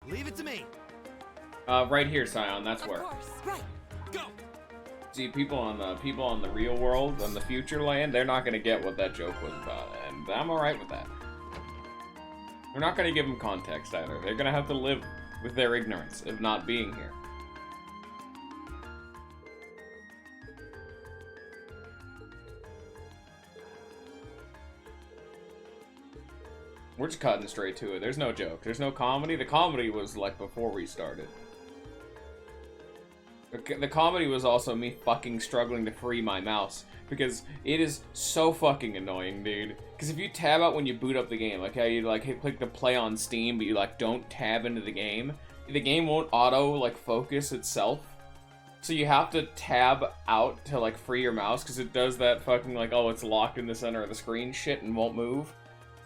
Leave it to me. Right here, Scion. That's where. Of course. Right. Go. See, people on the real world, on the future land, they're not gonna get what that joke was about, and I'm alright with that. We're not gonna give them context either. They're gonna have to live with their ignorance of not being here. We're just cutting straight to it. There's no joke. There's no comedy. The comedy was like before we started. The comedy was also me fucking struggling to free my mouse. Because it is so fucking annoying, dude. Because if you tab out when you boot up the game, like how you like click the play on Steam, but you like don't tab into the game won't auto like focus itself. So you have to tab out to like free your mouse, because it does that fucking like, oh, it's locked in the center of the screen shit and won't move.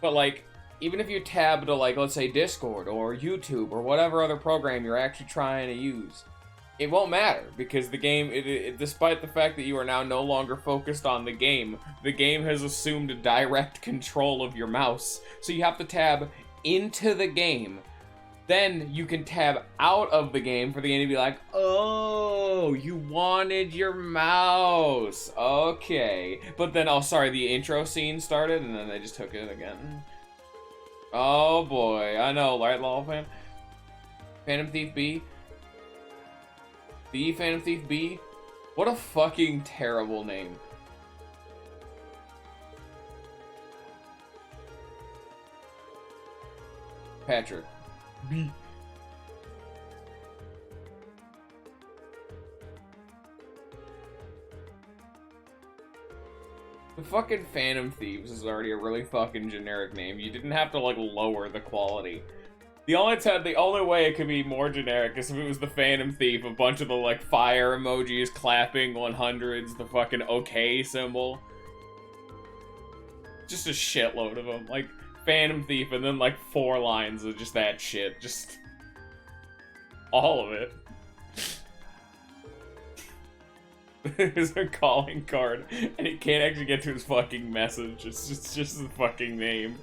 But like, even if you tab to like, let's say Discord or YouTube or whatever other program you're actually trying to use, it won't matter, because the game, despite the fact that you are now no longer focused on the game has assumed direct control of your mouse. So you have to tab into the game. Then you can tab out of the game for the game to be like, oh, you wanted your mouse. Okay. But then, oh, sorry, the intro scene started, and then they just took it again. Oh boy, I know, right, Lol fan? Phantom Thief B? The Phantom Thief B? What a fucking terrible name. Patrick. B. The fucking Phantom Thieves is already a really fucking generic name. You didn't have to, like, lower the quality. The only way it could be more generic is if it was the Phantom Thief, a bunch of the, like, fire emojis, clapping 100s, the fucking okay symbol. Just a shitload of them. Like, Phantom Thief, and then, like, 4 lines of just that shit. Just all of it. There's a calling card, and it can't actually get to his fucking message. It's just the fucking name.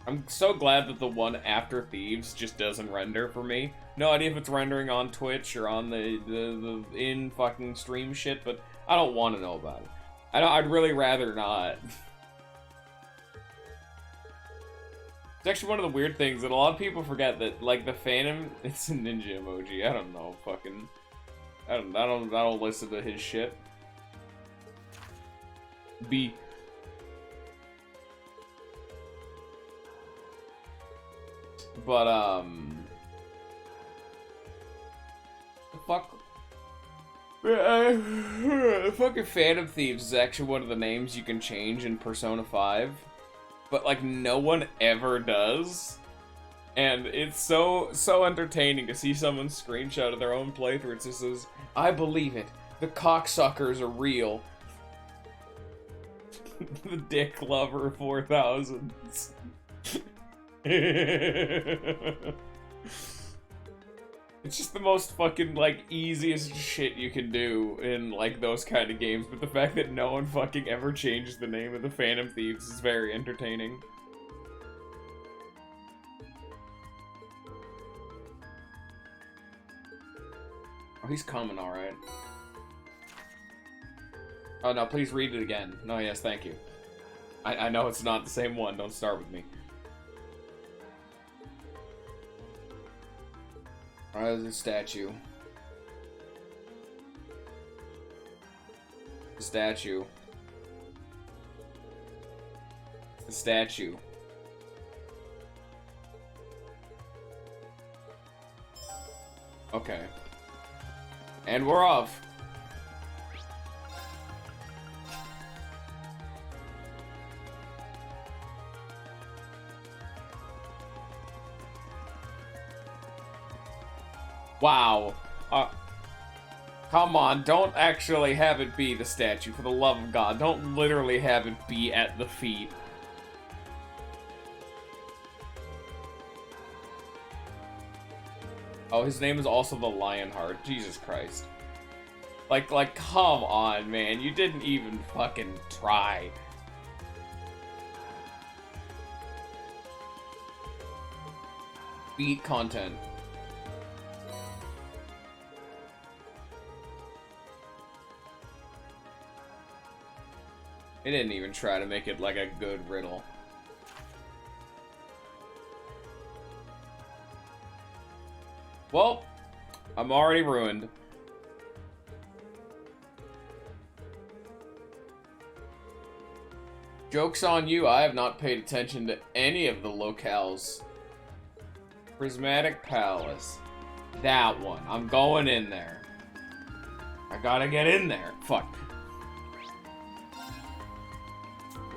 I'm so glad that the one after Thieves just doesn't render for me. No idea if it's rendering on Twitch or on the in fucking stream shit, but I don't want to know about it. I'd really rather not. It's actually one of the weird things that a lot of people forget, that like the Phantom, it's a ninja emoji. I don't know, fucking, I don't listen to his shit. B. But, the fuck? Fucking Phantom Thieves is actually one of the names you can change in Persona 5. But, like, no one ever does. And it's so entertaining to see someone screenshot of their own playthrough. It just says, I believe it. The cocksuckers are real. The Dick Lover 4000s. It's just the most fucking, like, easiest shit you can do in, like, those kind of games, but the fact that no one fucking ever changes the name of the Phantom Thieves is very entertaining. Oh, he's coming, alright. Oh, no, please read it again. No, yes, thank you. I know it's not the same one, don't start with me. Alright, there's a statue. The statue. The statue. Okay. And we're off. Wow. Come on, don't actually have it be the statue, for the love of God. Don't literally have it be at the feet. Oh, his name is also the Lionheart. Jesus Christ. Like, come on, man. You didn't even fucking try. Beat content. It didn't even try to make it like a good riddle. Well, I'm already ruined. Joke's on you, I have not paid attention to any of the locales. Prismatic Palace. That one. I'm going in there. I gotta get in there. Fuck.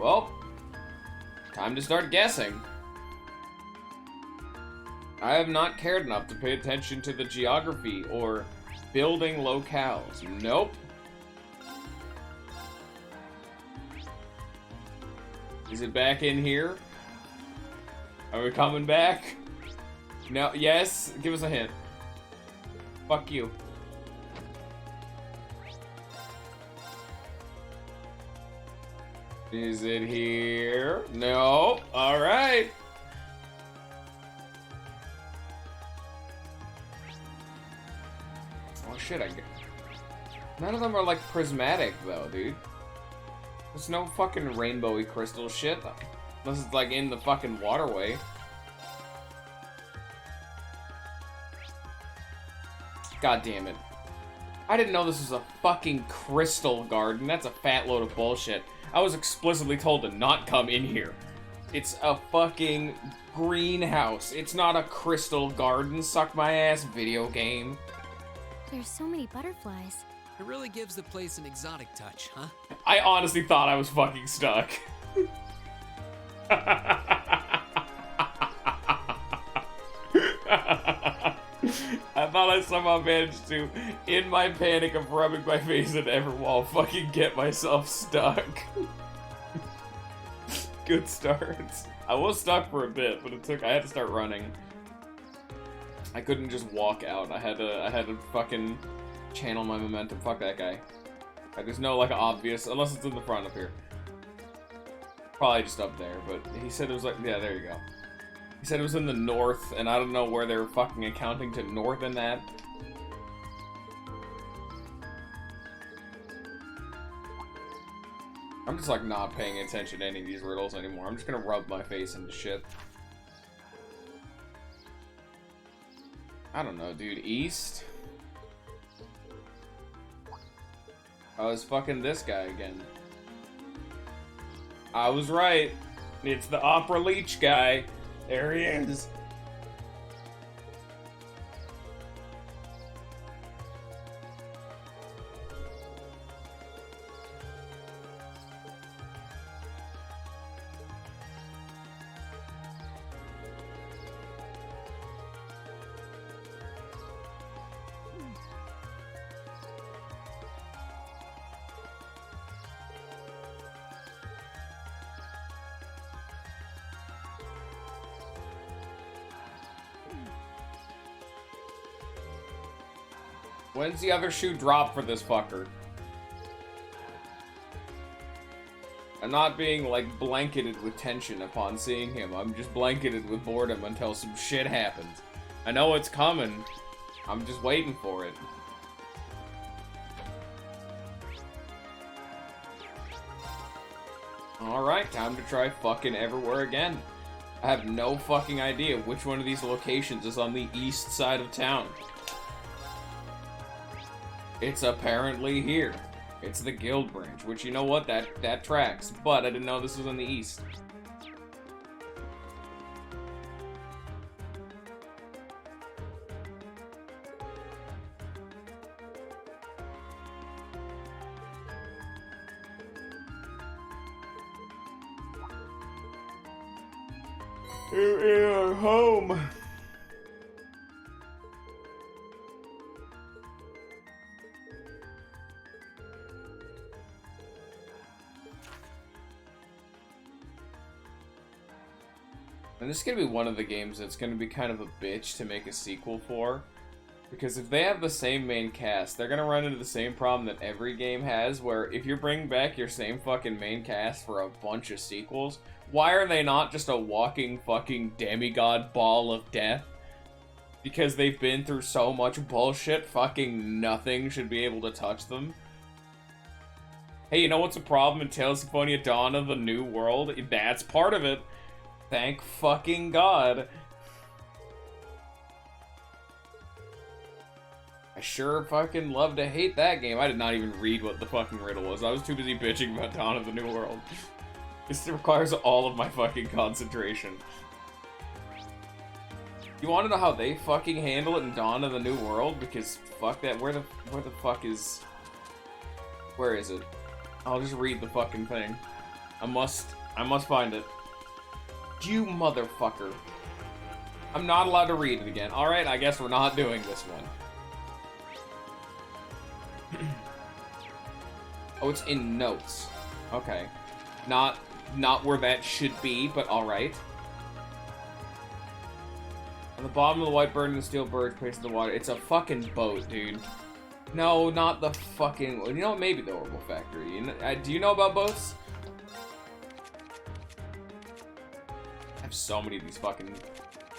Well, time to start guessing. I have not cared enough to pay attention to the geography or building locales. Nope. Is it back in here? Are we coming back? No, yes? Give us a hint. Fuck you. Is it here? No. Alright. Oh shit, none of them are like prismatic though, dude. There's no fucking rainbowy crystal shit. Unless it's like in the fucking waterway. God damn it. I didn't know this was a fucking crystal garden. That's a fat load of bullshit. I was explicitly told to not come in here. It's a fucking greenhouse. It's not a crystal garden. Suck my ass, video game. There's so many butterflies. It really gives the place an exotic touch, huh? I honestly thought I was fucking stuck. I thought I somehow managed to, in my panic of rubbing my face at every wall, fucking get myself stuck. Good start. I was stuck for a bit, but I had to start running. I couldn't just walk out. I had to fucking channel my momentum. Fuck that guy. Like, there's no, like, obvious, unless it's in the front up here. Probably just up there, but he said it was like, yeah, there you go. He said it was in the north, and I don't know where they were fucking accounting to north in that. I'm just, like, not paying attention to any of these riddles anymore. I'm just gonna rub my face into shit. I don't know, dude. East? Oh, it's fucking this guy again. I was right. It's the Opera Leech guy. There he is. When's the other shoe drop for this fucker? I'm not being, like, blanketed with tension upon seeing him. I'm just blanketed with boredom until some shit happens. I know it's coming. I'm just waiting for it. Alright, time to try fucking everywhere again. I have no fucking idea which one of these locations is on the east side of town. It's apparently here. It's the Guild Branch, which, you know what, that tracks, but I didn't know this was in the east. You're in our home. And this is going to be one of the games that's going to be kind of a bitch to make a sequel for. Because if they have the same main cast, they're gonna run into the same problem that every game has, where if you're bringing back your same fucking main cast for a bunch of sequels, why are they not just a walking fucking demigod ball of death? Because they've been through so much bullshit, fucking nothing should be able to touch them. Hey, you know what's a problem in Tales of Symphonia Dawn of the New World? That's part of it. Thank fucking God. I sure fucking love to hate that game. I did not even read what the fucking riddle was. I was too busy bitching about Dawn of the New World. This requires all of my fucking concentration. You want to know how they fucking handle it in Dawn of the New World? Because fuck that. Where the fuck is... Where is it? I'll just read the fucking thing. I must find it. You motherfucker. I'm not allowed to read it again. Alright, I guess we're not doing this one. Oh, it's in notes. Okay. Not where that should be, but alright. On the bottom of the white bird and the steel bird placed in the water. It's a fucking boat, dude. No, not the fucking... You know what? Maybe the Orbital Factory. You know, do you know about boats? I have so many of these fucking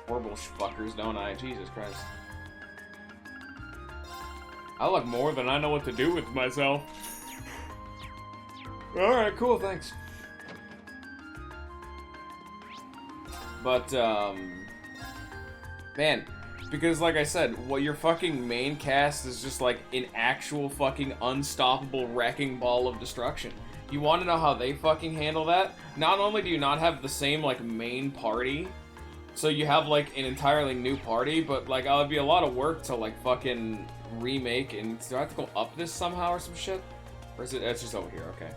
Orbital fuckers, don't I? Jesus Christ. I look more than I know what to do with myself. Alright, cool, thanks. But, man, because like I said, what your fucking main cast is just like an actual fucking unstoppable wrecking ball of destruction. You want to know how they fucking handle that? Not only do you not have the same like main party, so you have like an entirely new party, but like it'd be a lot of work to like fucking remake. And do I have to go up this somehow or some shit? Or is it? It's just over here. Okay.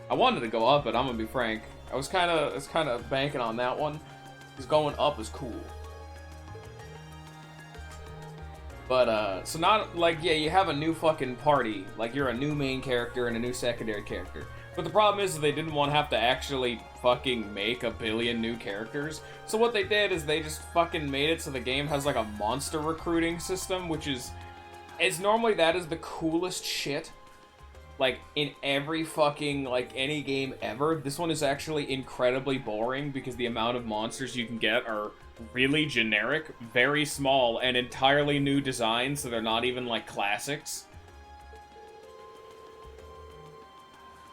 I wanted to go up, but I'm gonna be frank. I was kind of banking on that one, because going up is cool. But, so not, like, yeah, you have a new fucking party. Like, you're a new main character and a new secondary character. But the problem is they didn't want to have to actually fucking make a billion new characters. So what they did is they just fucking made it so the game has, like, a monster recruiting system, which is... normally that is the coolest shit. Like, in every fucking, like, any game ever. This one is actually incredibly boring because the amount of monsters you can get are... really generic, very small, and entirely new designs, so they're not even, like, classics.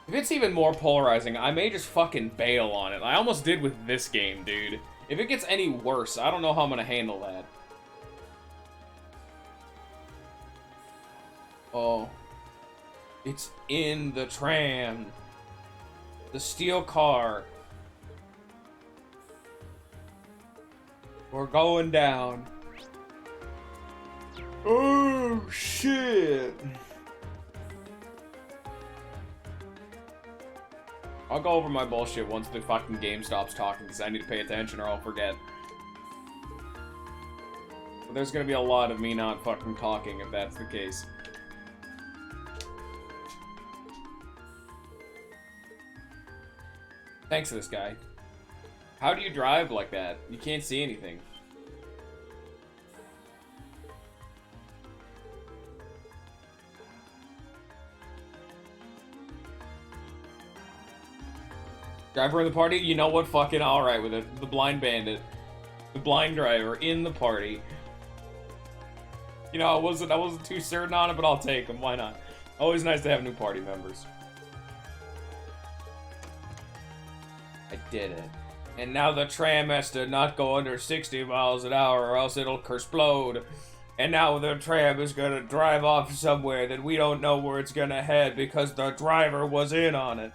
If it's even more polarizing, I may just fucking bail on it. I almost did with this game, dude. If it gets any worse, I don't know how I'm gonna handle that. Oh. It's in the tram. The steel car. We're going down. Oh, shit. I'll go over my bullshit once the fucking game stops talking, because I need to pay attention or I'll forget. But there's gonna be a lot of me not fucking talking if that's the case. Thanks to this guy. How do you drive like that? You can't see anything. Driver in the party? You know what? Fucking alright with it. The blind bandit. The blind driver in the party. You know, I wasn't too certain on it, but I'll take him. Why not? Always nice to have new party members. I did it. And now the tram has to not go under 60 miles an hour or else it'll explode. And now the tram is gonna drive off somewhere that we don't know where it's gonna head because the driver was in on it.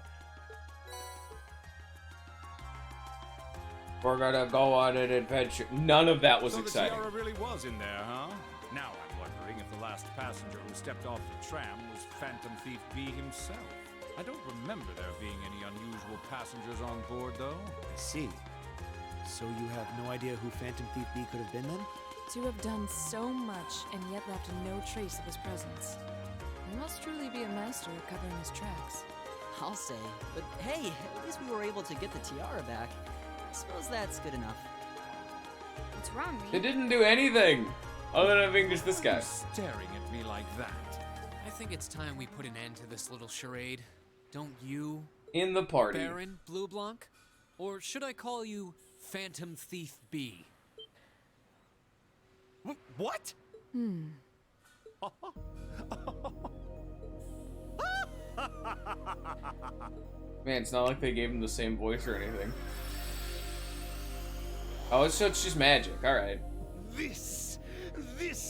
We're gonna go on an adventure. None of that was exciting. So the tiara really was in there, huh? Now I'm wondering if the last passenger who stepped off the tram was Phantom Thief B himself. I don't remember there being any unusual passengers on board, though. I see. So you have no idea who Phantom Thief B could have been then? To have done so much and yet left no trace of his presence. He must truly be a master at covering his tracks. I'll say. But hey, at least we were able to get the tiara back. I suppose that's good enough. What's wrong, They Reed? didn't do anything. Other than being just this Why are guy. you staring at me like that? I think it's time we put an end to this little charade. Don't you, In the party. Baron Blue Blanc? Or should I call you Phantom Thief B? What? Man, it's not like they gave him the same voice or anything. Oh, it's just magic. Alright. This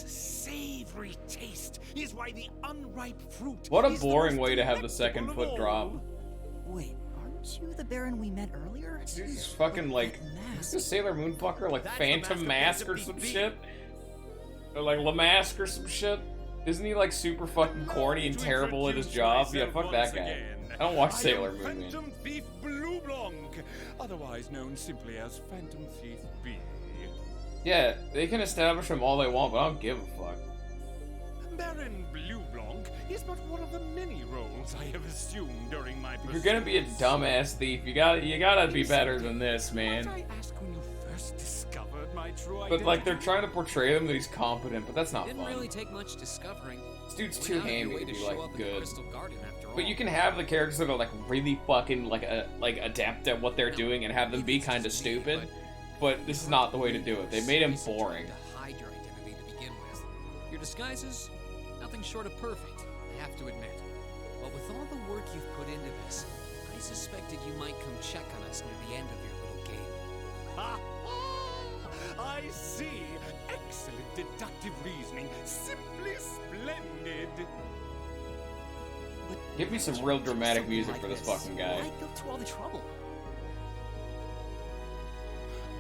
savory taste is why the unripe fruit. What a is the boring most way to have the second delectable of foot drop. all. Wait, aren't you the Baron we met earlier? He's fucking like, what's the Sailor Moon fucker? Like That's the Phantom Mask master or Phantom some Thief. shit? Or like La Mask or some shit? Isn't he like super fucking corny and To terrible at his introduce job? Yeah, myself fuck that once guy. again, I don't watch I Sailor am Moon, man. Phantom Thief Blue Blanc, otherwise known simply as Phantom Thief B. Yeah, they can establish him all they want, but I don't give a fuck. Baron Blue Blanc is but one of the many roles I have assumed during my If you're gonna be a pursuits. dumbass thief, you gotta be better than this, man. Might I ask when you first discovered my true But like, they're identity? trying to portray him that he's competent, but that's not Didn't fun. really take much discovering. This dude's Went too out of your handy way to to be show like up in the good. Crystal Garden after all. But you can have the characters that are like really fucking like adept at what they're doing and have them be Maybe it's kind of just me, stupid. But this is not the way to do it. They made him seriously boring. trying to hide your identity to begin with. Your disguises, nothing short of perfect, I have to admit. But with all the work you've put into this, I suspected you might come check on us near the end of your little game. Ha ha! I see. Excellent deductive reasoning. Simply splendid. But Give me some why real would you do dramatic something music like for this this? fucking guy. Why go through all the trouble?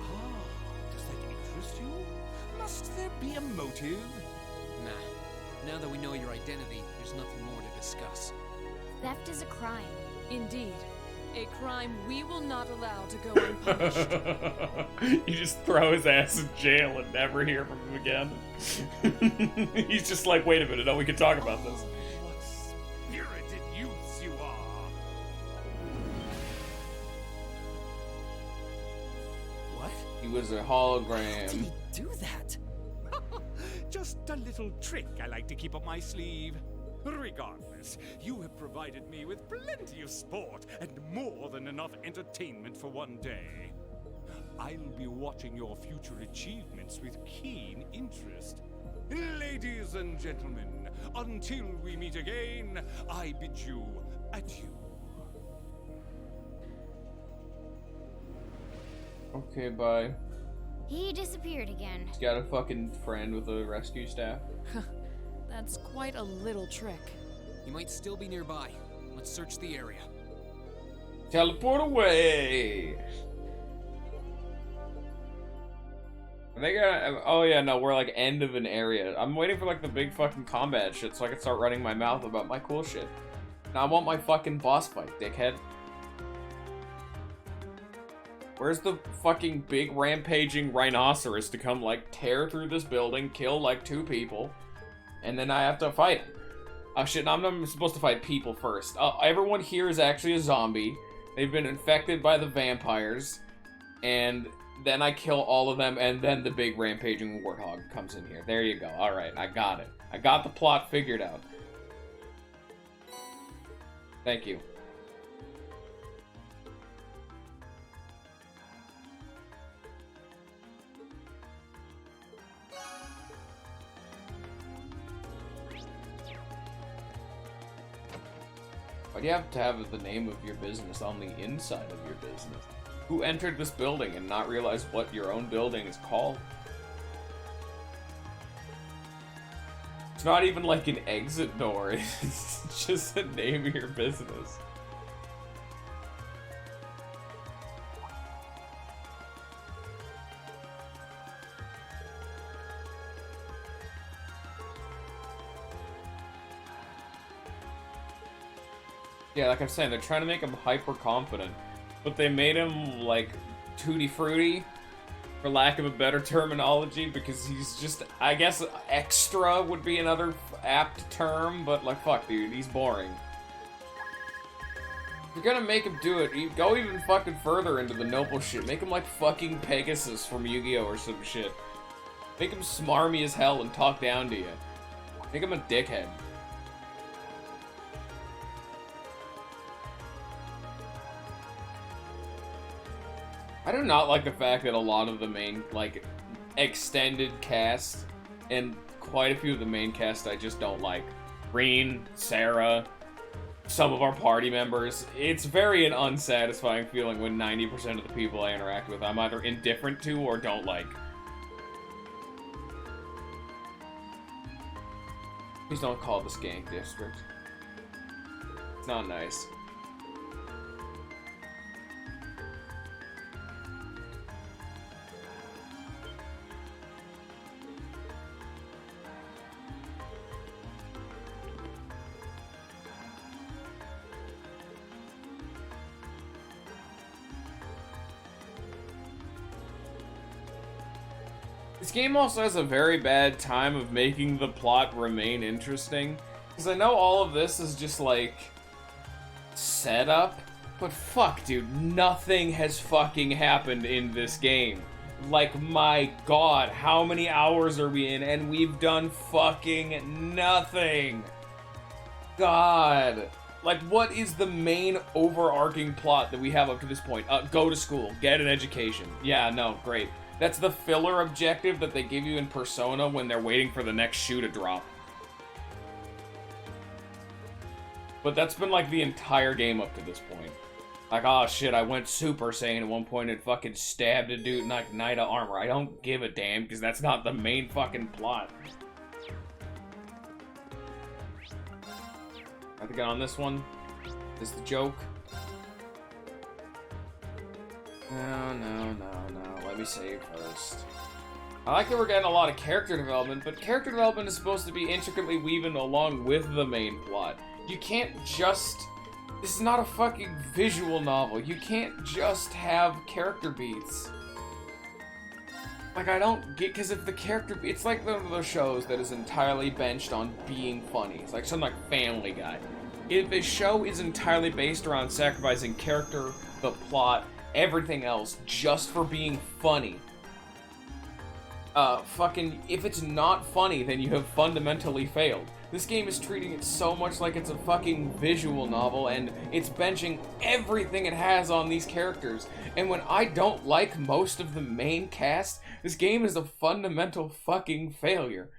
Ah, does that interest you? Must there be a motive? Nah. Now that we know your identity, there's nothing more to discuss. Theft is a crime. Indeed. A crime we will not allow to go unpunished. You just throw his ass in jail and never hear from him again. He's just like, wait a minute, no, we can talk about this. Oh, what spirited youths you are! What? He was a How did hologram. he do that? Just a little trick I like to keep up my sleeve. Regardless, you have provided me with plenty of sport and more than enough entertainment for one day. I'll be watching your future achievements with keen interest. Ladies and gentlemen, until we meet again, I bid you adieu. Okay, bye. He disappeared again. He's got a fucking friend with a rescue staff. That's quite a little trick. You might still be nearby. Let's search the area. Teleport away! Are they gonna... Oh yeah, no, we're like end of an area. I'm waiting for like the big fucking combat shit so I can start running my mouth about my cool shit. Now I want my fucking boss fight, dickhead. Where's the fucking big rampaging rhinoceros to come like tear through this building, kill like 2 people, and then I have to fight him? Oh shit, I'm supposed to fight people first. Everyone here is actually a zombie. They've been infected by the vampires. And then I kill all of them, and then the big rampaging warthog comes in here. There you go. Alright, I got it. I got the plot figured out. Thank you. Why do you have to have the name of your business on the inside of your business? Who entered this building and not realize what your own building is called? It's not even like an exit door, it's just the name of your business. Yeah, like I'm saying, they're trying to make him hyper confident, but they made him like tutti frutti, for lack of a better terminology, because he's just, I guess, extra would be another apt term, but like, fuck, dude, he's boring. If you're gonna make him do it, you go even fucking further into the noble shit. Make him like fucking Pegasus from Yu-Gi-Oh! Or some shit. Make him smarmy as hell and talk down to you. Make him a dickhead. I do not like the fact that a lot of the main, like, extended cast, and quite a few of the main cast I just don't like. Reen, Sarah, some of our party members. It's very an unsatisfying feeling when 90% of the people I interact with I'm either indifferent to or don't like. Please don't call the Skank District. It's not nice. This game also has a very bad time of making the plot remain interesting. Because I know all of this is just, like, setup. But fuck, dude, nothing has fucking happened in this game. Like, my god, how many hours are we in? And we've done fucking nothing. God. Like, what is the main overarching plot that we have up to this point? Go to school, get an education. Yeah, no, great. That's the filler objective that they give you in Persona when they're waiting for the next shoe to drop. But that's been like the entire game up to this point. Like, oh shit, I went Super Saiyan at one point and fucking stabbed a dude in like Knight of Armor. I don't give a damn because that's not the main fucking plot. I have to get on this one. Is the joke? No. Let me save first. I like that we're getting a lot of character development, but character development is supposed to be intricately weaving along with the main plot. You can't just... This is not a fucking visual novel. You can't just have character beats. Like, I don't get... Because if the character... It's like one of those shows that is entirely benched on being funny. It's like something like Family Guy. If a show is entirely based around sacrificing character, the plot, everything else, just for being funny, if it's not funny, then you have fundamentally failed. This game is treating it so much like it's a fucking visual novel, and it's benching everything it has on these characters. And when I don't like most of the main cast, this game is a fundamental fucking failure.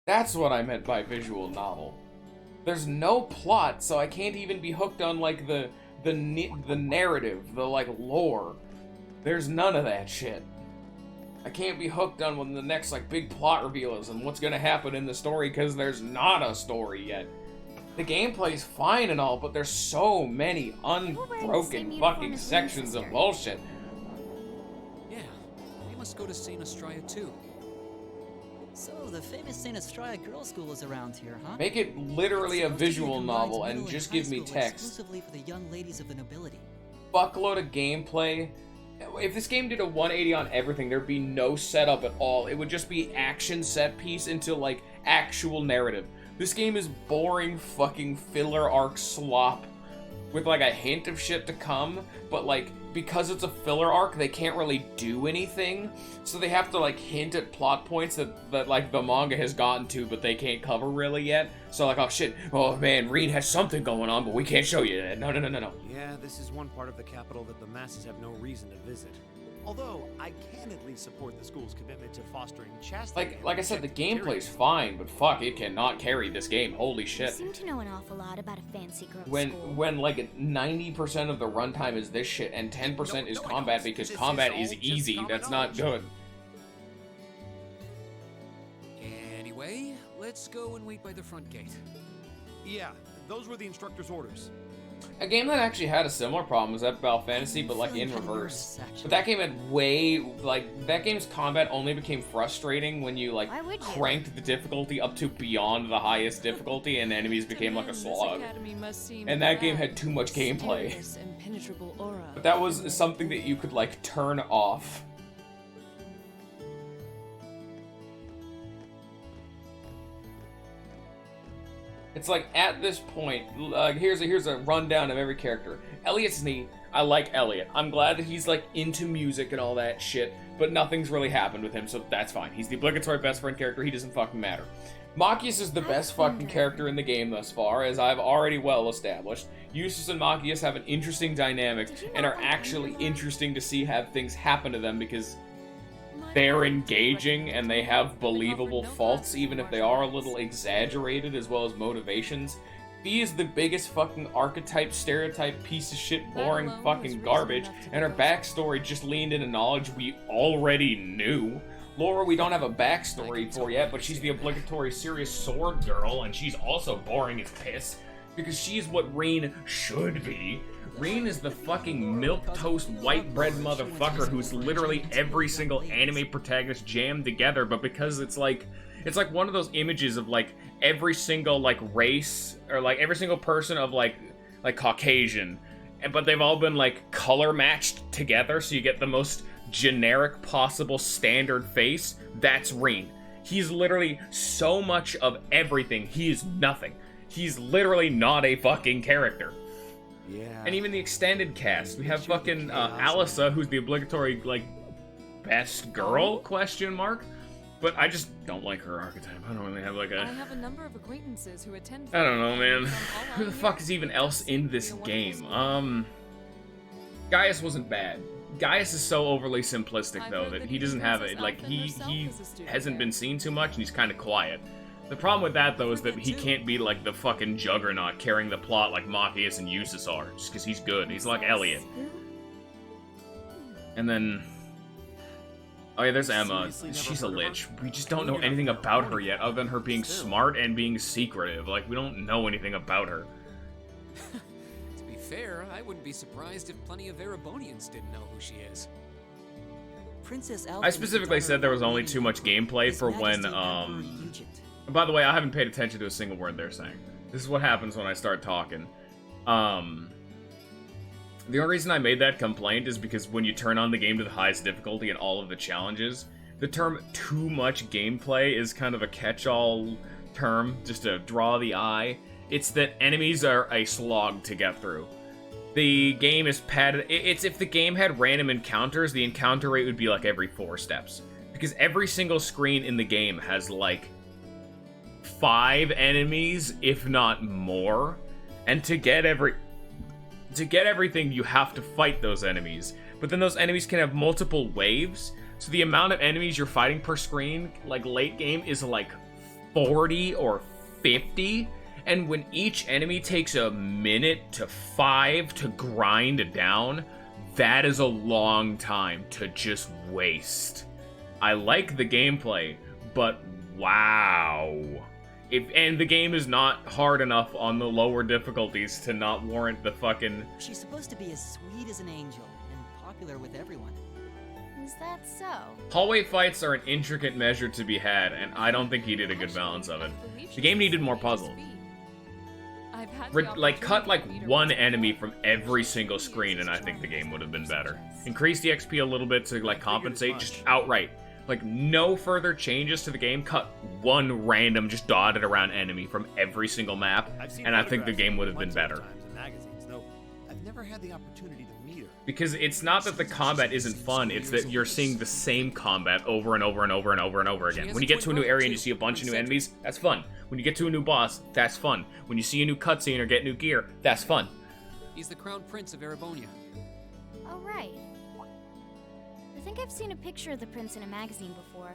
That's what I meant by visual novel. There's no plot, so I can't even be hooked on, like, the narrative, the, like, lore. There's none of that shit. I can't be hooked on when the next, like, big plot reveal is and what's gonna happen in the story, because there's not a story yet. The gameplay's fine and all, but there's so many unbroken fucking sections of bullshit. Yeah, they must go to St. Estrella too. So, the famous St. Estrella Girls' School is around here, huh? Make it literally a visual novel and just give me text. Exclusively for the young ladies of the nobility. Fuckload of gameplay. If this game did a 180 on everything, there'd be no setup at all. It would just be action set piece into, like, actual narrative. This game is boring fucking filler arc slop with, like, a hint of shit to come, but, like, because it's a filler arc, they can't really do anything, so they have to, like, hint at plot points that like, the manga has gotten to, but they can't cover really yet. So, like, oh shit, oh man, Reen has something going on, but we can't show you that. No. Yeah, this is one part of the capital that the masses have no reason to visit. Although, I can at least support the school's commitment to fostering chastity. Like I said, the gameplay's fine, but fuck, it cannot carry this game. Holy You shit. seem to know an awful lot about a fancy girls' When school. like 90% of the runtime is this shit and 10% is combat because combat is easy, that's not good. Anyway, let's go and wait by the front gate. Yeah, those were the instructor's orders. A game that actually had a similar problem was that Final Fantasy, but like in reverse. But that game had that game's combat only became frustrating when you like Why would you? cranked the difficulty up to beyond the highest difficulty and enemies became like a slog. And that game had too much gameplay. But that was something that you could like turn off. It's like, at this point, here's a rundown of every character. Elliot's neat. I like Elliot. I'm glad that he's, like, into music and all that shit, but nothing's really happened with him, so that's fine. He's the obligatory best friend character. He doesn't fucking matter. Machias is the best fucking character in the game thus far, as I've already well established. Eustace and Machias have an interesting dynamic, and are actually interesting to see have things happen to them, because they're engaging and they have believable faults, even if they are a little exaggerated, as well as motivations. He is the biggest fucking archetype, stereotype, piece of shit, boring fucking garbage, and her backstory just leaned into knowledge we already knew. Laura, we don't have a backstory for yet, but she's the obligatory serious sword girl, and she's also boring as piss, because she's what Rain should be. Rain is the fucking milquetoast white bread motherfucker who's literally every single anime protagonist jammed together, but because it's like one of those images of like every single like race or like every single person of like Caucasian, but they've all been like color matched together, so you get the most generic possible standard face. That's Rain. He's literally so much of everything. He is nothing. He's literally not a fucking character. Yeah. And even the extended cast, we have fucking Alyssa, who's the obligatory like best girl question mark. But I just don't like her archetype. I don't really have like I a... have a number of acquaintances who attend. I don't know, man. Who the fuck is even else in this game? Gaius wasn't bad. Gaius is so overly simplistic, though, that he doesn't have it. Like, he hasn't been seen too much, and he's kind of quiet. The problem with that, though, is that he can't be, like, the fucking juggernaut carrying the plot like Machias and Eustace are, just because he's good. He's like Elliot. And then... oh yeah, there's Emma. She's a lich. We just don't know anything about her yet, other than her being smart and being secretive. Like, we don't know anything about her. To be fair, I wouldn't be surprised if plenty of Erebonians didn't know who she is. Princess I specifically said there was only too much gameplay for when, by the way, I haven't paid attention to a single word they're saying. This is what happens when I start talking. The only reason I made that complaint is because when you turn on the game to the highest difficulty and all of the challenges, the term too much gameplay is kind of a catch-all term, just to draw the eye. It's that enemies are a slog to get through. The game is padded. It's if the game had random encounters, the encounter rate would be like every 4 steps. Because every single screen in the game has like 5 enemies, if not more. And to get everything, you have to fight those enemies. But then those enemies can have multiple waves. So the amount of enemies you're fighting per screen, like late game, is like 40 or 50. And when each enemy takes a minute to 5 to grind down, that is a long time to just waste. I like the gameplay, but wow. And the game is not hard enough on the lower difficulties to not warrant the fucking... She's supposed to be as sweet as an angel and popular with everyone. Is that so? Hallway fights are an intricate measure to be had, and I don't think he did a good balance of it. The game needed more puzzles. Like, cut like one enemy from every single screen, and I think the game would have been better. Increase the XP a little bit to like compensate, just outright. Like, no further changes to the game. Cut one random, just dotted around enemy from every single map, and I think the game would have been better. I've never had the opportunity to meet her. Because it's not that the combat isn't fun, it's that you're seeing the same combat over and over and over and over and over again. When you get to a new area and you see a bunch of new enemies, that's fun. When you get to a new boss, that's fun. When you see a new cutscene or get new gear, that's fun. He's the crown prince of Erebonia. Oh, right. I think I've seen a picture of the prince in a magazine before.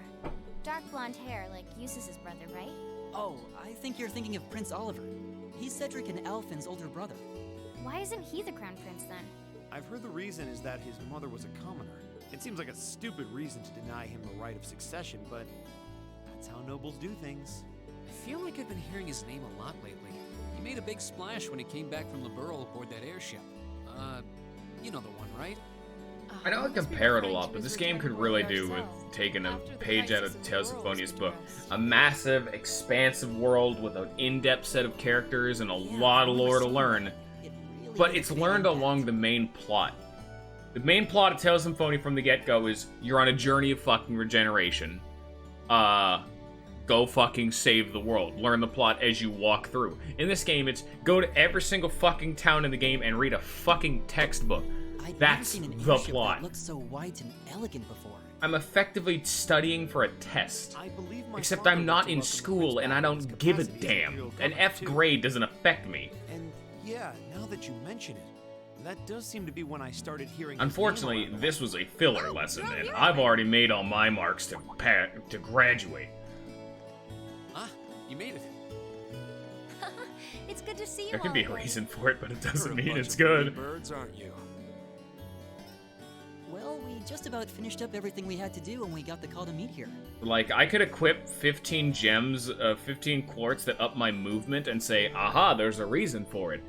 Dark blonde hair, like Eustace's brother, right? Oh, I think you're thinking of Prince Oliver. He's Cedric and Elfin's older brother. Why isn't he the crown prince then? I've heard the reason is that his mother was a commoner. It seems like a stupid reason to deny him the right of succession, but that's how nobles do things. I feel like I've been hearing his name a lot lately. He made a big splash when he came back from Liberl aboard that airship. You know the one, right? I know I compare it a lot, but this game could really do with taking a page out of Tales of Symphoниa's book. A massive, expansive world with an in-depth set of characters and a lot of lore to learn. But it's learned along the main plot. The main plot of Tales of Symphonia from the get-go is you're on a journey of fucking regeneration. go fucking save the world. Learn the plot as you walk through. In this game, it's go to every single fucking town in the game and read a fucking textbook. I've That's never seen an the airship plot. that looks so white and elegant before. I'm effectively studying for a test. I believe my Except father I'm not went to in welcome the school Prince and I back in his don't give a capacity as damn. Imperial An governor, F too. grade doesn't affect me. And yeah, now that you mention it, that does seem to be when I started hearing. his name Unfortunately, around the this was a filler lesson, and I've already made all my marks to graduate. Ah, you made it. It's good to see you There can all be a again. reason for it, but it You're doesn't a mean bunch it's of good. birds, aren't you? Well, we just about finished up everything we had to do when we got the call to meet here. Like, I could equip 15 gems, 15 quartz that up my movement and say, aha, there's a reason for it.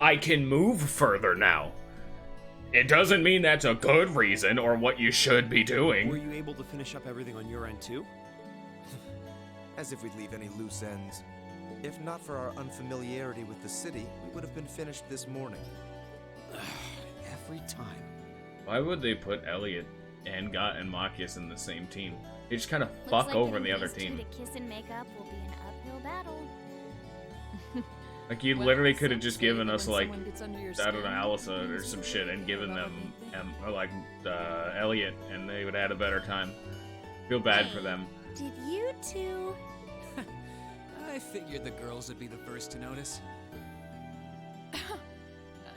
I can move further now. It doesn't mean that's a good reason or what you should be Were doing. you able to finish up everything on your end too? As if we'd leave any loose ends. If not for our unfamiliarity with the city, we would have been finished this morning. Every time. Why would they put Elliot, Angot, and Machias in the same team? They just kind of Looks fuck like over getting the other these two team. to kiss and make up will be an uphill battle. Like, you Well, literally could have some just say given that us, when like, someone gets under your I don't know, skin, Alyssa it or means some you shit and care given about them, anything. or like, Elliot, and they would have had a better time. Feel bad for them. Did you two? I figured the girls would be the first to notice.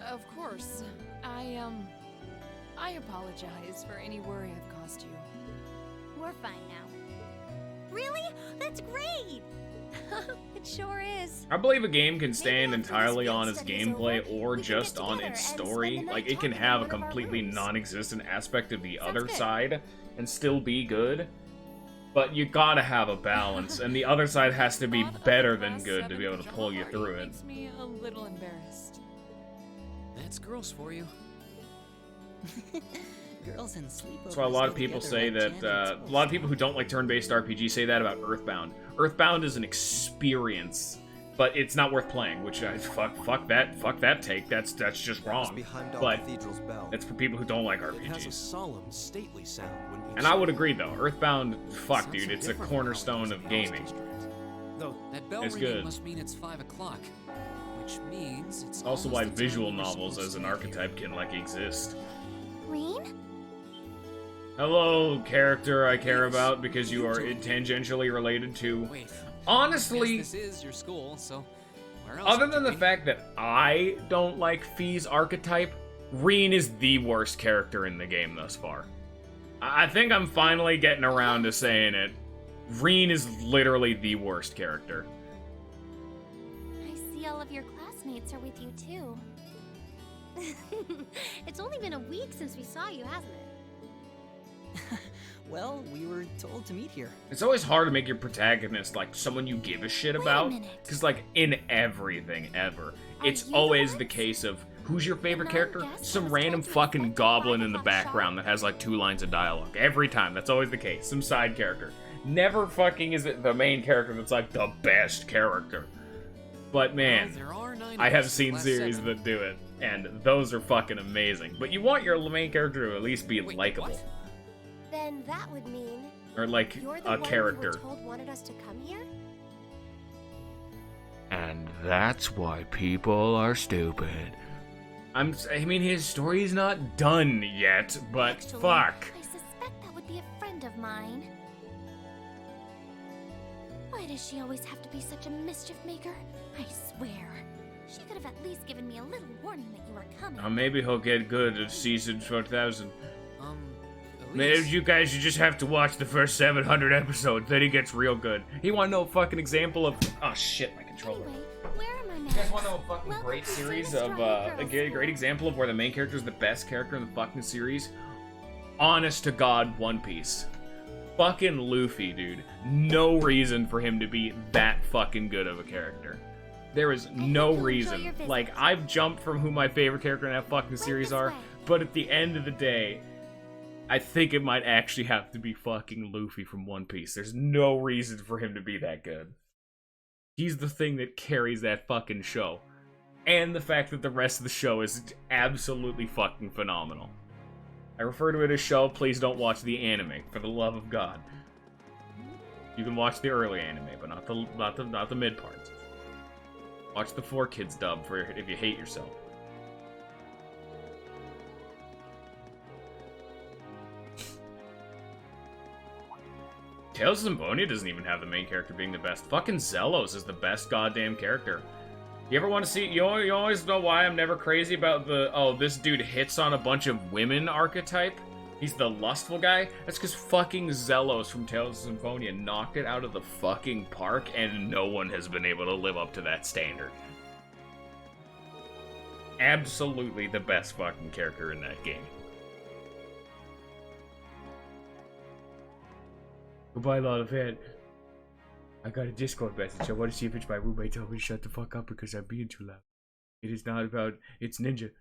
Of course. I apologize for any worry I've caused you. We're fine now. Really? That's great! It sure is. I believe a game can stand after this entirely field on its study is gameplay over, or we can just get on together its and spend story. the night Like, it can talking have in a one of our completely rooms. non-existent aspect of the Sounds other good. side and still be good. But you gotta have a balance, and the other side has to be Thought of better the than last good to 7 be able to pajama pull you party through it. Makes me a little embarrassed. That's girls for you. Girls and sleepovers. That's why a lot of go people together say like that, jam and a lot of toast. people who don't like turn-based RPG say that about Earthbound. Earthbound is an experience, but it's not worth playing, which I, fuck that take, that's just It's wrong. behind our But cathedral's bell. it's for people who don't like It has a RPGs. solemn, stately sound when each And I would song agree though, Earthbound, fuck sounds dude, so it's a different from how it cornerstone does of in the House gaming. District. Though That bell It's ringing good. must mean it's 5 o'clock, which means it's Also almost why the time visual we were novels supposed as to an be here. archetype can, like, exist. Reen? Hello, character I care about because you are tangentially related to... Wait, Honestly, guess this is your school, so where else other would than you the be? fact that I don't like Fee's archetype, Reen is the worst character in the game thus far. I think I'm finally getting around to saying it. Reen is literally the worst character. I see all of your classmates are with you too. It's only been a week since we saw you, hasn't it? Well, we were told to meet here. It's always hard to make your protagonist, like, someone you give a shit about. minute. Because, like, in everything ever, Are it's you the always the ones? case of, who's your favorite non character? guest Some that was random told to fucking reflect goblin the in the vibe of background that has, like, 2 lines of dialogue. Every time. That's always the case. Some side character. Never fucking is it the main character that's, like, the best character. But, man... Well, there are 9 I of have us, seen last series 7. that do it, and those are fucking amazing. But you want your main character to at least be Wait, likable. what? Then that would mean Or, like, you're the a one character. we were told wanted us to come here? And that's why people are stupid. I mean, his story's not done yet, but Actually, fuck. I suspect that would be a friend of mine. Why does she always have to be such a mischief maker? I swear. She could have at least given me a little warning that you were coming. Maybe he'll get good at season 4000. At Maybe least- you guys, you just have to watch the first 700 episodes, then he gets real good. You wanna know a fucking example of... Oh shit, my controller. Anyway, where are my You manners? guys want to know a fucking Welcome great to series Sinus of, Riot a Girls great School. example of where the main character is the best character in the fucking series? Honest to God, One Piece. Fucking Luffy, dude. No reason for him to be that fucking good of a character. There is no hope you enjoy reason. your visit. Like, I've jumped from who my favorite character in that fucking Right series this are, way. but at the end of the day, I think it might actually have to be fucking Luffy from One Piece. There's no reason for him to be that good. He's the thing that carries that fucking show. And the fact that the rest of the show is absolutely fucking phenomenal. I refer to it as show, please don't watch the anime, for the love of God. You can watch the early anime, but not the mid parts. Watch the 4Kids dub for if you hate yourself. Tales of Symphonia doesn't even have the main character being the best. Fucking Zelos is the best goddamn character. You ever want to see... You always know why I'm never crazy about the... Oh, this dude hits on a bunch of women archetype? He's the lustful guy? That's because fucking Zelos from Tales of Symphonia knocked it out of the fucking park, and no one has been able to live up to that standard. Absolutely the best fucking character in that game. Goodbye, lot of fan. I got a Discord message. I want to see if it's my roommate telling me to shut the fuck up because I'm being too loud. It is not about... It's Ninja.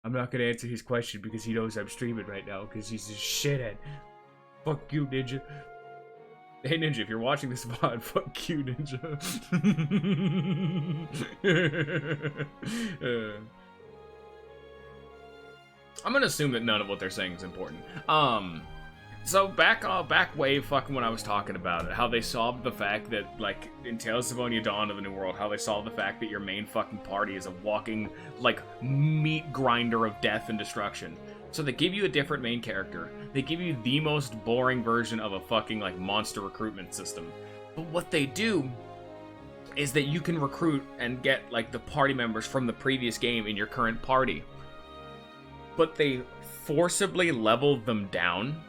I'm not going to answer his question because he knows I'm streaming right now because he's a shithead. Fuck you, Ninja. Hey, Ninja, if you're watching this VOD, fuck you, Ninja. I'm going to assume that none of what they're saying is important. So back way fucking when I was talking about it, how they solved the fact that, like, in Tales of Symphonia Dawn of the New World, how they solved the fact that your main fucking party is a walking, like, meat grinder of death and destruction. So they give you a different main character. They give you the most boring version of a fucking, like, monster recruitment system. But what they do is that you can recruit and get, like, the party members from the previous game in your current party. But they forcibly level them down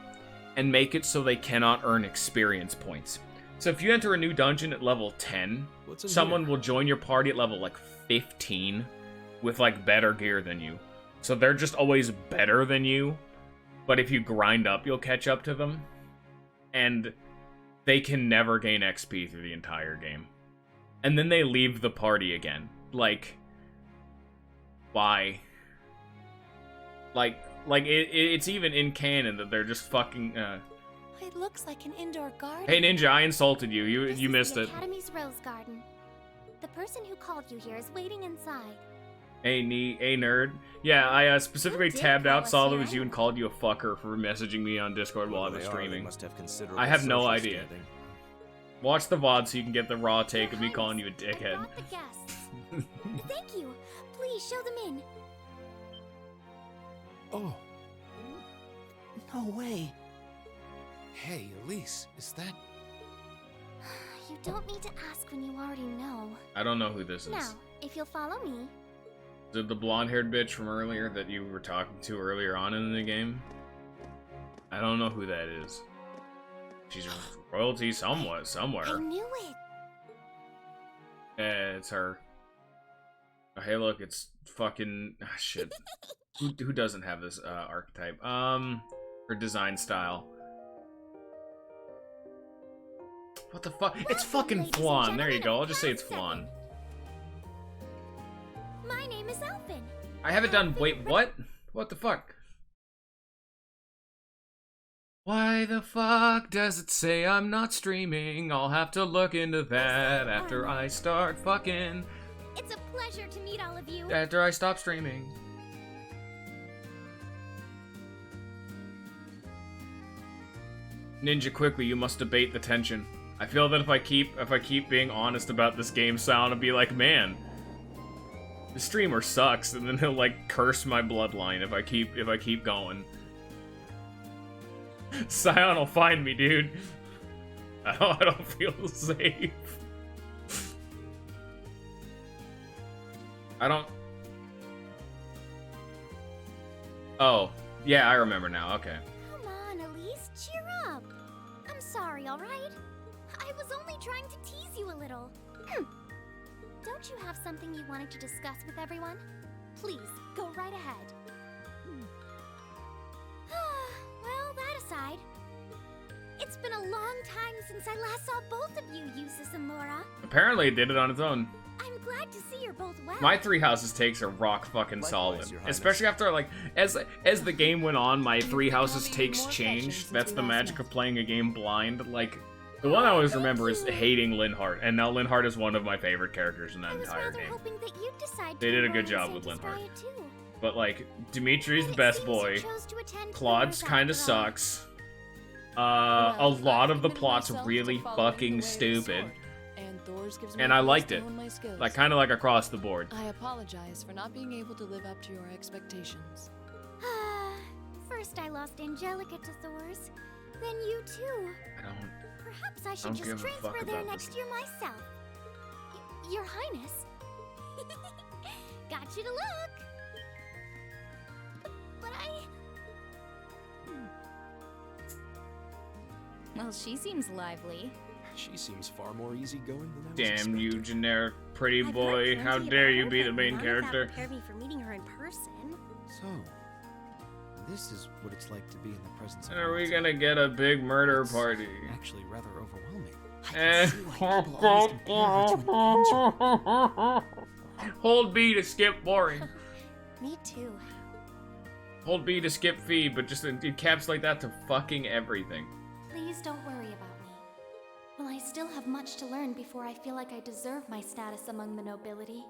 and make it so they cannot earn experience points. So if you enter a new dungeon at level 10, someone will join your party at level, like, 15 with, like, better gear than you. So they're just always better than you, but if you grind up, you'll catch up to them. And they can never gain XP through the entire game. And then they leave the party again. Like, why? Like, it's even in canon that they're just fucking, It looks like an indoor garden. Hey, Ninja, I insulted you. You missed it. Academy's rose garden. The person who called you here is waiting inside. Hey, nerd. Yeah, I specifically tabbed out, saw it was you, here? and called you a fucker for messaging me on Discord while I was streaming. Must have considerable I have no social idea. standing. Watch the VOD so you can get the raw take of me Your calling you a Highness, dickhead. brought the guests. Thank you. Please show them in. Oh, No way. Hey, Elise, is that... You don't need to ask when you already know. I don't know who this is. Now, if you'll follow me. Is it the blonde-haired bitch from earlier that you were talking to earlier on in the game? I don't know who that is. She's royalty somewhere. I knew it. It's her. Oh, hey, look, it's fucking... Ah, shit. Who doesn't have this archetype? Her design style. What the fuck? It's fucking ladies and Flan. There you gentlemen go. of I'll just say it's Class Flan. My name is Elfin. I haven't done... Wait, what? What the fuck? Why the fuck does it say I'm not streaming? I'll have to look into that after I start fucking... It's a pleasure to meet all of you. After I stop streaming. Ninja, quickly, you must debate the tension. I feel that if I keep being honest about this game sound, I'll be like, man, the streamer sucks, and then he'll like curse my bloodline if I keep going. Scion will find me, dude. I don't feel safe. I don't... Oh, yeah, I remember now, okay. Come on, Elise, cheer up. I'm sorry, all right? I was only trying to tease you a little. Don't you have something you wanted to discuss with everyone? Please, go right ahead. Well, that aside, it's been a long time since I last saw both of you, Eustace and Laura. Apparently it did it on its own. I'm glad to see you're both well. My Three Houses takes are rock fucking Likewise, solid. Your Highness. Especially after, like, as the game went on, my Three Houses become takes more changed. veterans That's since the we last magic met. of playing a game blind. Like, the one I always remember is hating Linhardt, and now Linhardt is one of my favorite characters in that I was entire rather game. hoping that you'd decide They to did a enroll good in job with Saint Linhardt. Estrella, too. But, like, Dimitri's But the it best seems you boy. chose to attend Claude's Fleurs kinda after all. sucks. A lot of the plot's really fucking stupid. And I liked it. Like, kind of like across the board. I apologize for not being able to live up to your expectations. First I lost Angelica to Thor's, then you too. Perhaps I should just transfer there next year myself. Your Highness. Got you to look. But Well, she seems lively. She seems far more easygoing than I was Damn expecting. you, generic pretty I've boy. heard How plenty dare about you her, be the but main none of that character? prepared me for meeting her in person. So, this is what it's like to be in the presence of Are we royalty. gonna get a big murder It's party? actually rather overwhelming. Hold B to skip boring. Me too. Hold B to skip fee, but just encapsulate that to fucking everything. Please don't worry about me. Well, I still have much to learn before I feel like I deserve my status among the nobility.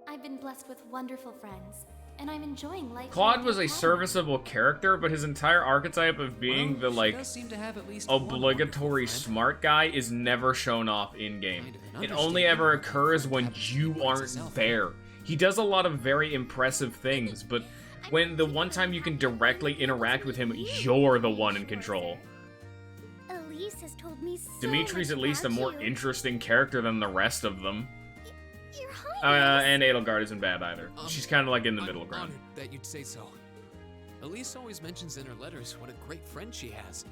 I've been blessed with wonderful friends, and I'm enjoying life. Claude was a serviceable character, but his entire archetype of being the, like, seem to have at least one obligatory wonderful friend. smart guy is never shown off in-game. Kind of an It only ever occurs when understatement. you aren't there. He does a lot of very impressive things, but when the one time you can directly interact with him, you're the one in control. Elise has told me so Dimitri's much at least a about more you. interesting character than the rest of them. Your Highness. And Edelgard isn't bad either. She's kind of like in the middle I'm ground. honored that you'd say so. Elise always mentions in her letters what a great friend she has.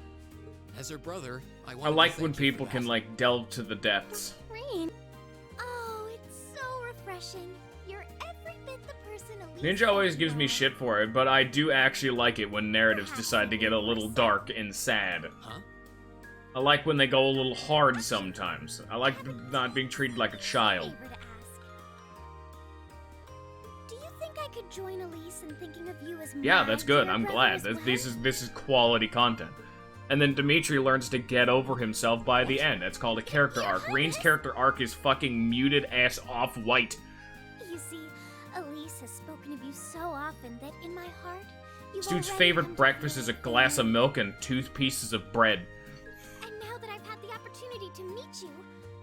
As her brother, I I wanted like to when thank you for people that. can, like, delve to the depths. Rain. Oh, it's so refreshing. You're every bit the person Elise Ninja always said gives you me are. shit for it, but I do actually like it when narratives decide to get a little dark and sad. Huh? I like when they go a little hard sometimes. I like not being treated like a child. Favor to ask. Do you think I could join Elise in thinking of you as Yeah, my that's good. dear I'm brother glad. as This is quality content. And then Dimitri learns to get over himself by the end. That's called a character arc. Rain's character arc is fucking muted ass off-white. You see, Elise has spoken of you so often that in my heart, you've This dude's already come favorite to breakfast feel is a it glass for of me. milk and 2 pieces of bread. And now that I've had the opportunity to meet you,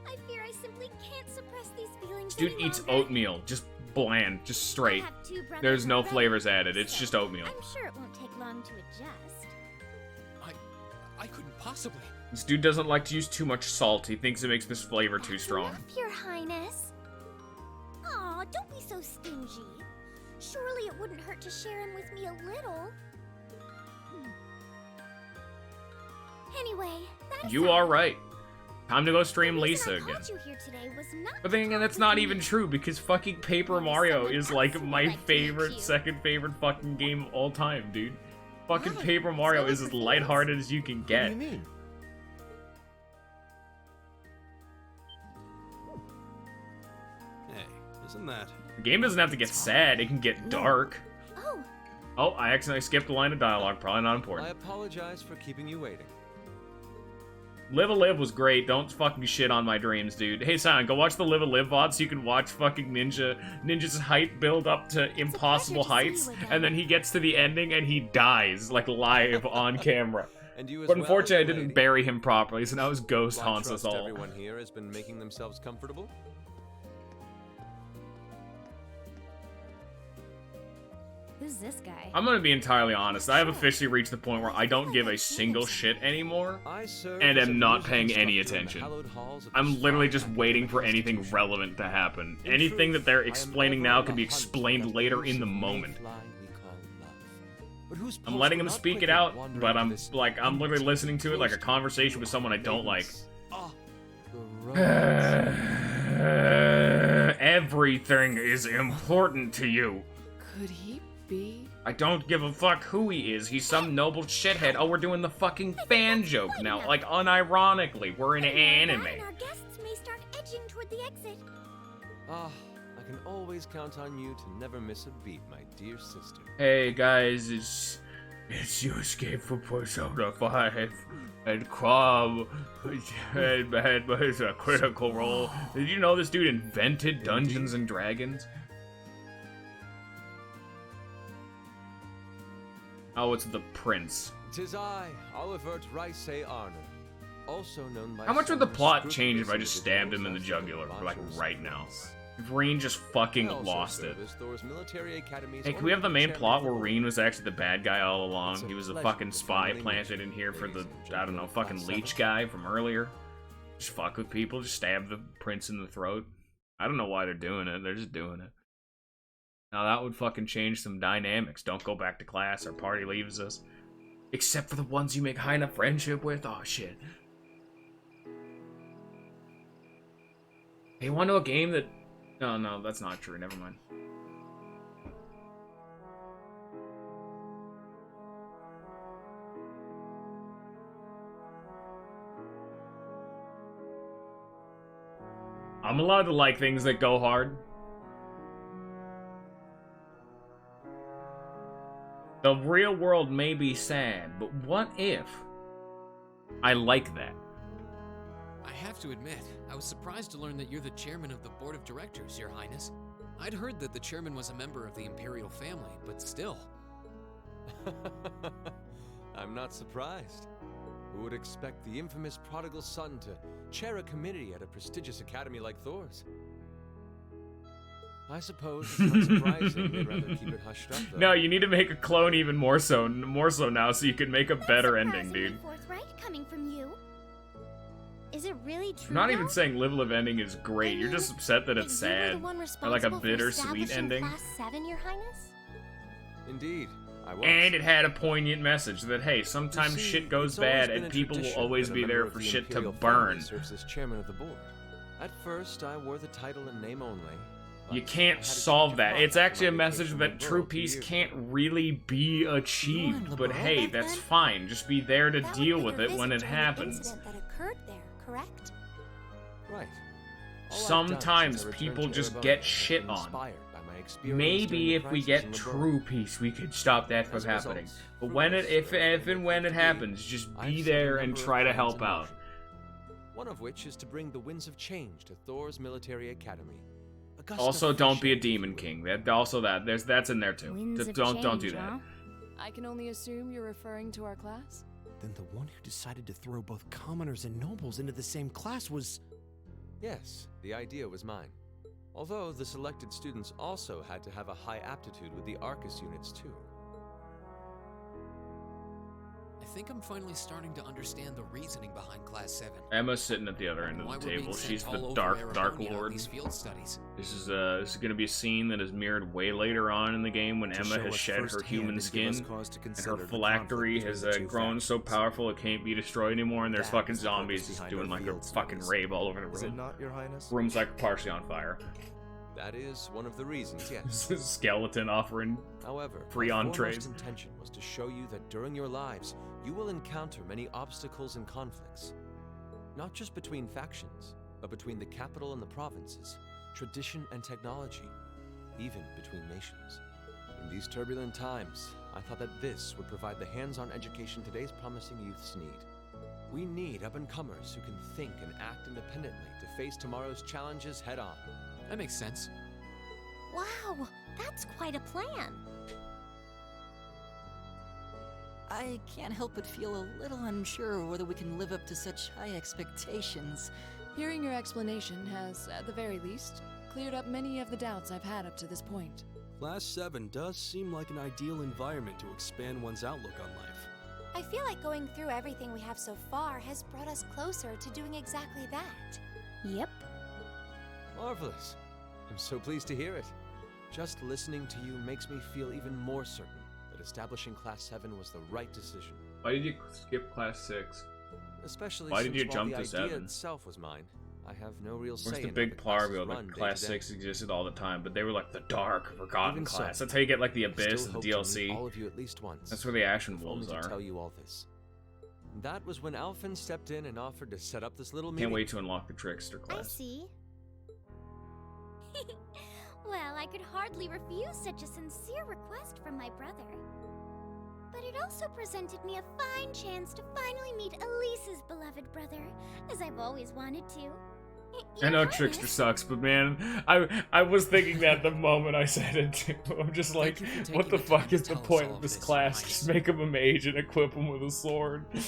I fear I simply can't suppress these feelings This dude any eats longer. oatmeal, just bland, just I straight. have 2 brothers There's no already, flavors added, it's so just oatmeal. I'm sure it won't take long to adjust. I couldn't possibly. This dude doesn't like to use too much salt. He thinks it makes this flavor too strong. Enough, Your Highness. Aw, don't be so stingy. Surely it wouldn't hurt to share him with me a little. Anyway, that You aside, are right. Time to go stream the Lisa reason I again. called you here today was not But then again, that's not even true because fucking Paper Mario is like my favorite, second favorite fucking game of all time, dude. Fucking Right, Paper Mario so is is as the lighthearted as you can What get. do you mean? Hey, isn't that? The game doesn't have to get sad, it can get dark. Oh, Oh, I accidentally skipped a line of dialogue, probably not I important. apologize for keeping you waiting. Live a Live was great, don't fucking shit on my dreams, dude. Hey, Silent, go watch the Live a Live VOD so you can watch fucking Ninja's height build up to impossible to see heights, you again. and then he gets to the ending and he dies, like, live on camera. And you as But well, unfortunately, I young didn't lady. bury him properly, so now his ghost Well, I haunts us trust all. everyone here has been making themselves comfortable. Who's this guy? I'm gonna be entirely honest, I have officially reached the point where I don't give a single shit anymore. I serve And as a am not music paying any instructor in the attention. hallowed halls of the I'm literally Shrine just Academy waiting for anything Institution. relevant to happen. In Anything truth, that they're I am explaining ever now on can the be hunt for explained that later in the elusive moment. mayfly we call love. But whose I'm pulse letting will him not speak it quicken out, wandering but to I'm this like, I'm literally listening to it like a untouched conversation with someone I don't like. Ah, the romance. Everything is important to you. Could he be? I don't give a fuck who he is. He's some noble shithead. Oh, we're doing the fucking fan joke now. Like, unironically, we're in anime. and our guests may start edging toward the exit. Ah, I can always count on you to never miss a beat, my dear sister. Hey guys, it's you Escape from Persona 5 and Quab and it's a critical role. Did you know this dude invented Dungeons and Dragons? Oh, it's the prince. 'Tis I, Oliver Rice Arner, also known by How much would the some plot as change if I scrupulous just stabbed him in the individuals jugular, as like Macho's right now? sons. If Reen just fucking I also lost it. serve as Thor's military academy's Hey, can we have the honorary main chairman plot of the where board. Reen was actually the bad guy all along? It's a He was a pleasure fucking to spy finally planted meet in you, here for the, ladies and I don't know, gentlemen of fucking Class leech 7. guy from earlier. Just fuck with people, just stab the prince in the throat. I don't know why they're doing it, they're just doing it. Now that would fucking change some dynamics. Don't go back to class, our party leaves us. Except for the ones you make high enough friendship with. Oh shit. Hey, wanna know a game that... No, that's not true, never mind. I'm allowed to like things that go hard. The real world may be sad, but what if I like that? I have to admit, I was surprised to learn that you're the chairman of the board of directors, Your Highness. I'd heard that the chairman was a member of the imperial family, but still. I'm not surprised. Who would expect the infamous prodigal son to chair a committee at a prestigious academy like Thor's? I suppose it's not surprising they'd rather keep it hushed up, though. No, you need to make a clone even more so now, so you can make a better ending, Surprisingly dude. forthright coming from you. Is it really true? I'm not even though? saying Live ending is great. You're just upset that it's You were the sad. one Or like a responsible for bittersweet establishing ending. Class 7, Your Highness? Indeed, I was. And it had a poignant message that, hey, sometimes You see, shit goes it's always bad been and a people will tradition always that a be member there of for the shit to imperial burn. family serves as chairman of the board. At first, I wore the title in name only. You but I can't had a solve change of that. heart It's after actually a my message vacation that in true Burrow 2 peace years can't ago. really be achieved. But liberal hey, back that's then? fine. Just be there to That would deal be with your it when visit it during the happens. incident that occurred there, correct? Right. All I've done Sometimes since I returned people to just Erebor get has shit been on. inspired by my experience Maybe during the if we crisis get in Liberor. true peace, we could stop that from As a result, happening. But when it, if and when it happens, just I've be set a there and number of try to plans help in out. motion. One of which is to bring the winds of change to Thor's military academy. A gust of Also, fresh don't be a air, if you demon will. king. That's in there too. Winds of Don't do change, that. huh? I can only assume you're referring to our class? Then the one who decided to throw both commoners and nobles into the same class was... Yes, the idea was mine. Although the selected students also had to have a high aptitude with the Arcus units too. I think I'm finally starting to understand the reasoning behind Class 7. Emma's sitting at the other end of Why the we're being table. sent She's all the over dark Erebonia on lord. these field studies. This is gonna be a scene that is mirrored way later on in the game when To Emma show has us shed her firsthand human and give skin, us cause to and consider her the phylactery conflict has between the two grown so factions. powerful it can't be destroyed anymore, and there's That fucking is the purpose zombies just behind doing our like a field fucking studies. rave all over the Is it room. not, Your Highness? Room's like partially on fire. That is one of the reasons, yes. Skeleton offering. However, Free my entrees. foremost intention was to show you that during your lives, you will encounter many obstacles and conflicts. Not just between factions, but between the capital and the provinces, tradition and technology, even between nations. In these turbulent times, I thought that this would provide the hands-on education today's promising youths need. We need up-and-comers who can think and act independently to face tomorrow's challenges head-on. That makes sense. Wow, that's quite a plan. I can't help but feel a little unsure whether we can live up to such high expectations. Hearing your explanation has, at the very least, cleared up many of the doubts I've had up to this point. Class 7 does seem like an ideal environment to expand one's outlook on life. I feel like going through everything we have so far has brought us closer to doing exactly that. Yep. Marvelous. I'm so pleased to hear it. Just listening to you makes me feel even more certain that establishing Class 7 was the right decision. Why did you skip class 6? Especially Why did since you while jump the to idea 7? itself was mine, I have no real say Where's the in big how the classes Plarville? run Like day class to day. 6 existed all the time, but they were like the dark, forgotten Even so, class. That's how you get like the I Abyss still and the hope to meet DLC. all of you at least once. That's where the Ashen if Wolves only to are. tell you all this. That was when Alphen stepped in and offered to set up this little Can't meeting. wait to unlock the Trickster I class. see. Well, I could hardly refuse such a sincere request from my brother. But it also presented me a fine chance to finally meet Elise's beloved brother, as I've always wanted to. I know Trickster sucks, but man, I was thinking that the moment I said it too. I'm just like, what the fuck is the point of this class? Just make him a mage and equip him with a sword. I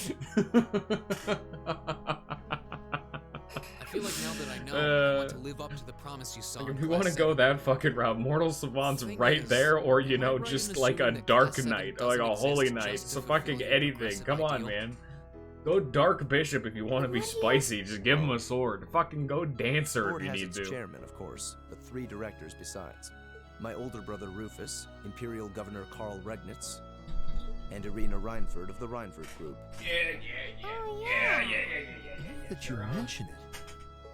feel like now that I know, I want to live up to the promise you saw. Like, in if you Class want to go 7. that fucking route, Mortal Savant's The thing right is, there, or you am I know, right in just like a assuming that Dark Class 7 Knight, or doesn't like a exist Holy just Knight, to so fulfill fucking your anything. progressive Come on, ideal? man. Go Dark Bishop if you want to be spicy. Just give him a sword. Fucking go Dancer The board if you has need its to. chairman, of course, but 3 directors besides. My older brother Rufus, Imperial Governor Karl Regnitz, and Irina Reinford of the Reinford Group. Oh, yeah. That you mention it.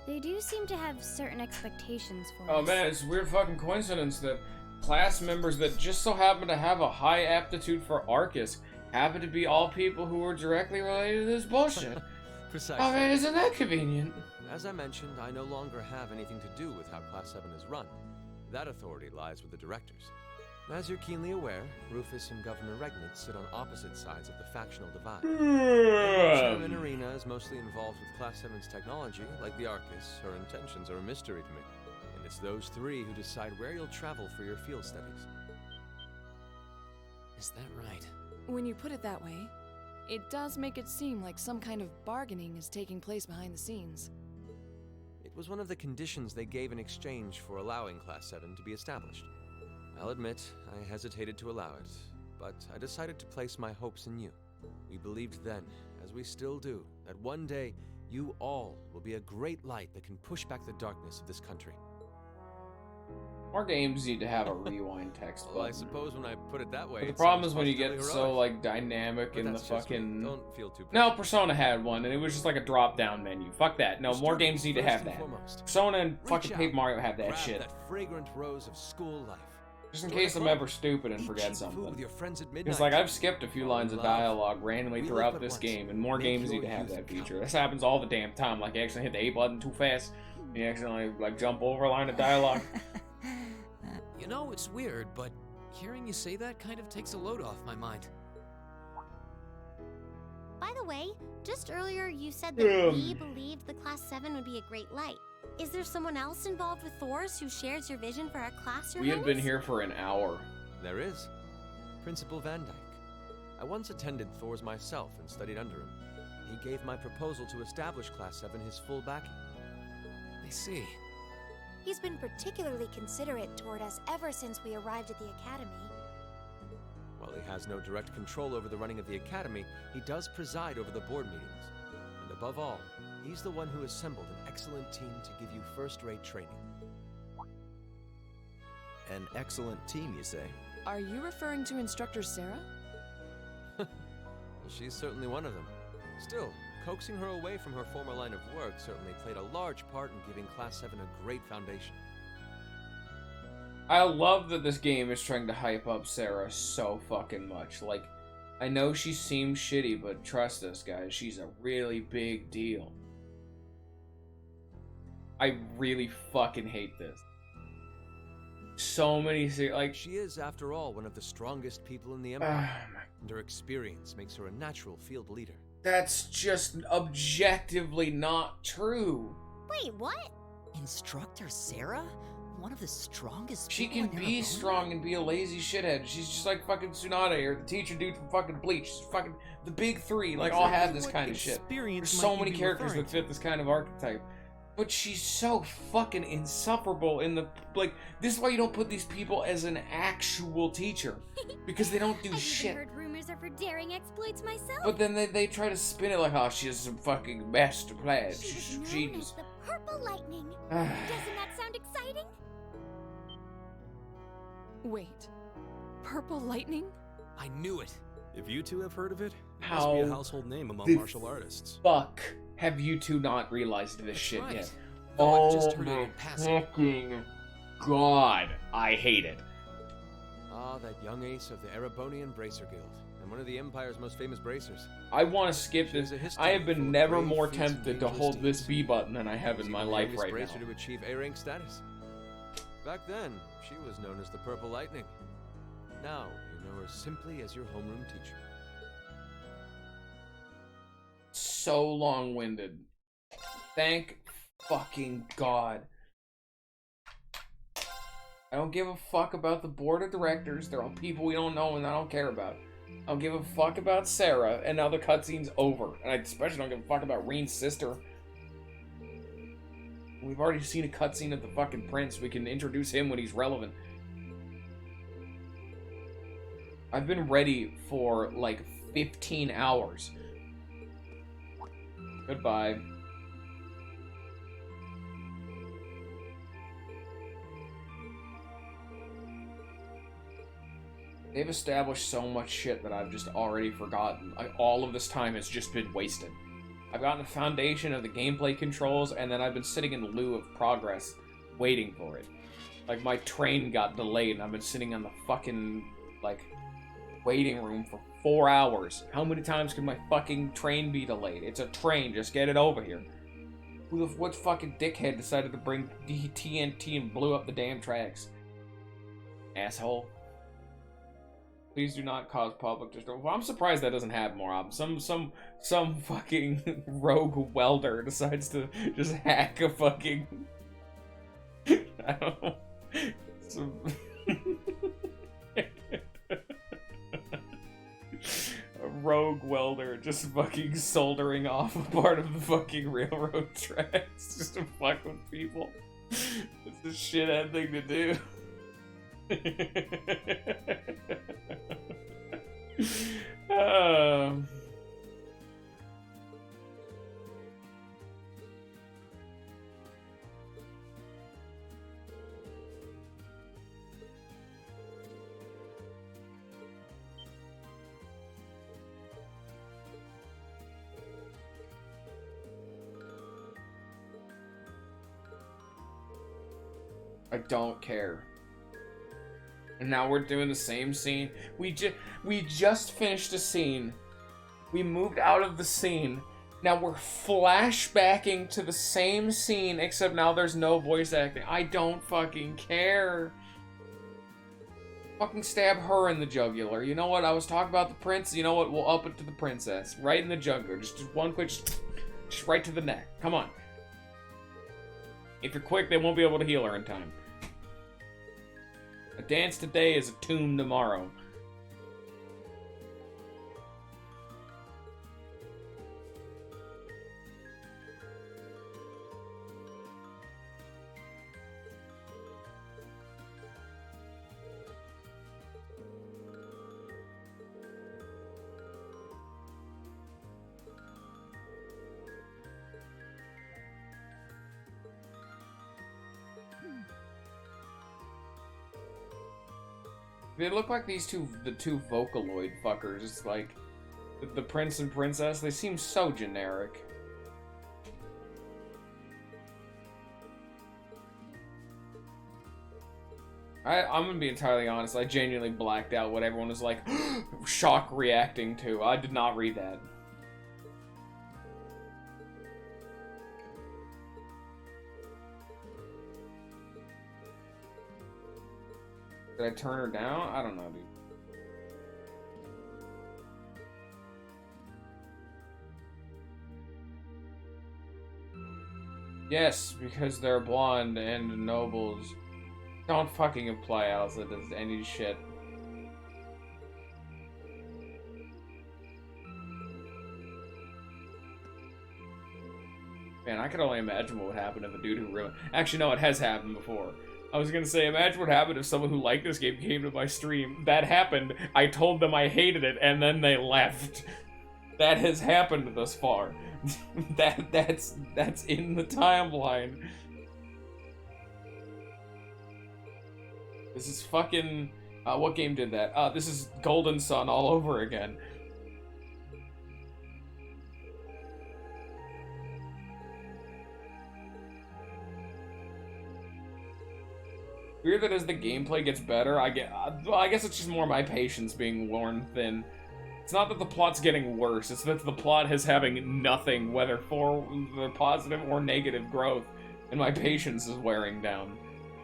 They do seem to have certain expectations for Oh us. man, it's a weird fucking coincidence that class members that just so happen to have a high aptitude for Arcus happen to be all people who were directly related to this bullshit. Precisely. Oh man, isn't that convenient? As I mentioned, I no longer have anything to do with how Class 7 is run. That authority lies with the directors. As you're keenly aware, Rufus and Governor Regnitz sit on opposite sides of the factional divide. Chairman Irina is mostly involved with Class 7's technology, like the Arcus. Her intentions are a mystery to me. And it's those 3 who decide where you'll travel for your field studies. Is that right? When you put it that way, it does make it seem like some kind of bargaining is taking place behind the scenes. It was one of the conditions they gave in exchange for allowing Class 7 to be established. I'll admit, I hesitated to allow it, but I decided to place my hopes in you. We believed then, as we still do, that one day, you all will be a great light that can push back the darkness of this country. More games need to have a rewind text button. Well, I suppose when I put it that way, But the it problem sounds is when you positively get heroic. so like dynamic But in the that's just me. fucking. Don't feel too No, pressured. Persona had one, and it was just like a drop-down menu. Fuck that. No, For more students, games need to first have and that. foremost, Persona and reach fucking out, Paper Mario have that grab shit. that fragrant rose of school life. Just in Join a case I'm club. ever stupid and Eat forget cheap food something. with your friends at midnight. Because like I've skipped a few lines of Love. dialogue randomly We live throughout but this once. game, and more Make games your need to have youth that count. feature. This happens all the damn time. Like you accidentally hit the A button too fast, and you accidentally like jump over a line of dialogue. You know, it's weird, but hearing you say that kind of takes a load off my mind. By the way, just earlier you said that we believed the Class 7 would be a great light. Is there someone else involved with Thor's who shares your vision for our class, Your We had been Highness? here for an hour. There is. Principal Van Dyke. I once attended Thor's myself and studied under him. He gave my proposal to establish Class 7 his full backing. I see. He's been particularly considerate toward us ever since we arrived at the Academy. While he has no direct control over the running of the Academy, he does preside over the board meetings. And above all, he's the one who assembled an excellent team to give you first-rate training. An excellent team, you say? Are you referring to Instructor Sarah? Well, she's certainly one of them. Still, coaxing her away from her former line of work certainly played a large part in giving Class 7 a great foundation. I love that this game is trying to hype up Sarah so fucking much. Like, I know she seems shitty, but trust us, guys, she's a really big deal. I really fucking hate this. So many like she is, after all, one of the strongest people in the Empire, and her experience makes her a natural field leader. That's just objectively not true. Wait, what? Instructor Sarah? One of the strongest She people can in be Erebor? strong and be a lazy shithead. She's just like fucking Tsunade or the teacher dude from fucking Bleach. She's fucking the big 3, like all have this kind of shit. There's so many characters that fit this kind of archetype. But she's so fucking insufferable in the, like, this is why you don't put these people as an actual teacher. Because they don't do I've shit. even heard rumors of her daring exploits myself. But then they try to spin it like, oh, she's some fucking master plan. She was She known as just... the Purple Lightning. Doesn't that sound exciting? Wait. Purple Lightning? I knew it. If you two have heard of it, it must How be a household name among the martial artists. Fuck have you two not realized this shit right. yet? Though I've just Oh heard it my in passing. fucking god, I hate it. Ah, that young ace of the Erebonian Bracer Guild, and one of the Empire's most famous bracers. I want to skip She has this. a history I have full been of never brave more feats and tempted to dangerous hold this deeds. B button than I have in She my was the life youngest right bracer now. to achieve A rank status. Back then, she was known as the Purple Lightning. Now, you know her simply as your homeroom teacher. So long-winded. Thank fucking god. I don't give a fuck about the board of directors. They're all people we don't know and I don't care about. I don't give a fuck about Sarah, and now the cutscene's over. And I especially don't give a fuck about Reen's sister. We've already seen a cutscene of the fucking prince. We can introduce him when he's relevant. I've been ready for like 15 hours. Goodbye. They've established so much shit that I've just already forgotten. All of this time has just been wasted. I've gotten the foundation of the gameplay controls, and then I've been sitting in lieu of progress, waiting for it. Like, my train got delayed, and I've been sitting on the fucking, like, waiting room for 4 hours. How many times can my fucking train be delayed? It's a train, just get it over here. What fucking dickhead decided to bring TNT and blew up the damn tracks? Asshole. Please do not cause public destruction. Well, I'm surprised that doesn't happen more often. Some fucking rogue welder decides to just hack a fucking... I don't know. A rogue welder just fucking soldering off a part of the fucking railroad tracks just to fuck with people. It's a shithead thing to do. I don't care. And now we're doing the same scene. We just finished a scene. We moved out of the scene. Now we're flashbacking to the same scene, except now there's no voice acting. I don't fucking care. Fucking stab her in the jugular. You know what? I was talking about the prince. You know what? We'll up it to the princess. Right in the jugular. Just one quick, just right to the neck. Come on. If you're quick, they won't be able to heal her in time. A dance today is a tomb tomorrow. They look like the two Vocaloid fuckers. It's like the prince and princess. They seem so generic. I'm gonna be entirely honest. I genuinely blacked out what everyone was like shock reacting to. I did not read that. Did I turn her down? I don't know, dude. Yes, because they're blonde and nobles. Don't fucking imply Elsa does any shit. Man, I can only imagine what would happen if a dude who really... Actually, no, it has happened before. I was gonna say, imagine what happened if someone who liked this game came to my stream. That happened, I told them I hated it, and then they left. That has happened thus far. That's in the timeline. This is fucking... what game did that? This is Golden Sun all over again. Weird that as the gameplay gets better, I guess it's just more my patience being worn thin. It's not that the plot's getting worse, it's that the plot is having nothing, whether for the positive or negative growth, and my patience is wearing down.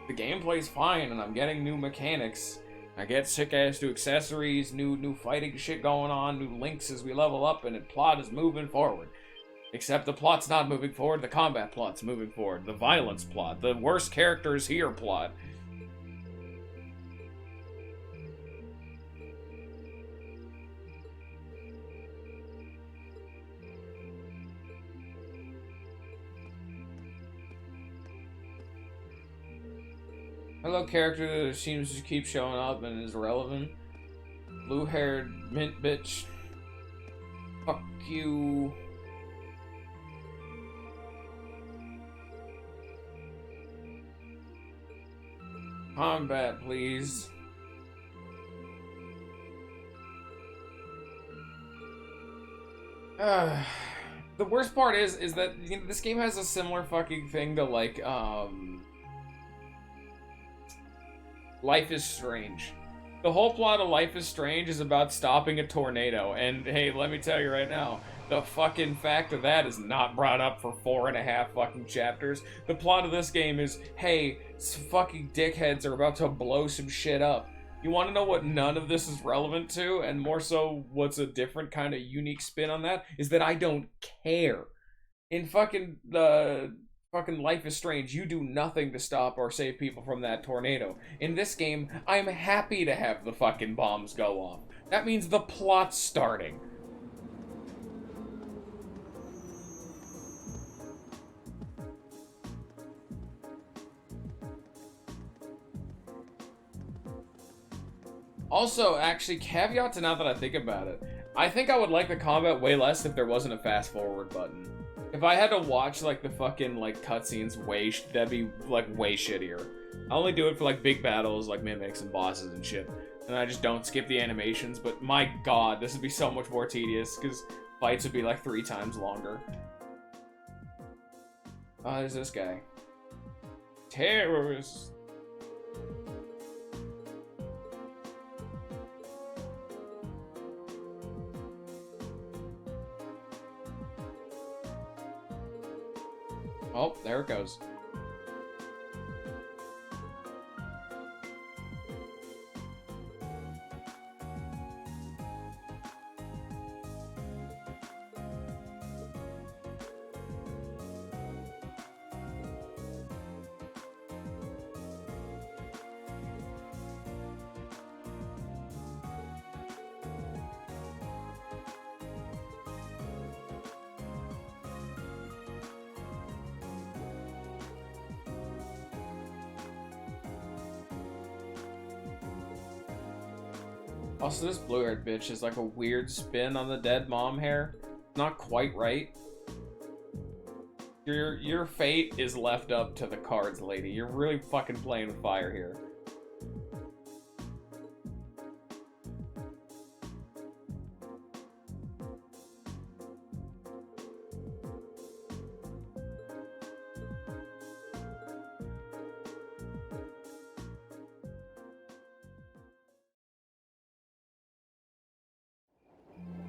The gameplay's fine, and I'm getting new mechanics. I get sick-ass new accessories, new fighting shit going on, new links as we level up, and the plot is moving forward. Except the plot's not moving forward, the combat plot's moving forward, the violence plot, the worst characters here plot. Hello, character that seems to keep showing up and is relevant. Blue-haired mint bitch. Fuck you. Combat, please. The worst part is that, you know, this game has a similar fucking thing to, like, Life is Strange. The whole plot of Life is Strange is about stopping a tornado, and hey, let me tell you right now, the fucking fact of that is not brought up for 4.5 fucking chapters. The plot of this game is, hey, fucking dickheads are about to blow some shit up. You want to know what none of this is relevant to, and more so what's a different kind of unique spin on that, is that I don't care. In fucking Life is Strange, you do nothing to stop or save people from that tornado. In this game, I'm happy to have the fucking bombs go off. That means the plot's starting. Also, actually, caveat to now that I think about it, I think I would like the combat way less if there wasn't a fast forward button. If I had to watch, like, the fucking, like, cutscenes that'd be, like, way shittier. I only do it for, like, big battles, like mimics and bosses and shit. And I just don't skip the animations, but my god, this would be so much more tedious, because fights would be, like, 3 times longer. Oh, there's this guy. Terrorist. Oh, there it goes. Also, this blue-haired bitch is like a weird spin on the dead mom hair. Not quite right. Your fate is left up to the cards, lady. You're really fucking playing with fire here.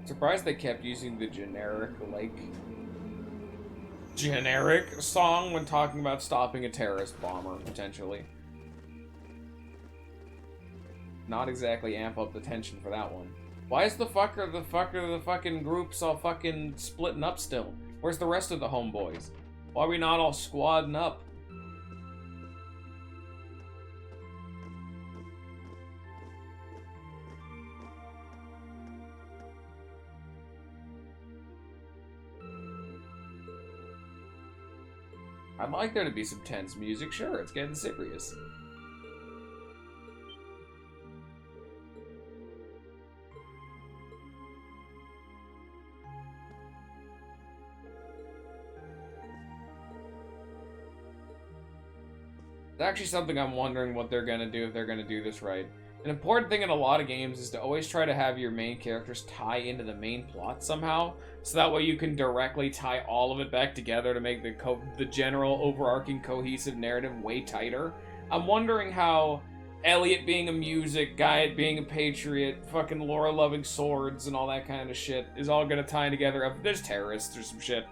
Surprised they kept using the generic song when talking about stopping a terrorist bomber, potentially. Not exactly amp up the tension for that one. Why is the fucking groups all fucking splitting up still? Where's the rest of the homeboys? Why are we not all squadding up? I'd like there to be some tense music. Sure, it's getting serious. It's actually something I'm wondering what they're gonna do if they're gonna do this right. An important thing in a lot of games is to always try to have your main characters tie into the main plot somehow, so that way you can directly tie all of it back together to make the general overarching cohesive narrative way tighter. I'm wondering how Elliot being a music guy, being a patriot, fucking Laura loving swords and all that kind of shit is all gonna tie together. If there's terrorists or some shit,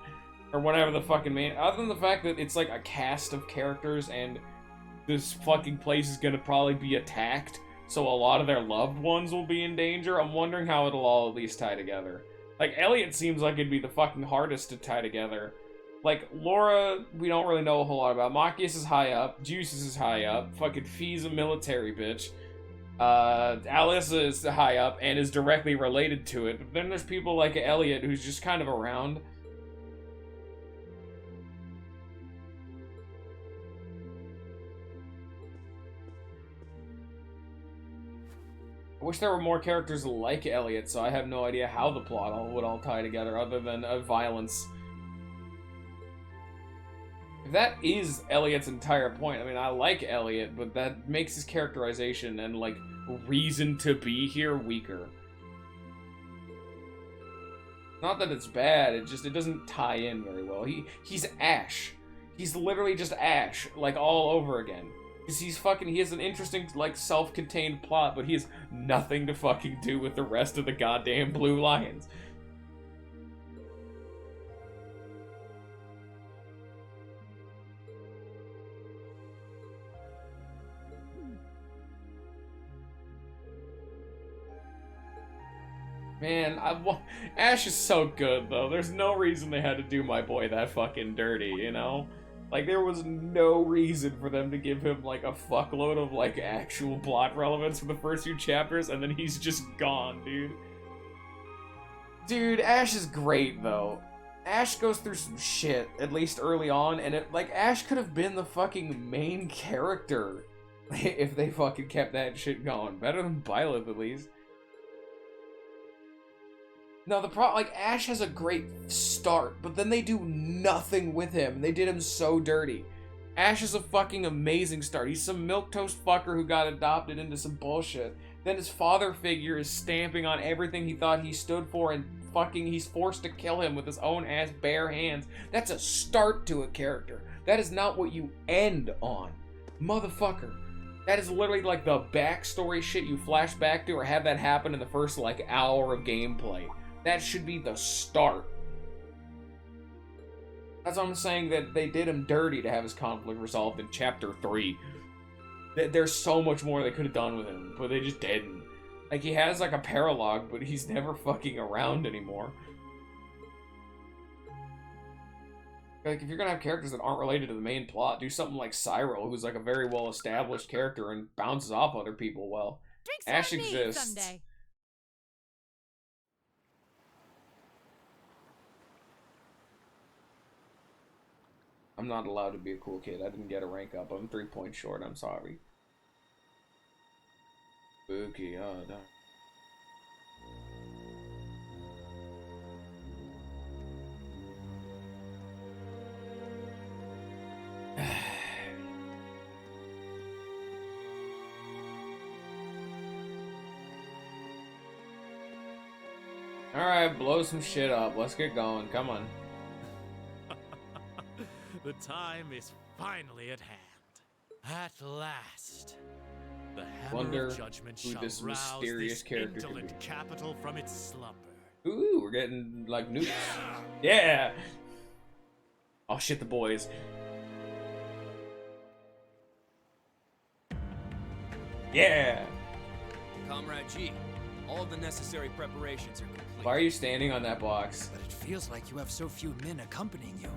or whatever the fucking main. Other than the fact that it's like a cast of characters and this fucking place is gonna probably be attacked, so a lot of their loved ones will be in danger. I'm wondering how it'll all at least tie together. Like, Elliot seems like it'd be the fucking hardest to tie together. Like, Laura, we don't really know a whole lot about. Machias is high up. Juices is high up. Fucking Fee's a military bitch. Alyssa is high up and is directly related to it. But then there's people like Elliot who's just kind of around. I wish there were more characters like Elliot, so I have no idea how the plot would all tie together other than violence. If that is Elliot's entire point, I mean, I like Elliot, but that makes his characterization and, like, reason to be here weaker. Not that it's bad, it doesn't tie in very well. He's Ash. He's literally just Ash, like, all over again. Because he has an interesting, like, self-contained plot, but he has nothing to fucking do with the rest of the goddamn Blue Lions. Man, Ash is so good, though. There's no reason they had to do my boy that fucking dirty, you know? Like, there was no reason for them to give him, like, a fuckload of, like, actual plot relevance for the first few chapters, and then he's just gone, dude. Dude, Ash is great, though. Ash goes through some shit, at least early on, and Ash could have been the fucking main character if they fucking kept that shit going. Better than Byleth, at least. No, Ash has a great start, but then they do nothing with him. They did him so dirty. Ash is a fucking amazing start. He's some milquetoast fucker who got adopted into some bullshit. Then his father figure is stamping on everything he thought he stood for, and fucking he's forced to kill him with his own ass bare hands. That's a start to a character. That is not what you end on. Motherfucker. That is literally like the backstory shit you flash back to or have that happen in the first, like, hour of gameplay. That should be the start. That's why I'm saying that they did him dirty to have his conflict resolved in Chapter 3. There's so much more they could have done with him, but they just didn't. Like, he has, like, a paralogue, but he's never fucking around anymore. Like, if you're gonna have characters that aren't related to the main plot, do something like Cyril, who's, like, a very well-established character and bounces off other people well. Ash exists. Someday. I'm not allowed to be a cool kid. I didn't get a rank up. I'm 3 points short. I'm sorry. Spooky. Oh, no. Alright, blow some shit up. Let's get going. Come on. The time is finally at hand. At last. The hammer of judgment shall this rouse mysterious this character could indolent capital from its slumber. Ooh, we're getting, like, nukes. Yeah! Oh, shit, the boys. Yeah! Comrade G, all of the necessary preparations are complete. Why are you standing on that box? But it feels like you have so few men accompanying you.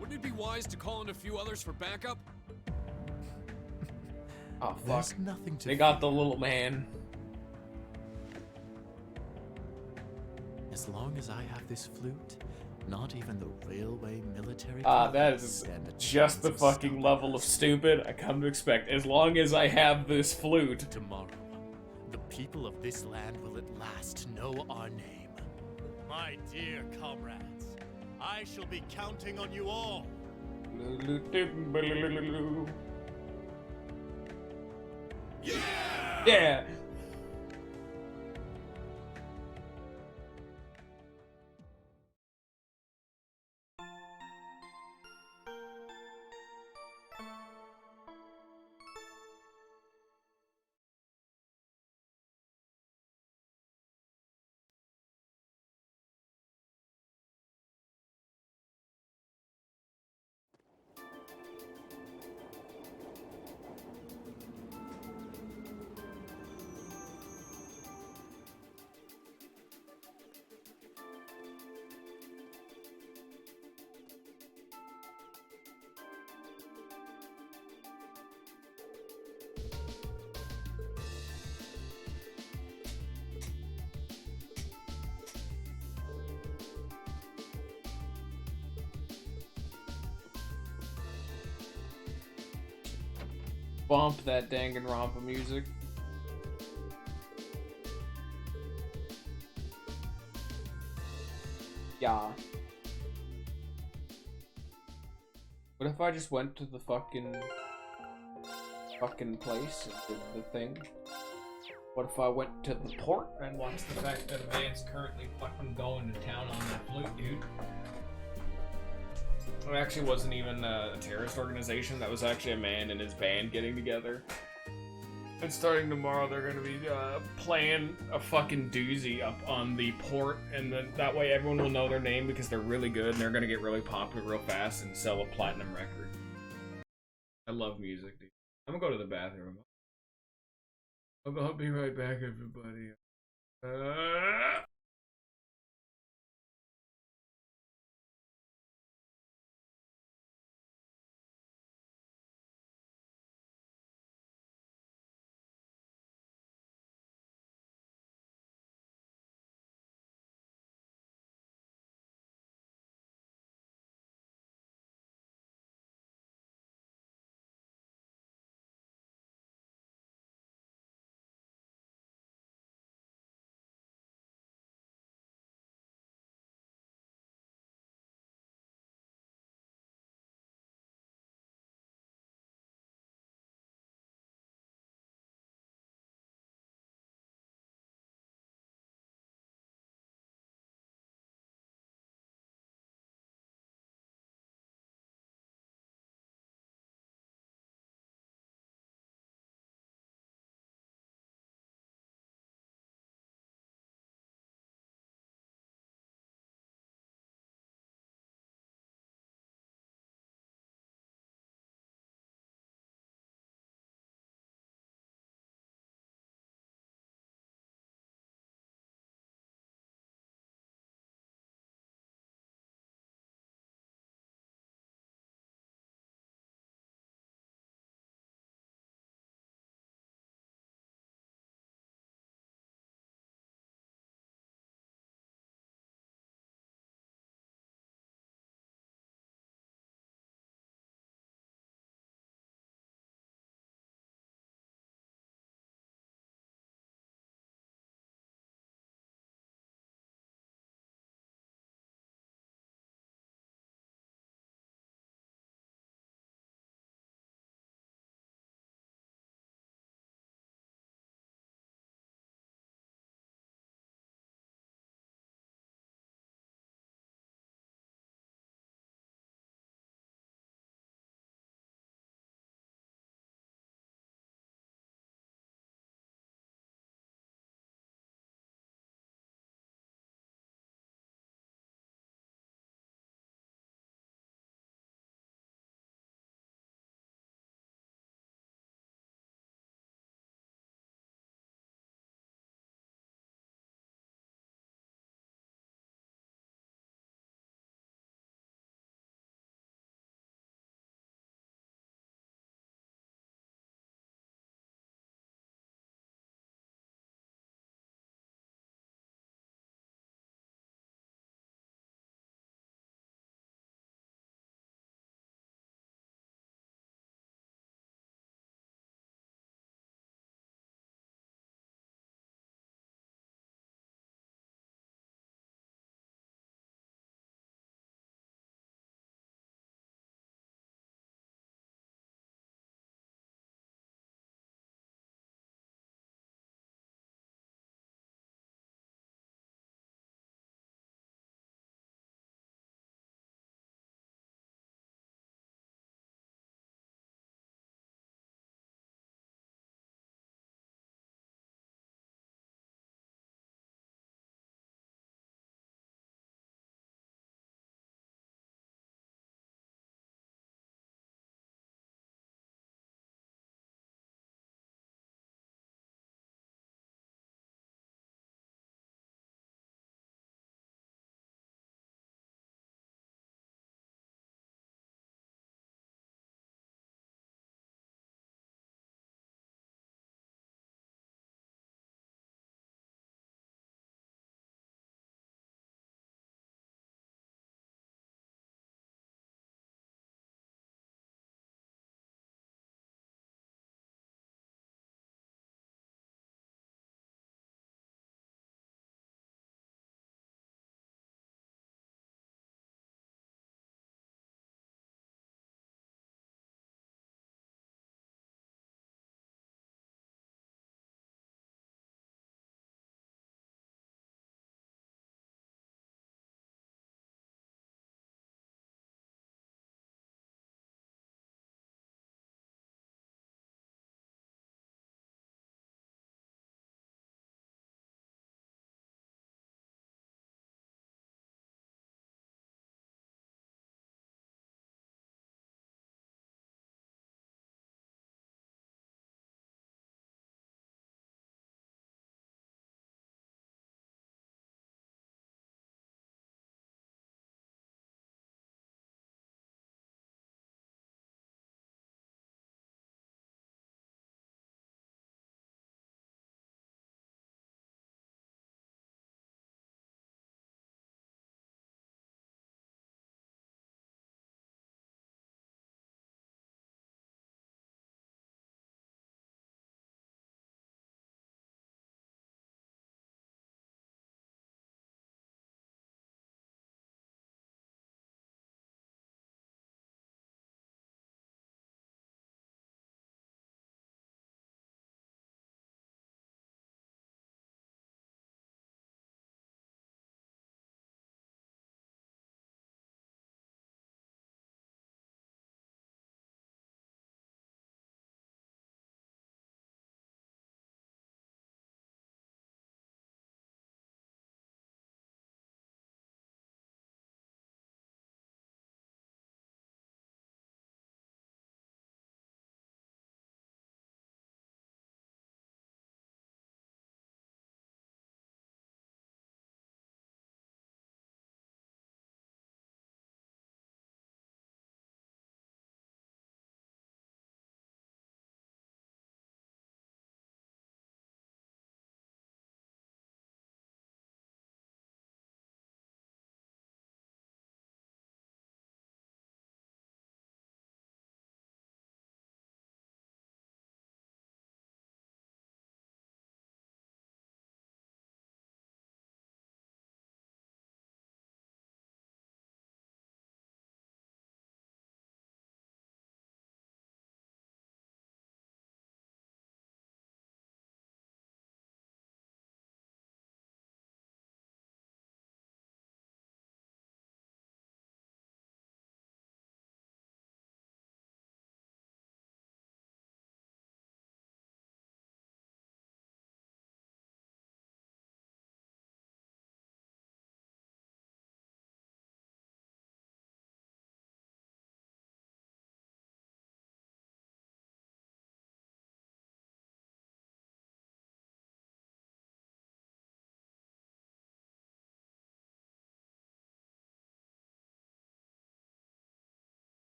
Wouldn't it be wise to call in a few others for backup? Oh, fuck. There's nothing to They got the little man. As long as I have this flute, not even the railway military. That is just the fucking level of stupid I come to expect. As long as I have this flute. Tomorrow, the people of this land will at last know our name. My dear comrades, I shall be counting on you all. Yeah! Yeah! Bump that Danganronpa music. Yeah. What if I just went to the fucking place and did the thing? What if I went to the port and watched the fact that a band's currently fucking going to town on that flute, dude? It actually wasn't even a terrorist organization. That was actually a man and his band getting together. And starting tomorrow, they're gonna be playing a fucking doozy up on the port, and then that way everyone will know their name because they're really good and they're gonna get really popular real fast and sell a platinum record. I love music, dude. I'm gonna go to the bathroom. I'll be right back, everybody.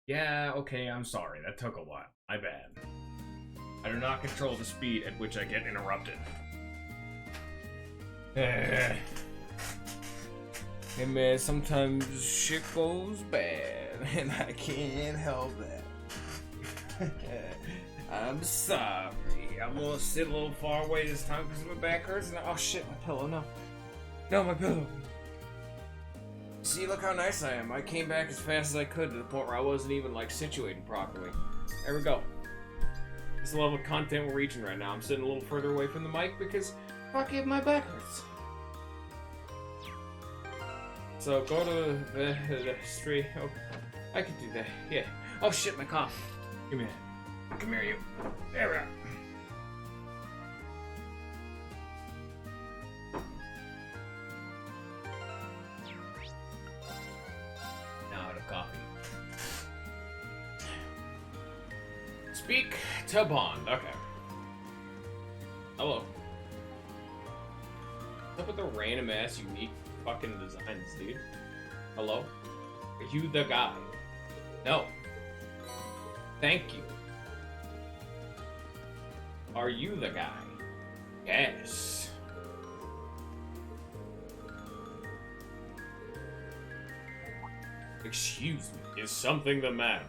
Yeah, okay, I'm sorry. That took a while. My bad. I do not control the speed at which I get interrupted. Hey man, sometimes shit goes bad, and I can't help that. I'm sorry. I'm gonna sit a little far away this time because my back hurts. And oh shit, my pillow, no. No, my pillow. See, look how nice I am. I came back as fast as I could to the point where I wasn't even, like, situating properly. There we go. This is the level of content we're reaching right now. I'm sitting a little further away from the mic because, fuck it, my back hurts. So, go to the street. Oh, I can do that. Yeah. Oh, shit, my cough. Give me that. Come here, you. There we are. Coffee. Speak to Bond. Okay. Hello. What's up with the random ass unique fucking designs, dude? Hello? Are you the guy? No. Thank you. Are you the guy? Yes. Excuse me, is something the matter?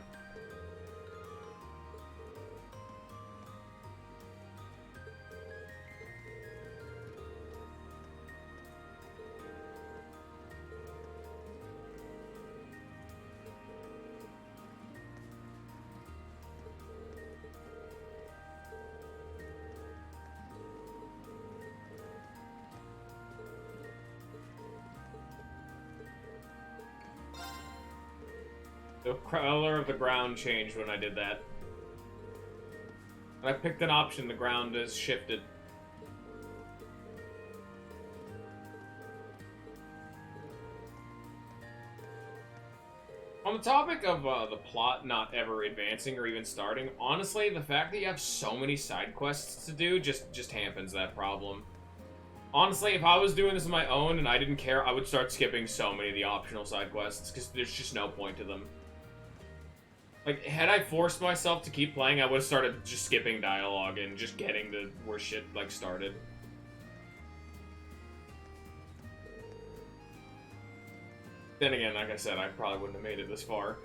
The color of the ground changed when I did that. When I picked an option, the ground is shifted. On the topic of the plot not ever advancing or even starting, honestly, the fact that you have so many side quests to do just hampens that problem. Honestly, if I was doing this on my own and I didn't care, I would start skipping so many of the optional side quests, because there's just no point to them. Like, had I forced myself to keep playing, I would have started just skipping dialogue and just getting to where shit, like, started. Then again, like I said, I probably wouldn't have made it this far.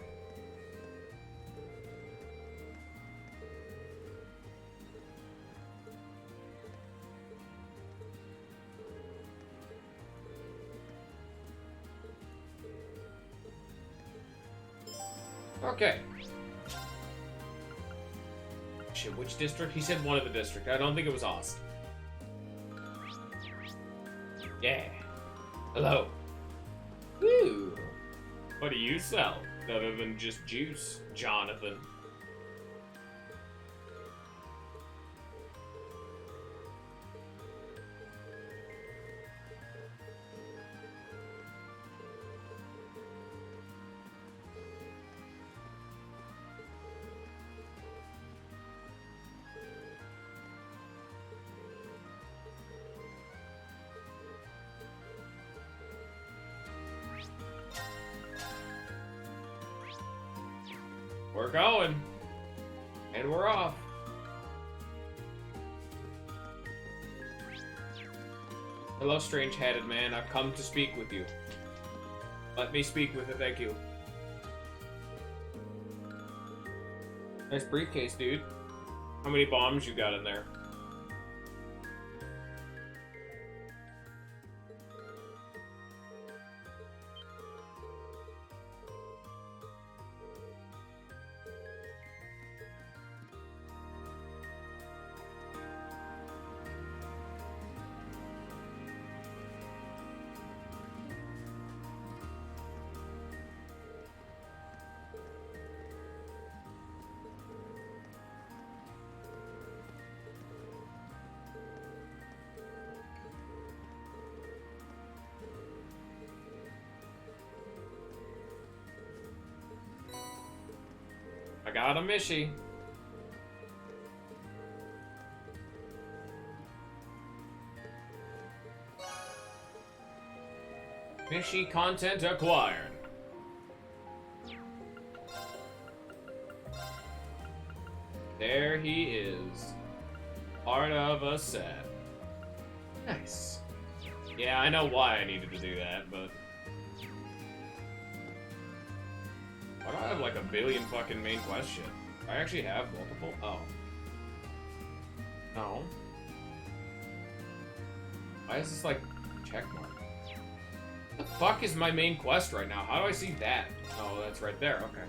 Okay. Shit, which district? He said one of the district. I don't think it was Austin. Yeah. Hello. Woo. What do you sell? Other than just juice, Jonathan. We're going. And we're off. Hello, strange-hatted man. I've come to speak with you. Let me speak with it, thank you. Nice briefcase, dude. How many bombs you got in there? I got a Mishy. Mishy content acquired. he is. Part of a set. Nice. Yeah, I know why I needed to do that, but... Why do I have like a billion fucking main quest shit? I actually have multiple? Oh. No. Why is this like checkmark? What the fuck is my main quest right now? How do I see that? Oh, that's right there. Okay.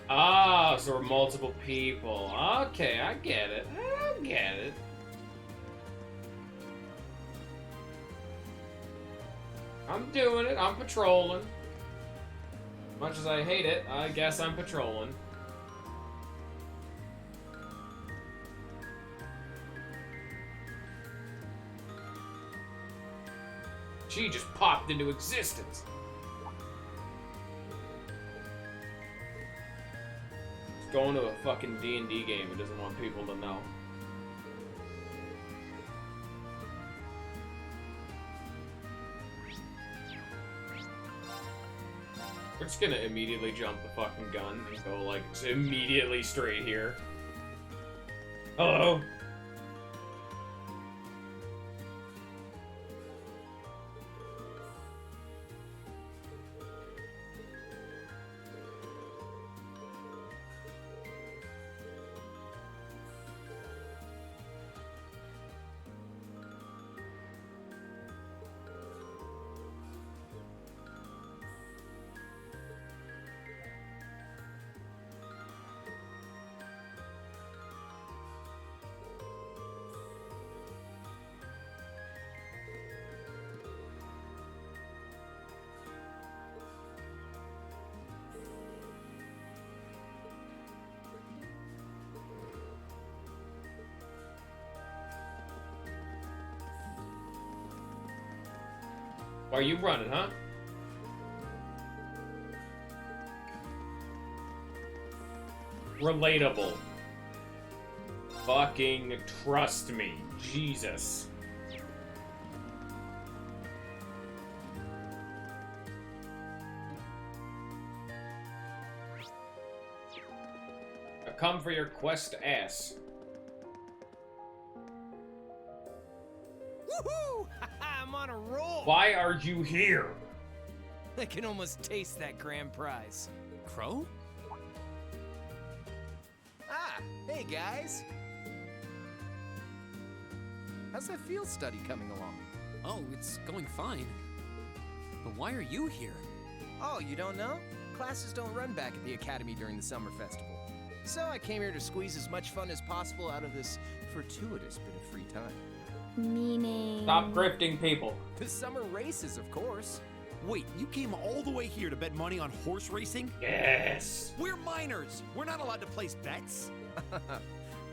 Ah, so we're multiple people. Okay, I get it. I get it. I'm doing it. I'm patrolling. Much as I hate it, I guess I'm patrolling. She just popped into existence. It's going to a fucking D&D game. It doesn't want people to know. We're just gonna immediately jump the fucking gun and go, like, immediately straight here. Hello? Why are you running, huh? Relatable. Fucking trust me. Jesus. I come for your quest ass. Woohoo! I'm on a roll! Why are you here? I can almost taste that grand prize. Crow? Ah, hey guys. How's that field study coming along? Oh, it's going fine. But why are you here? Oh, you don't know? Classes don't run back at the academy during the summer festival. So I came here to squeeze as much fun as possible out of this fortuitous bit of free time. Meaning... Stop grifting people. The summer races, of course. Wait, you came all the way here to bet money on horse racing? Yes. We're minors. We're not allowed to place bets.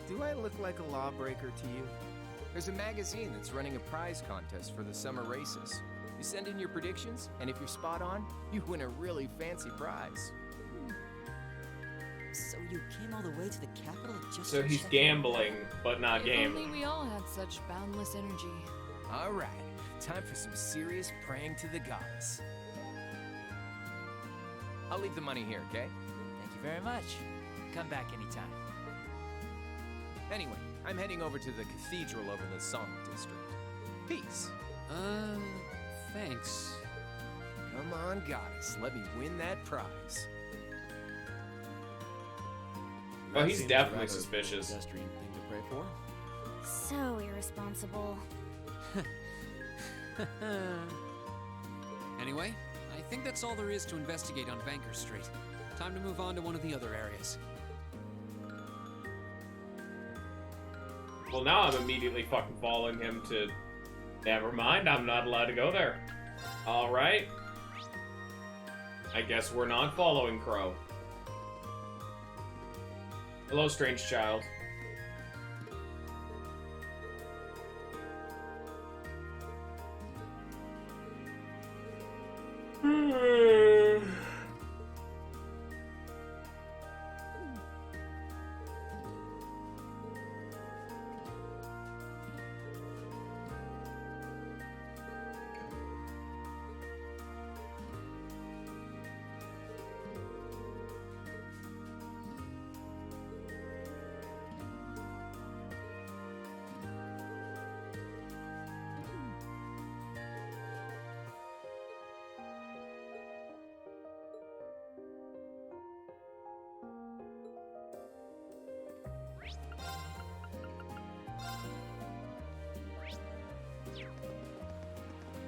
Do I look like a lawbreaker to you? There's a magazine that's running a prize contest for the summer races. You send in your predictions, and if you're spot on, you win a really fancy prize. So you came all the way to the capital just So to he's check gambling, but not If gambling. only we all had such boundless energy. All right, time for some serious praying to the goddess. I'll leave the money here, okay? Thank you very much. Come back anytime. Anyway, I'm heading over to the cathedral over the Song District. Peace. Thanks. Come on, goddess, let me win that prize. Oh, he's seems definitely rather suspicious. Pedestrian thing to pray for. So irresponsible. Anyway, I think that's all there is to investigate on Banker Street. Time to move on to one of the other areas. Well, now I'm immediately fucking following him to... Never mind, I'm not allowed to go there. Alright. I guess we're not following Crow. Hello, strange child.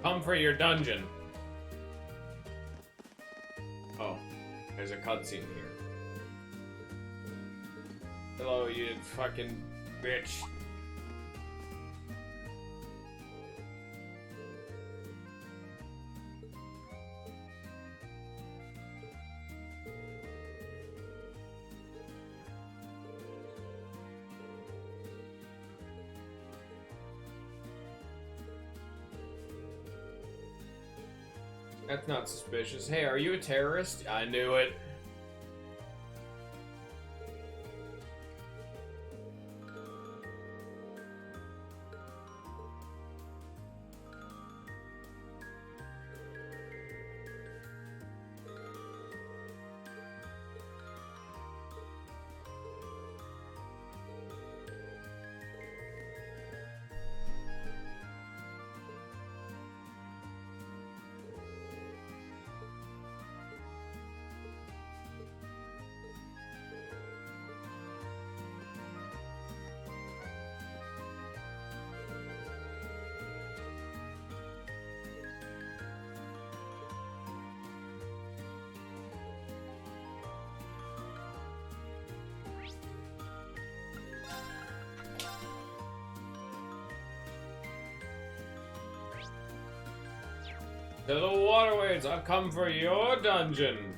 Come for your dungeon. Oh, there's a cutscene here. Hello, you fucking bitch. That's not suspicious. Hey, are you a terrorist? I knew it. To the waterways, I've come for your dungeon.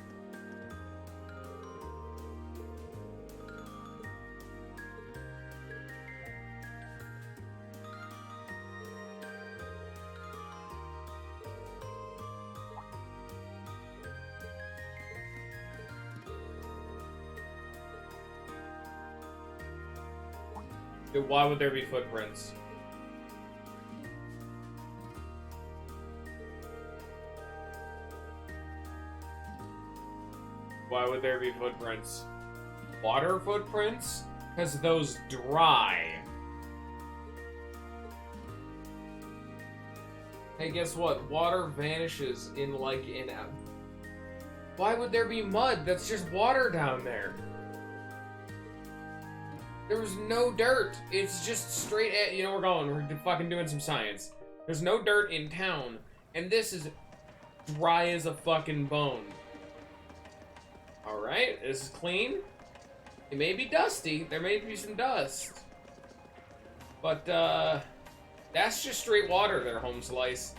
Dude, why would there be footprints? Why would there be footprints? Water footprints? Because those dry. Hey, guess what? Water vanishes in like an hour. Why would there be mud? That's just water down there. There was no dirt. It's just straight at, you know, we're fucking doing some science. There's no dirt in town, and this is dry as a fucking bone. Alright, this is clean. It may be dusty. There may be some dust. But, that's just straight water there, home slice.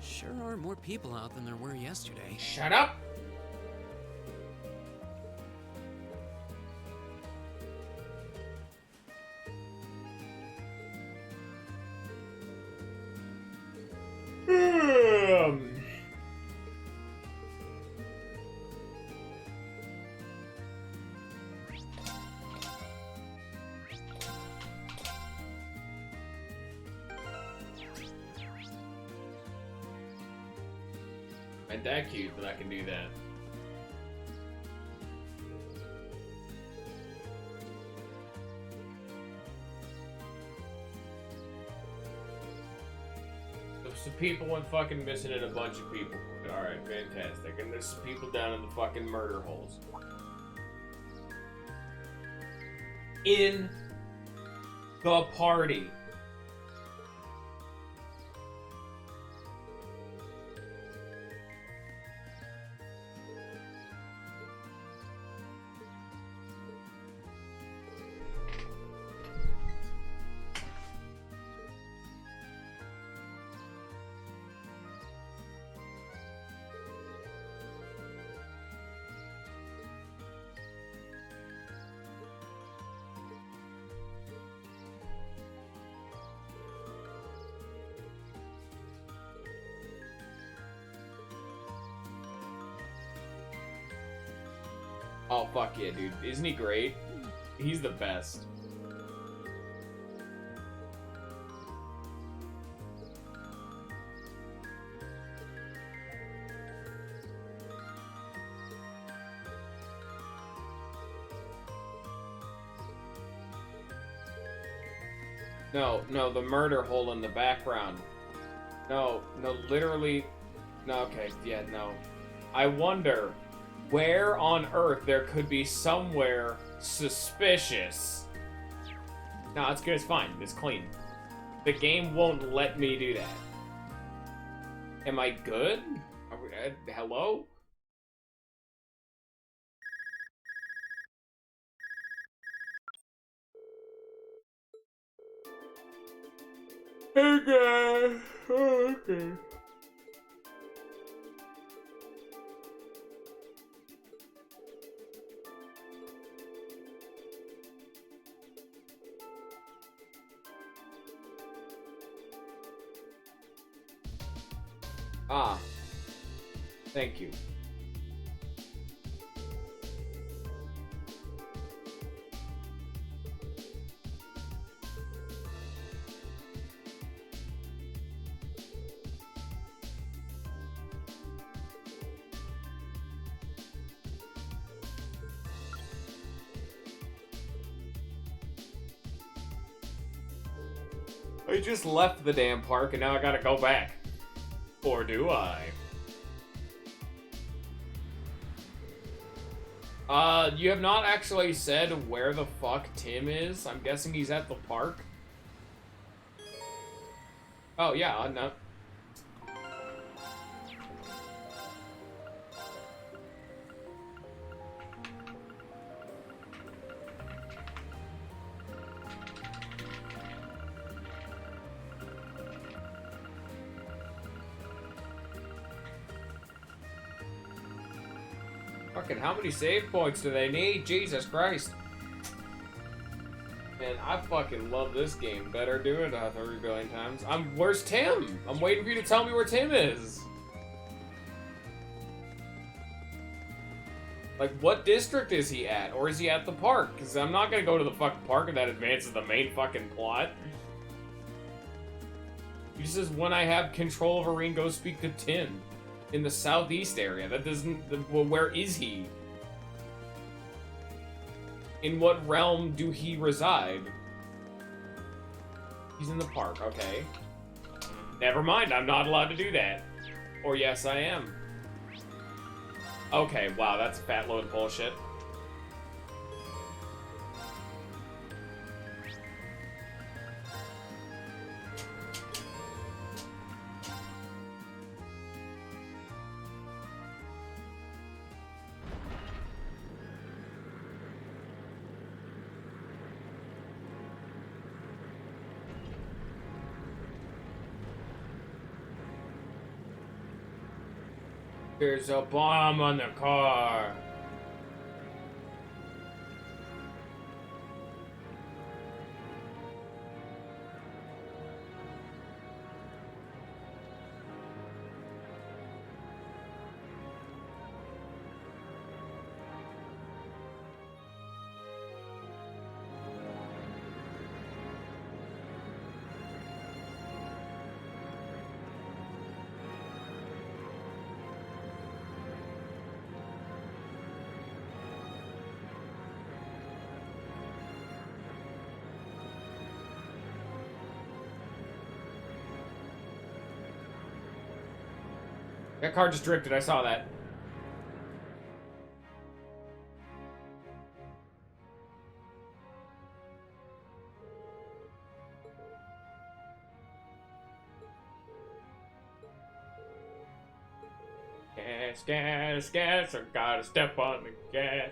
Sure are more people out than there were yesterday. Shut up! I'm that cute that I can do that. Some people went fucking missing and a bunch of people. Alright, fantastic. And there's some people down in the fucking murder holes. In the party. Oh, fuck yeah, dude. Isn't he great? He's the best. No, the murder hole in the background. No, literally. No, okay, yeah, no. I wonder where on Earth there could be somewhere suspicious. No, it's good, it's fine, it's clean. The game won't let me do that. Am I good? Are we, hello? Okay. Okay. Ah. Thank you. I just left the damn park and now I gotta go back. Or do I? You have not actually said where the fuck Tim is. I'm guessing he's at the park. Oh, yeah, no. Fucking how many save points do they need? Jesus Christ. Man, I fucking love this game. Better do it 3 billion times. Where's Tim? I'm waiting for you to tell me where Tim is. Like, what district is he at? Or is he at the park? Because I'm not gonna go to the fucking park if that advances the main fucking plot. He just says, when I have control of Irene, go speak to Tim. In the southeast area. That doesn't... Well, where is he? In what realm do he reside? He's in the park, okay. Never mind, I'm not allowed to do that. Or yes, I am. Okay, wow, that's a fat load of bullshit. There's a bomb on the car. That car just drifted, I saw that. Gas, gas, gas, I gotta step on the gas.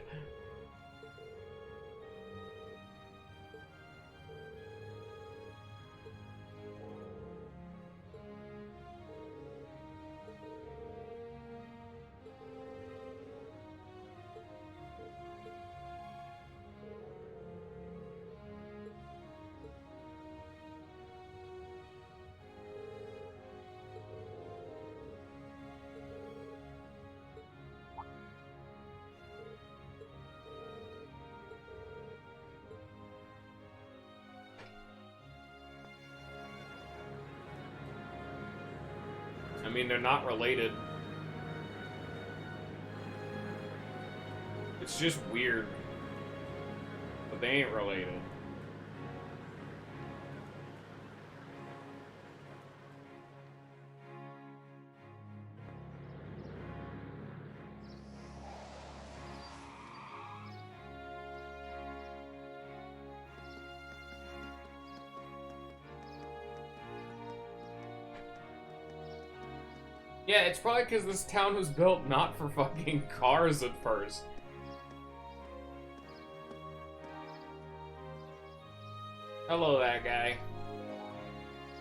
I mean, they're not related. It's just weird. But they ain't related. Yeah, it's probably because this town was built not for fucking cars at first. Hello, that guy.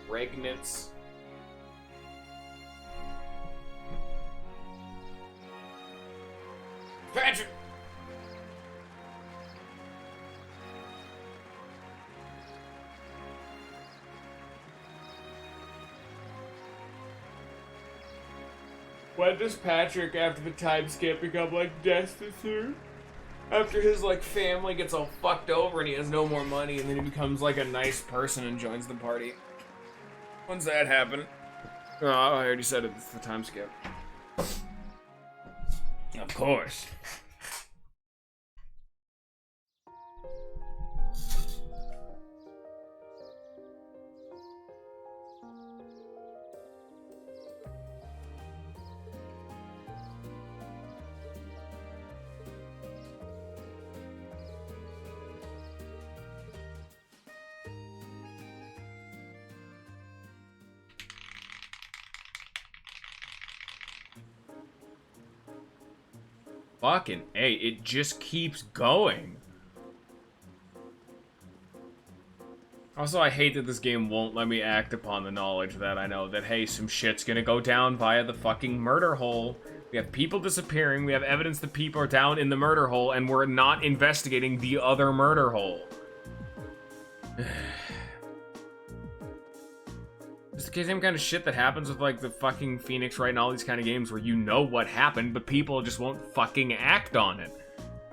Regnitz. Patrick! When does Patrick, after the time skip, become, like, destitute? After his, like, family gets all fucked over and he has no more money, and then he becomes, like, a nice person and joins the party. When's that happen? Oh, I already said it. It's the time skip. Of course. Fucking A, it just keeps going. Also, I hate that this game won't let me act upon the knowledge that I know that, hey, some shit's gonna go down via the fucking murder hole. We have people disappearing, we have evidence that people are down in the murder hole, and we're not investigating the other murder hole. It's the same kind of shit that happens with, like, the fucking Phoenix Wright and all these kind of games where you know what happened, but people just won't fucking act on it.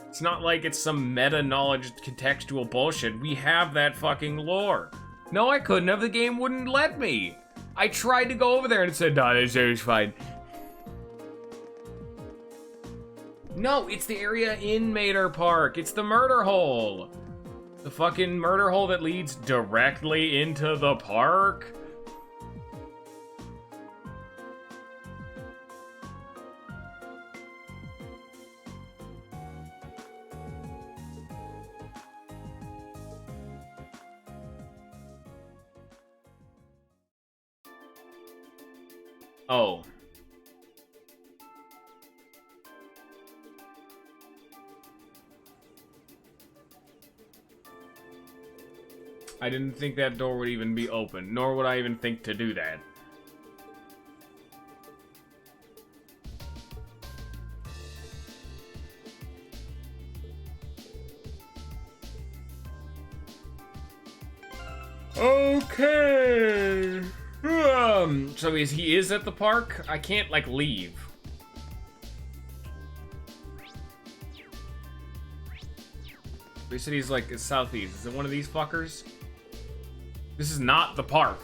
It's not like it's some meta-knowledge contextual bullshit. We have that fucking lore. No, I couldn't have. The game wouldn't let me. I tried to go over there and it said, no, it's fine. No, it's the area in Mater Park. It's the murder hole. The fucking murder hole that leads directly into the park. Oh. I didn't think that door would even be open, nor would I even think to do that. Okay. So he is at the park? I can't, like, leave. They said he's, like, southeast. Is it one of these fuckers? This is not the park.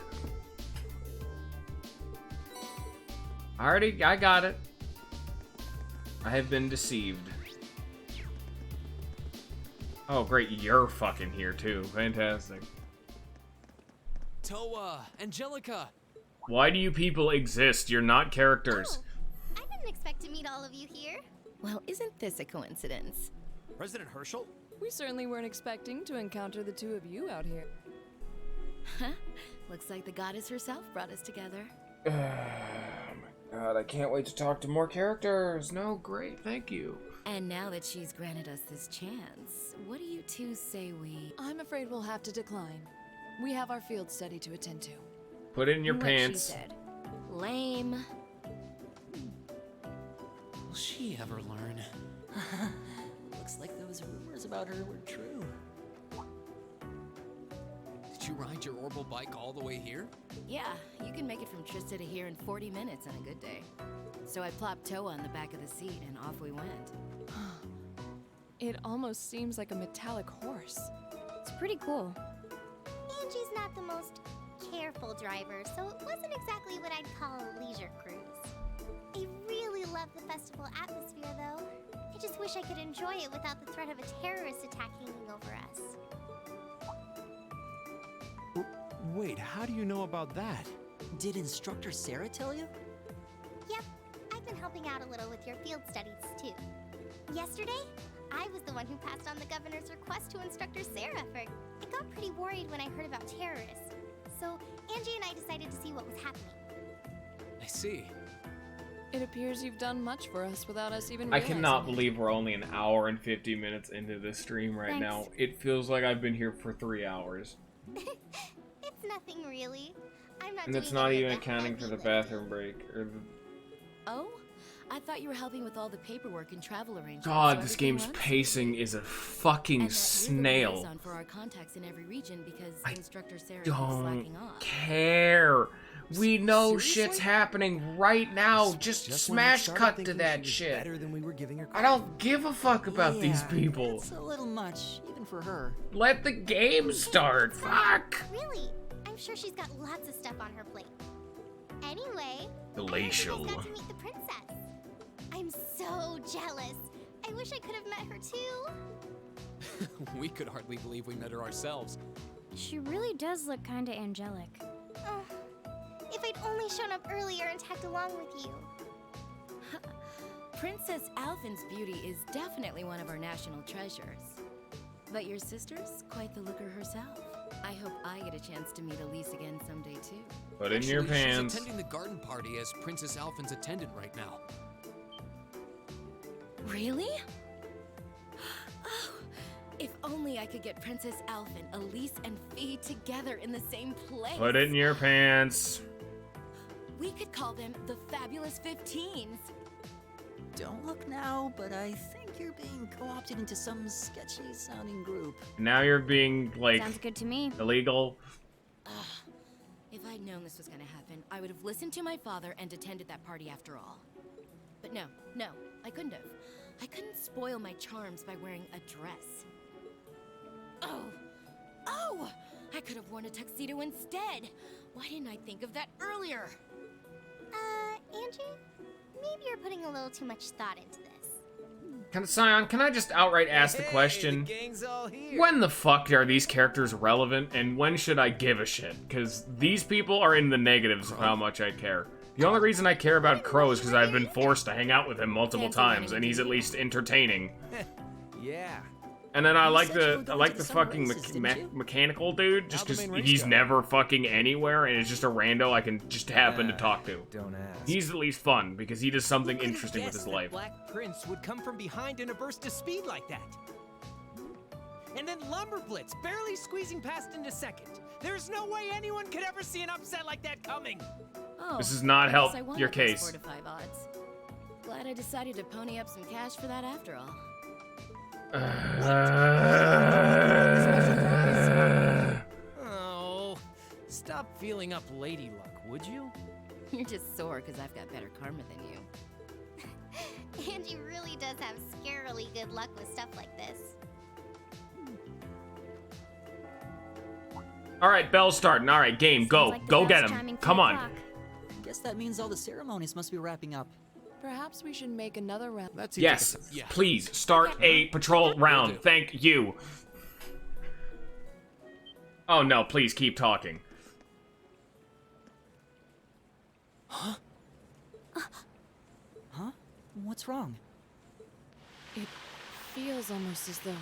I got it. I have been deceived. Oh, great, you're fucking here, too. Fantastic. Toa! Angelica! Why do you people exist? You're not characters. Oh, I didn't expect to meet all of you here. Well, isn't this a coincidence? President Herschel? We certainly weren't expecting to encounter the two of you out here. Huh? Looks like the goddess herself brought us together. Oh my god, I can't wait to talk to more characters. No, great, thank you. And now that she's granted us this chance, what do you two say we... I'm afraid we'll have to decline. We have our field study to attend to. Put it in your What pants. She said. Lame. Will she ever learn? Looks like those rumors about her were true. Did you ride your orbital bike all the way here? Yeah, you can make it from Trista to here in 40 minutes on a good day. So I plopped Toa on the back of the seat and off we went. It almost seems like a metallic horse. It's pretty cool. Angie's not the most careful driver, so it wasn't exactly what I'd call a leisure cruise. I really love the festival atmosphere, though. I just wish I could enjoy it without the threat of a terrorist attack hanging over us. Wait, how do you know about that? Did Instructor Sarah tell you? Yep, I've been helping out a little with your field studies, too. Yesterday, I was the one who passed on the governor's request to Instructor Sarah for... I got pretty worried when I heard about terrorists. So, Angie and I decided to see what was happening. I see. It appears you've done much for us without us even I realizing cannot it. believe we're only an hour and 50 minutes into this stream right now. Thanks. It feels like I've been here for 3 hours. It's nothing really. I'm not And doing it's not any even of the accounting for heavy the bathroom break. Or the... Oh? I thought you were helping with all the paperwork and travel arrangements. God, so this everything game's runs pacing is a fucking and that snail. You're the liaison for our contacts in every region because Instructor Sarah is Don't slacking off. care. We know Seriously? shit's happening right now. Just when I smash started cut to thinking that she was shit. better than we were giving her I don't give a fuck about these Yeah, people. It's a little much, even for her. Let the game start. Fuck. Really? I'm sure she's got lots of stuff on her plate. Anyway, Glacial. I got to meet the princess. I'm so jealous. I wish I could have met her too. We could hardly believe we met her ourselves. She really does look kinda angelic. If I'd only shown up earlier and tagged along with you. Princess Alphen's beauty is definitely one of our national treasures. But your sister's quite the looker herself. I hope I get a chance to meet Elise again someday too. Put in your Actually, pants. She's attending the garden party as Princess Alphen's attendant right now. Really? Oh, if only I could get Princess Alphen, Elise, and Fee together in the same place. Put it in your pants. We could call them the Fabulous 15s. Don't look now, but I think you're being co-opted into some sketchy sounding group. Now you're being, like, Sounds good to me. illegal. If I'd known this was gonna happen, I would have listened to my father and attended that party after all. But no, I couldn't have. I couldn't spoil my charms by wearing a dress. Oh! I could have worn a tuxedo instead. Why didn't I think of that earlier? Angie? Maybe you're putting a little too much thought into this. Sion, can I just outright ask the question? When the fuck are these characters relevant, and when should I give a shit? Because these people are in the negatives of how much I care. The only reason I care about Crow is because I've been forced to hang out with him multiple times, and he's at least entertaining. Yeah. And then I You like said you were the going like to the the summer fucking races, didn't you? mechanical dude, just How'd the because main race he's go? never fucking anywhere, and it's just a rando I can just happen to talk to. Don't ask. He's at least fun because he does something Who could have interesting with his guessed life. that Black Prince would come from behind in a burst of speed like that. And then Lumberblitz barely squeezing past into second. There's no way anyone could ever see an upset like that coming. Oh, This does not I help guess I won your at those case. 4 to 5 odds. Glad I decided to pony up some cash for that after all. Oh, stop feeling up lady luck, would you? You're just sore because I've got better karma than you. Angie really does have scarily good luck with stuff like this. Alright, bell's starting. Alright, game, go. Like the Go bell's get him. chiming for Come the on. clock. Guess that means all the ceremonies must be wrapping up. Perhaps we should make another round. Let's Yes, Yeah. please, start a patrol round. Thank you. Oh no, please keep talking. Huh? What's wrong? It feels almost as though...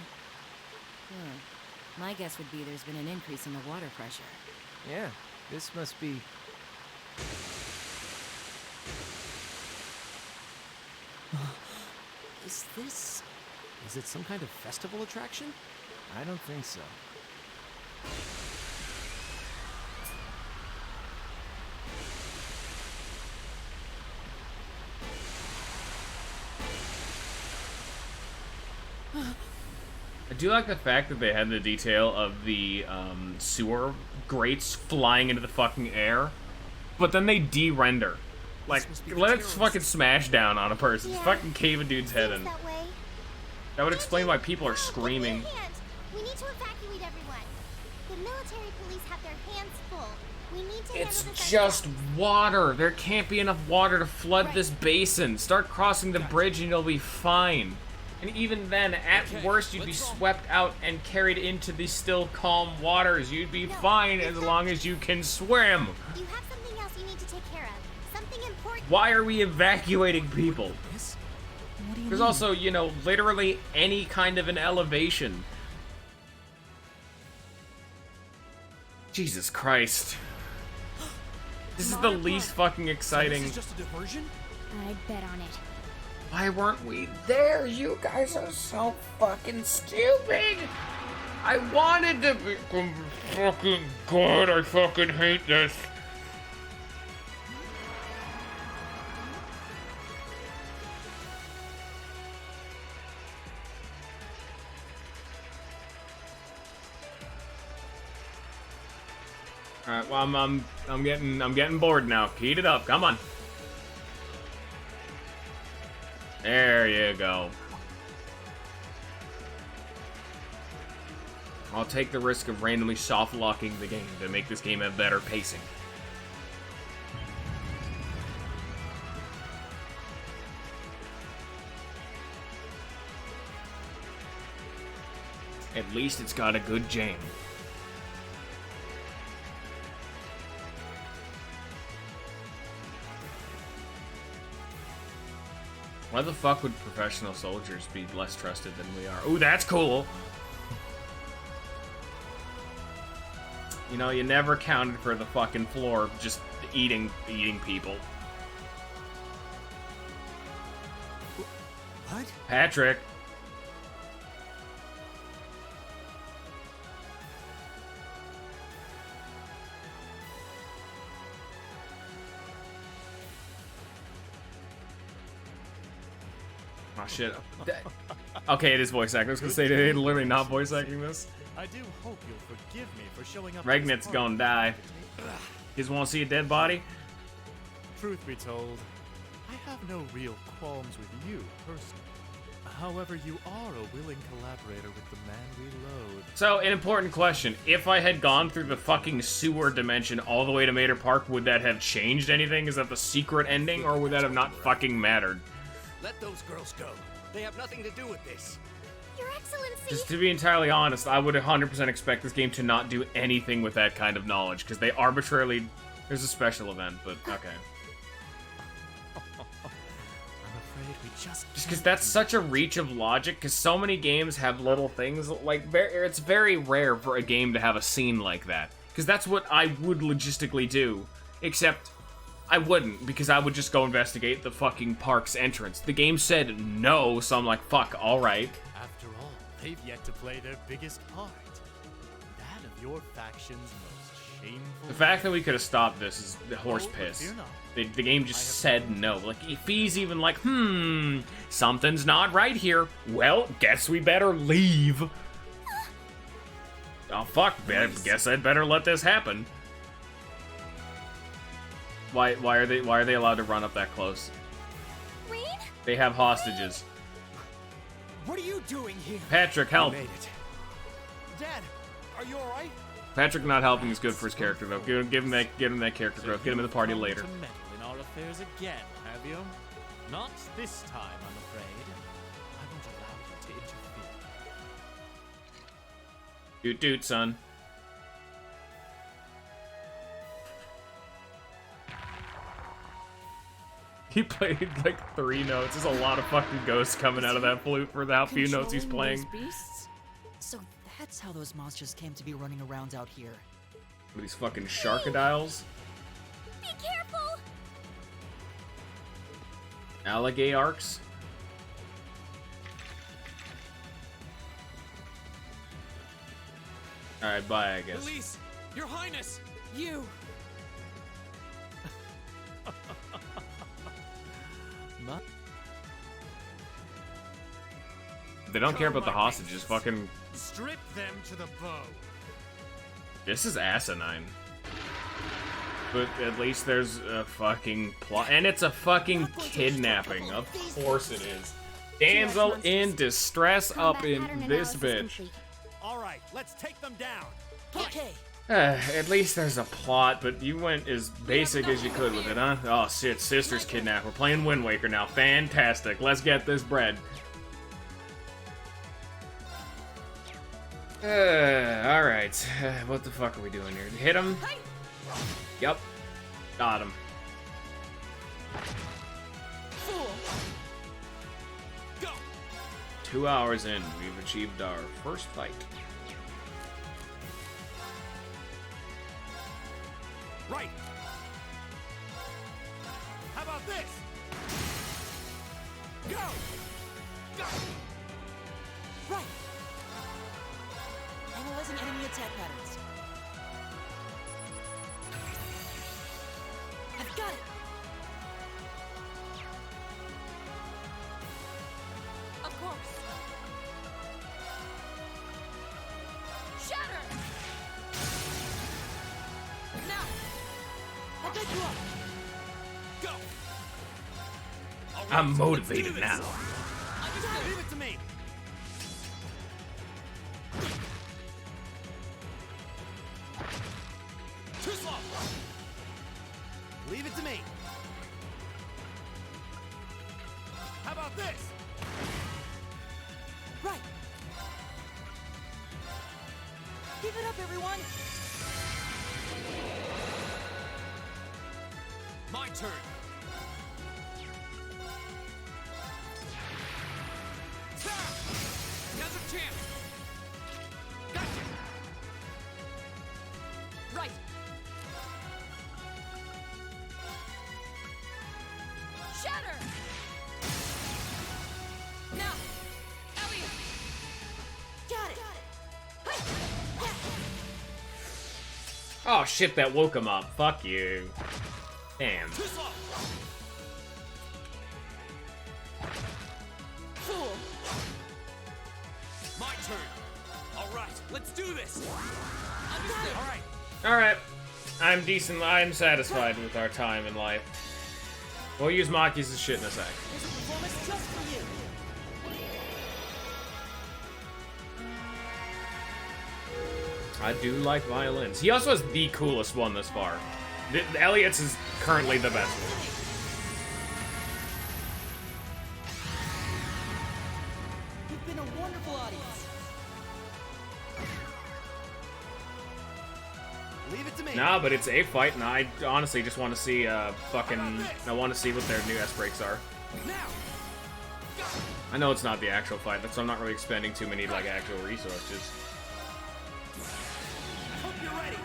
My guess would be there's been an increase in the water pressure. Yeah, this must be... Is this... Is it some kind of festival attraction? I don't think so. I do like the fact that they had the detail of the sewer grates flying into the fucking air, but then they de-render. Like, let it fucking smash down on a person. Yeah. Fucking cave a dude's head in. That way. That would explain why people are screaming. Give me a hand. We need to evacuate everyone. The military police have their hands full. We need to It's handle this just water. There can't be enough water to flood this basin. Start crossing the bridge and you'll be fine. And even then, at worst, you'd be swept out and carried into the still calm waters. You'd be fine as long as you can swim. You have something else you need to take care of. Something important. Why are we evacuating people? What do you There's mean? also, you know, literally any kind of an elevation. Jesus Christ. This is the least fucking exciting. This is just a diversion? I'd bet on it. Why weren't we there? You guys are so fucking stupid. I wanted to be fucking good. I fucking hate this. All right, well, I'm getting bored now. Heat it up, come on. There you go. I'll take the risk of randomly soft-locking the game to make this game have better pacing. At least it's got a good jam. Why the fuck would professional soldiers be less trusted than we are? Ooh, that's cool! You know, you never counted for the fucking floor just eating people. What? Patrick! Oh shit. Okay, it is voice acting. I was gonna say they're literally not voice acting this. I do hope you'll forgive me for showing up. Regnit's gonna die. You just wanna see a dead body? Truth be told, I have no real qualms with you personally. However, you are a willing collaborator with the man we loathe. So, an important question. If I had gone through the fucking sewer dimension all the way to Mater Park, would that have changed anything? Is that the secret ending, or would that have not fucking mattered? Let those girls go. They have nothing to do with this. Your Excellency! Just to be entirely honest, I would 100% expect this game to not do anything with that kind of knowledge, because they arbitrarily... There's a special event, but okay. Just because that's such a reach of logic, because so many games have little things, like, it's very rare for a game to have a scene like that. Because that's what I would logistically do, except I wouldn't, because I would just go investigate the fucking park's entrance. The game said no, so I'm like, fuck, alright. After all, they've yet to play their biggest part. That of your faction's most shameful... The fact that we could have stopped this is the horse piss. The game just said no. Like, if he's even like, something's not right here. Well, guess we better leave. Oh, fuck, guess I'd better let this happen. Why are they allowed to run up that close? Rain? They have hostages. What are you doing here? Patrick, help. I made it. Dad, are you alright? Patrick not helping is good for his character though. Give him that character growth. Get him in the party later. To meddle in our affairs again, have you? Not this time, I'm afraid. I won't allow you to interfere. Doot, son. He played like 3 notes. There's a lot of fucking ghosts coming out of that flute for how few notes he's playing. Those beasts? So that's how those monsters came to be running around out here. What are these fucking sharkadiles? Be careful! Alligatorks? Alright, bye, I guess. Police! Your Highness! You! They don't care about the hostages. Fucking. Strip them to the bone. This is asinine. But at least there's a fucking plot. And it's a fucking kidnapping. Of course it is. Damsel in distress up in this bitch. Alright, let's take them down. Okay. At least there's a plot, but you went as basic as you could with it, huh? Oh, shit, sister's kidnapped. We're playing Wind Waker now. Fantastic. Let's get this bread. Alright. What the fuck are we doing here? Hit him? Yep. Got him. Go. 2 hours in, we've achieved our first fight. Right. How about this? Go! Go! Right! Analyzing enemy attack patterns. I've got it! Of course. Shatter! Now! I'll pick you up! Go! I'm motivated now. Leave it to me! Too slow! Leave it to me! How about this? Right! Give it up, everyone! My turn. Now's a chance. Gotcha. Right! Shatter! Now! Elliot! Got it! Oh shit, that woke him up. Fuck you. Damn. Too slow! Fool! My turn. All right, let's do this. Understood. All right. Alright. I'm satisfied with our time in life. We'll use Maki's as shit in a sec. There's a performance just for you! I do like violins. He also has the coolest one thus far. Elliot's is currently the best one. You've been a wonderful audience. Leave it to me. Nah, but it's a fight, and I honestly just want to see I want to see what their new S breaks are. Now. I know it's not the actual fight, so I'm not really expending too many like actual resources. I hope you're ready.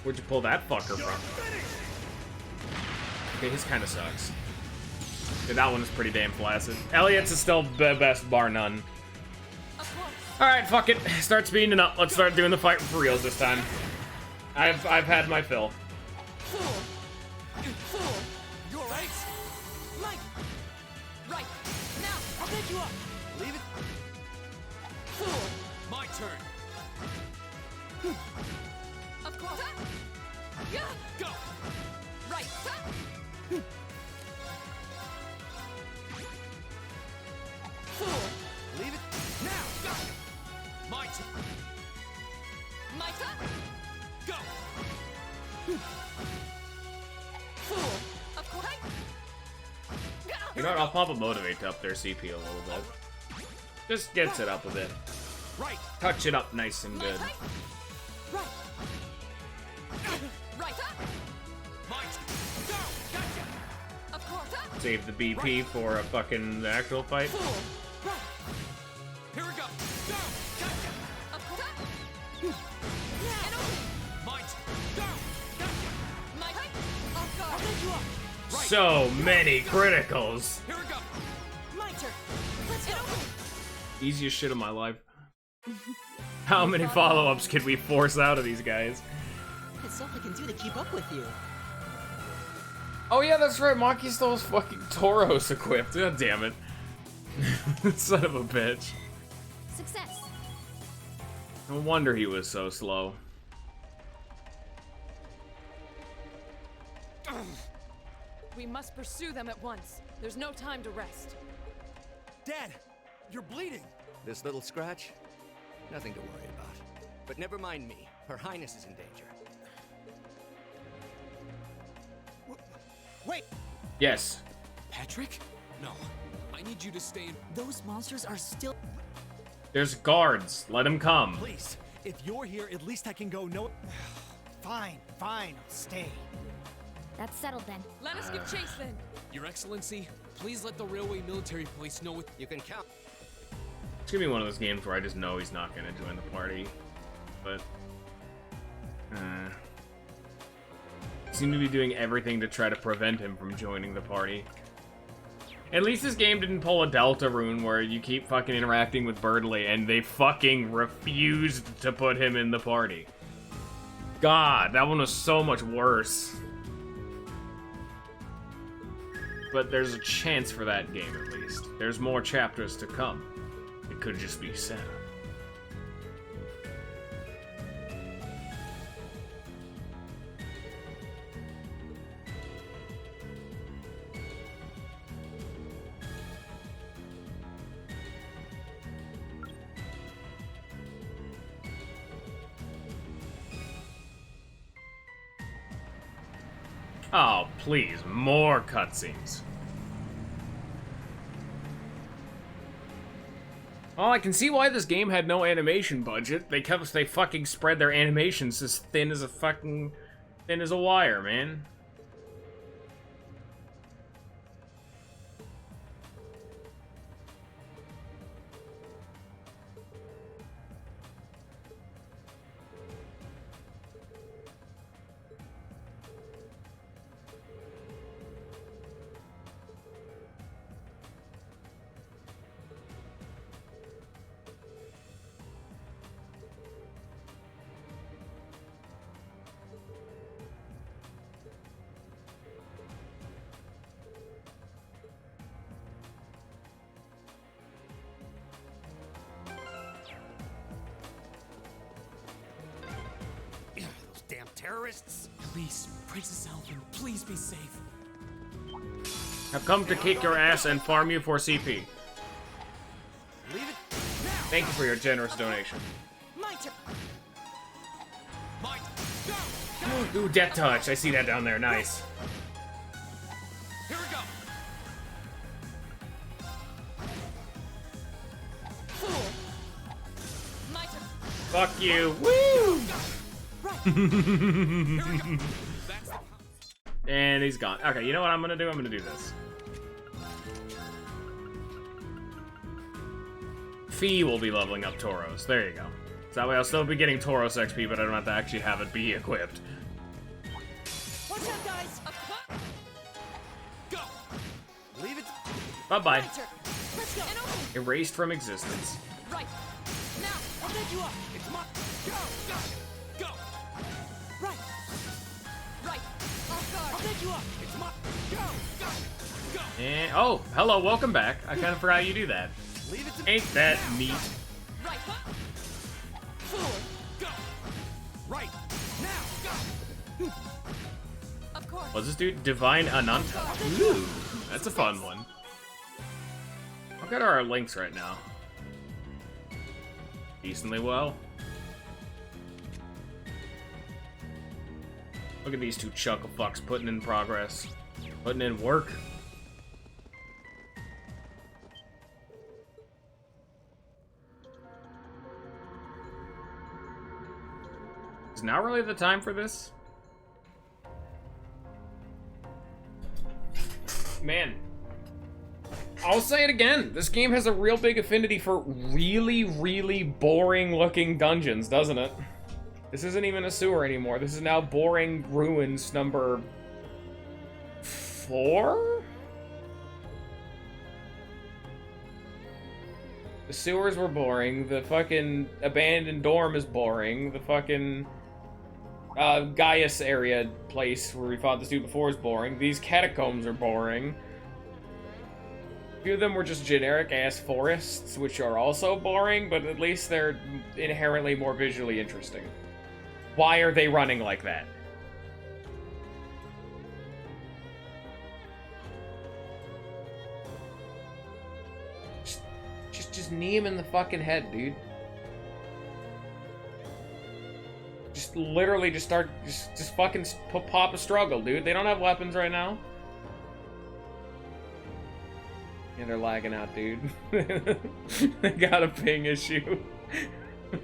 Where'd you pull that fucker from? Okay, his kind of sucks. Yeah, that one is pretty damn flaccid. Elliot's is still the best, bar none. Alright, fuck it. Start speeding up. Let's start doing the fight for reals this time. I've had my fill. Fool! Fool! You all right? Mike! Right! Now! I'll pick you up! Leave it. Fool! My turn. Of course! Yeah! Go. Right! Fool! Leave it. Now. Go. My turn. My turn! Go. Fool! Of course! You know what? I'll pump a motivate to up their CP a little bit. Just gets it up a bit. Right. Touch it up nice and good. Right! Right! My turn. Go. Gotcha. Of course! Save the BP for a fucking actual fight. Fool! Right! Here we go. Go. Gotcha. Of course! An opening! My turn. Go. Gotcha. My turn! Off guard! I'll pick you up! Right. So many criticals. Here we go. My turn! Let's go! Easiest shit of my life. How many follow-ups could we force out of these guys? It's all I can do to keep up with you. Oh yeah, that's right. Maki still has fucking Tauros equipped. God damn it. Son of a bitch. Success. No wonder he was so slow. We must pursue them at once. There's no time to rest. Dad, you're bleeding. This little scratch? Nothing to worry about. But never mind me. Her Highness is in danger. Wait. Yes. Patrick? No. I need you to stay in. Those monsters are still... There's guards. Let him come. Please, if you're here, at least I can go. No. Fine, I'll stay. That's settled then. Let us give chase then. Your Excellency, please let the Railway Military Police know what you can count. It's gonna be one of those games where I just know he's not gonna join the party. But seem to be doing everything to try to prevent him from joining the party. At least this game didn't pull a Delta rune where you keep fucking interacting with Birdley and they fucking refused to put him in the party. God, that one was so much worse. But there's a chance for that game, at least. There's more chapters to come. It could just be set up. Oh, please, more cutscenes. Oh, I can see why this game had no animation budget. They fucking spread their animations as thin as a wire, man. Damn terrorists! Please, Princess Alvin, please be safe. I've come to kick your ass and farm you for CP. Leave it now. Thank you for your generous donation. My turn. Ooh, Death Touch. I see that down there. Nice. Here we go. Fool. My turn. Fuck you. Woo! And he's gone. Okay, you know what I'm gonna do? I'm gonna do this. Fee will be leveling up Tauros. There you go. So that way I'll still be getting Tauros XP, but I don't have to actually have it be equipped. Watch out, guys. Go. Leave it. Bye-bye. Let's go. And open. Erased from existence. Right. Now, I'll let you up. It's my go. Go. Right. Right. Off guard. I'll let you up. It's my go. And oh, hello, welcome back. I kind of forgot you do that. Leave it to Ain't that neat? Right. Fool. Go. Right. Now. Go. Of course. What's this dude? Divine Ananta. Ooh, that's a fun one. Look at our links right now. Decently well. Look at these two chuckle fucks putting in progress. Putting in work. Is now really the time for this? Man. I'll say it again. This game has a real big affinity for really, really boring looking dungeons, doesn't it? This isn't even a sewer anymore. This is now Boring Ruins number 4? The sewers were boring. The fucking abandoned dorm is boring. The fucking Gaius area place where we fought this dude before is boring. These catacombs are boring. A few of them were just generic-ass forests, which are also boring, but at least they're inherently more visually interesting. Why are they running like that? Just knee him in the fucking head, dude. Just literally just start, just fucking pop a struggle, dude. They don't have weapons right now. Yeah, they're lagging out, dude. They got a ping issue.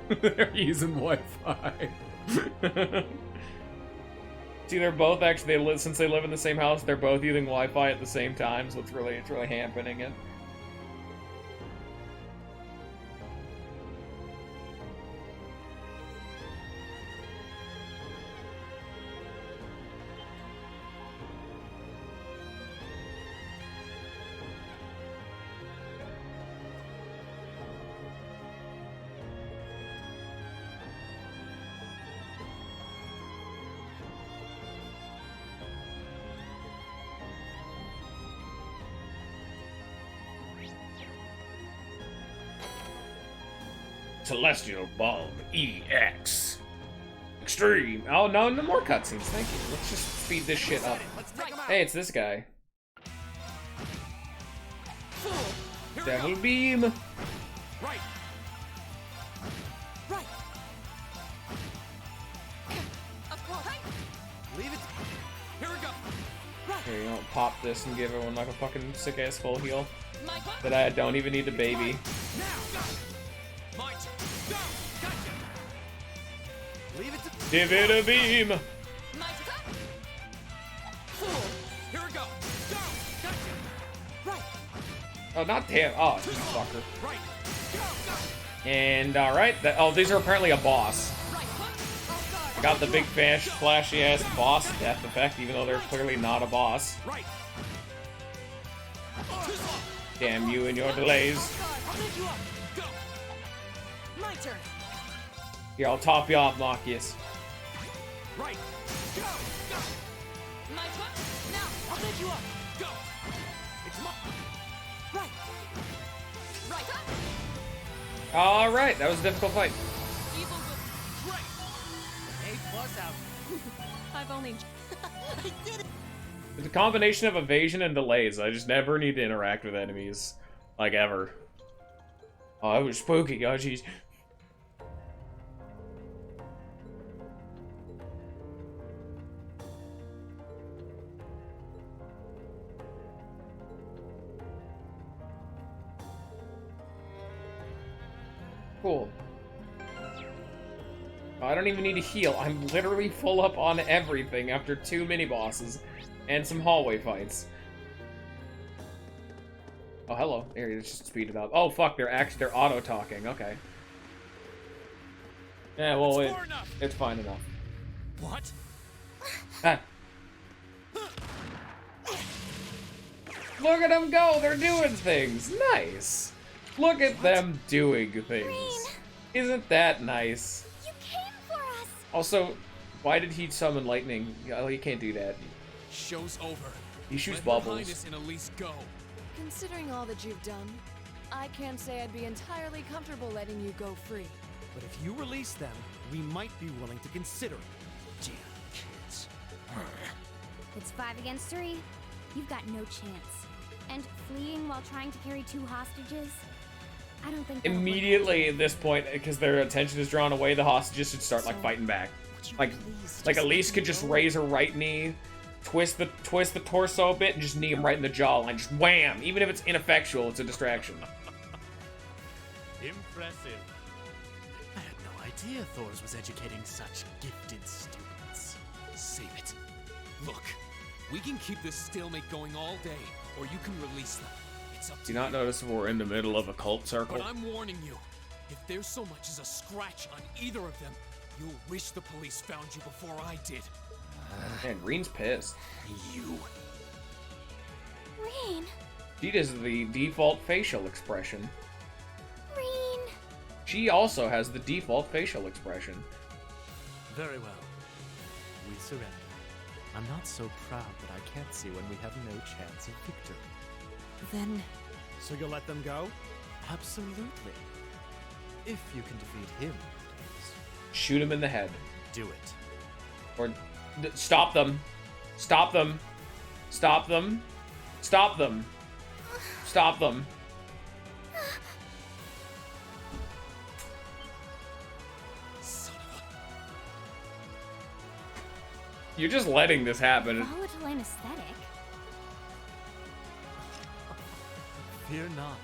They're using Wi-Fi. See, they're both actually, since they live in the same house, they're both using Wi-Fi at the same time, so it's really happening it. Celestial Bomb EX. Extreme. Oh, no more cutscenes. Thank you. Let's just speed this shit up. Hey, it's this guy. Devil Beam. Right. Right. Of course. Leave it. Here we go. Right. Here, you don't pop this and give everyone like a fucking sick ass full heal that I don't even need to baby. Leave it to Give it a beam. Here we go. Go. Gotcha. Right. Oh, not damn. Oh, you fucker. Right. Go. And alright. Oh, these are apparently a boss. I got the big flashy ass boss death effect, even though they're clearly not a boss. Right. Damn you and your delays. Go. My turn. Here, I'll top you off, Marcus. Right. Go. Go. My turn. Now, I'll pick you up. Go. It's my. Right. Right. Alright, that was a difficult fight. Evil will. Right. A+ out. I've only. I did it. It's a combination of evasion and delays. I just never need to interact with enemies. Like, ever. Oh, that was spooky. Oh, jeez. Cool. I don't even need to heal. I'm literally full up on everything after 2 mini-bosses and some hallway fights. Oh, hello. Here, let's just speed it up. Oh, fuck, they're auto-talking. Okay. Yeah, well, it's fine enough. What? Ah. Look at them go! They're doing things! Nice! Look at them doing things. Green. Isn't that nice? You came for us. Also, why did he summon lightning? Oh, he can't do that. Show's over. He shoots Let Her bubbles. Highness and Elise go. Considering all that you've done, I can't say I'd be entirely comfortable letting you go free. But if you release them, we might be willing to consider it. Damn kids. It's 5 against 3. You've got no chance. And fleeing while trying to carry 2 hostages? I don't think that'll work. Immediately at this point, because their attention is drawn away, the hostages should start like fighting back. Like Elise could just raise her right knee, twist the torso a bit, and just knee him right in the jawline. Just wham! Even if it's ineffectual, it's a distraction. Impressive. I had no idea Thors was educating such gifted students. Save it. Look, we can keep this stalemate going all day, or you can release them. It's up to Do you not notice we're in the middle of a cult circle? But I'm warning you, if there's so much as a scratch on either of them, you'll wish the police found you before I did. Man, Reen's pissed. You. Reen. She does the default facial expression. Reen. She also has the default facial expression. Very well. We surrender. I'm not so proud that I can't see when we have no chance of victory. Then... So you'll let them go? Absolutely. If you can defeat him, that is. Shoot him in the head. Do it. Or stop them. Stop them. Stop them. Stop them. Stop them. You're just letting this happen. Volatile anesthetic. Fear not.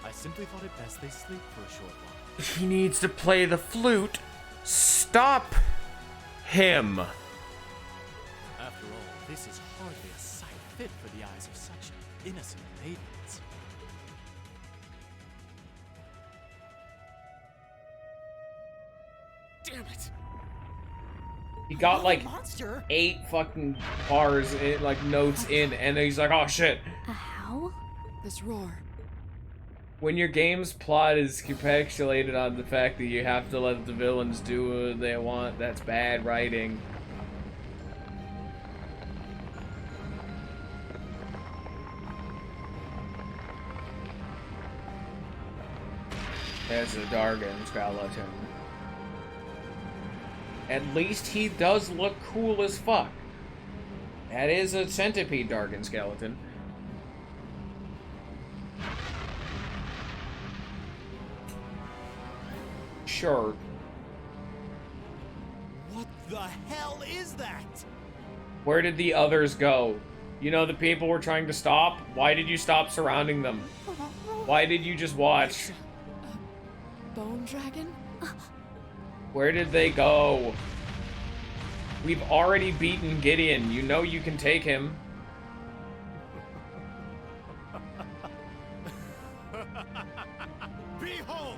I simply thought it best they sleep for a short while. He needs to play the flute. Stop him. After all, this is hardly a sight fit for the eyes of such innocent maidens. Damn it! He got like monster. 8 fucking bars, in, like notes in, and he's like, oh shit. A howl? This roar. When your game's plot is capitulated on the fact that you have to let the villains do what they want, that's bad writing. There's a Dargan skeleton. At least he does look cool as fuck. That is a centipede Dargan skeleton. Sure. What the hell is that? Where did the others go? You know, the people we're trying to stop? Why did you stop surrounding them? Why did you just watch? Bone dragon? Where did they go? We've already beaten Gideon. You know you can take him. Behold!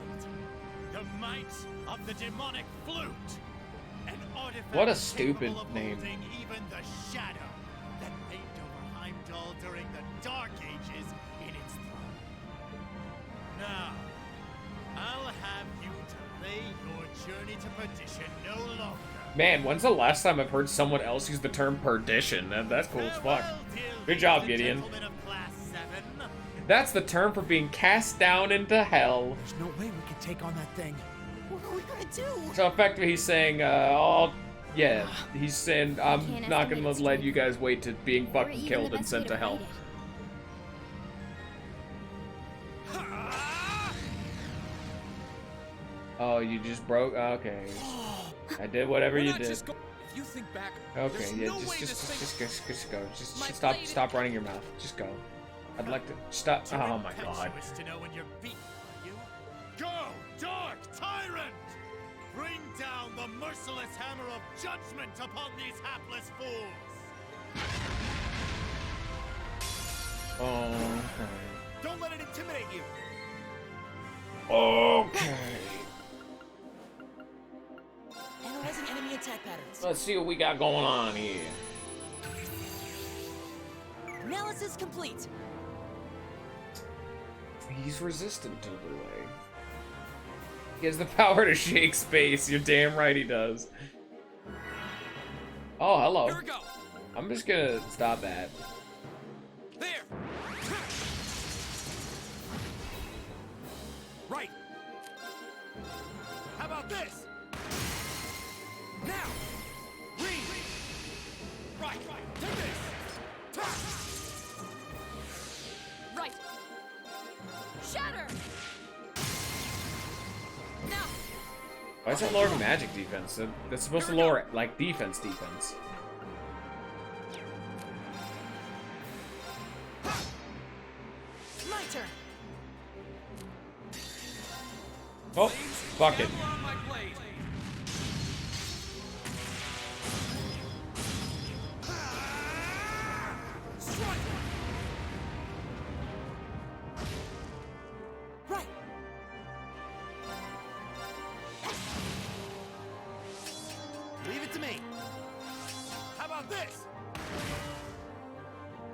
The might of the demonic flute! An artifact What a stupid capable of name. holding even the shadow that reigned over Heimdall during the Dark Ages in its throne. Now, I'll have you delay your journey to perdition no longer. Man, when's the last time I've heard someone else use the term perdition? That's cool as fuck. Good job, Gideon. That's the term for being cast down into hell. There's no way we can take on that thing. What are we gonna do? So effectively he's saying, yeah, he's saying, I'm not gonna let you guys wait to being fucking killed and sent to hell. Oh, you just broke? Okay. I did whatever you did. If you think back, Okay, there's yeah, no way just go. Just stop running your mouth. Just go. I'd like to stop. Oh my god. To know when you're beaten, are you? Go, dark tyrant! Bring down the merciless hammer of judgment upon these hapless fools! Okay. Don't let it intimidate you. Okay. Analyzing enemy attack patterns. Let's see what we got going on here. Analysis complete. He's resistant to the delay. He has the power to shake space. You're damn right he does. Oh, hello. Here we go. I'm just gonna stop that. There. Right. How about this? Now. Read. Right. Take this. Right. Shatter. Now. Why is that lowering magic defense? That's supposed to lower, like, defense. My turn. Oh, fuck it. Right. Leave it to me. How about this?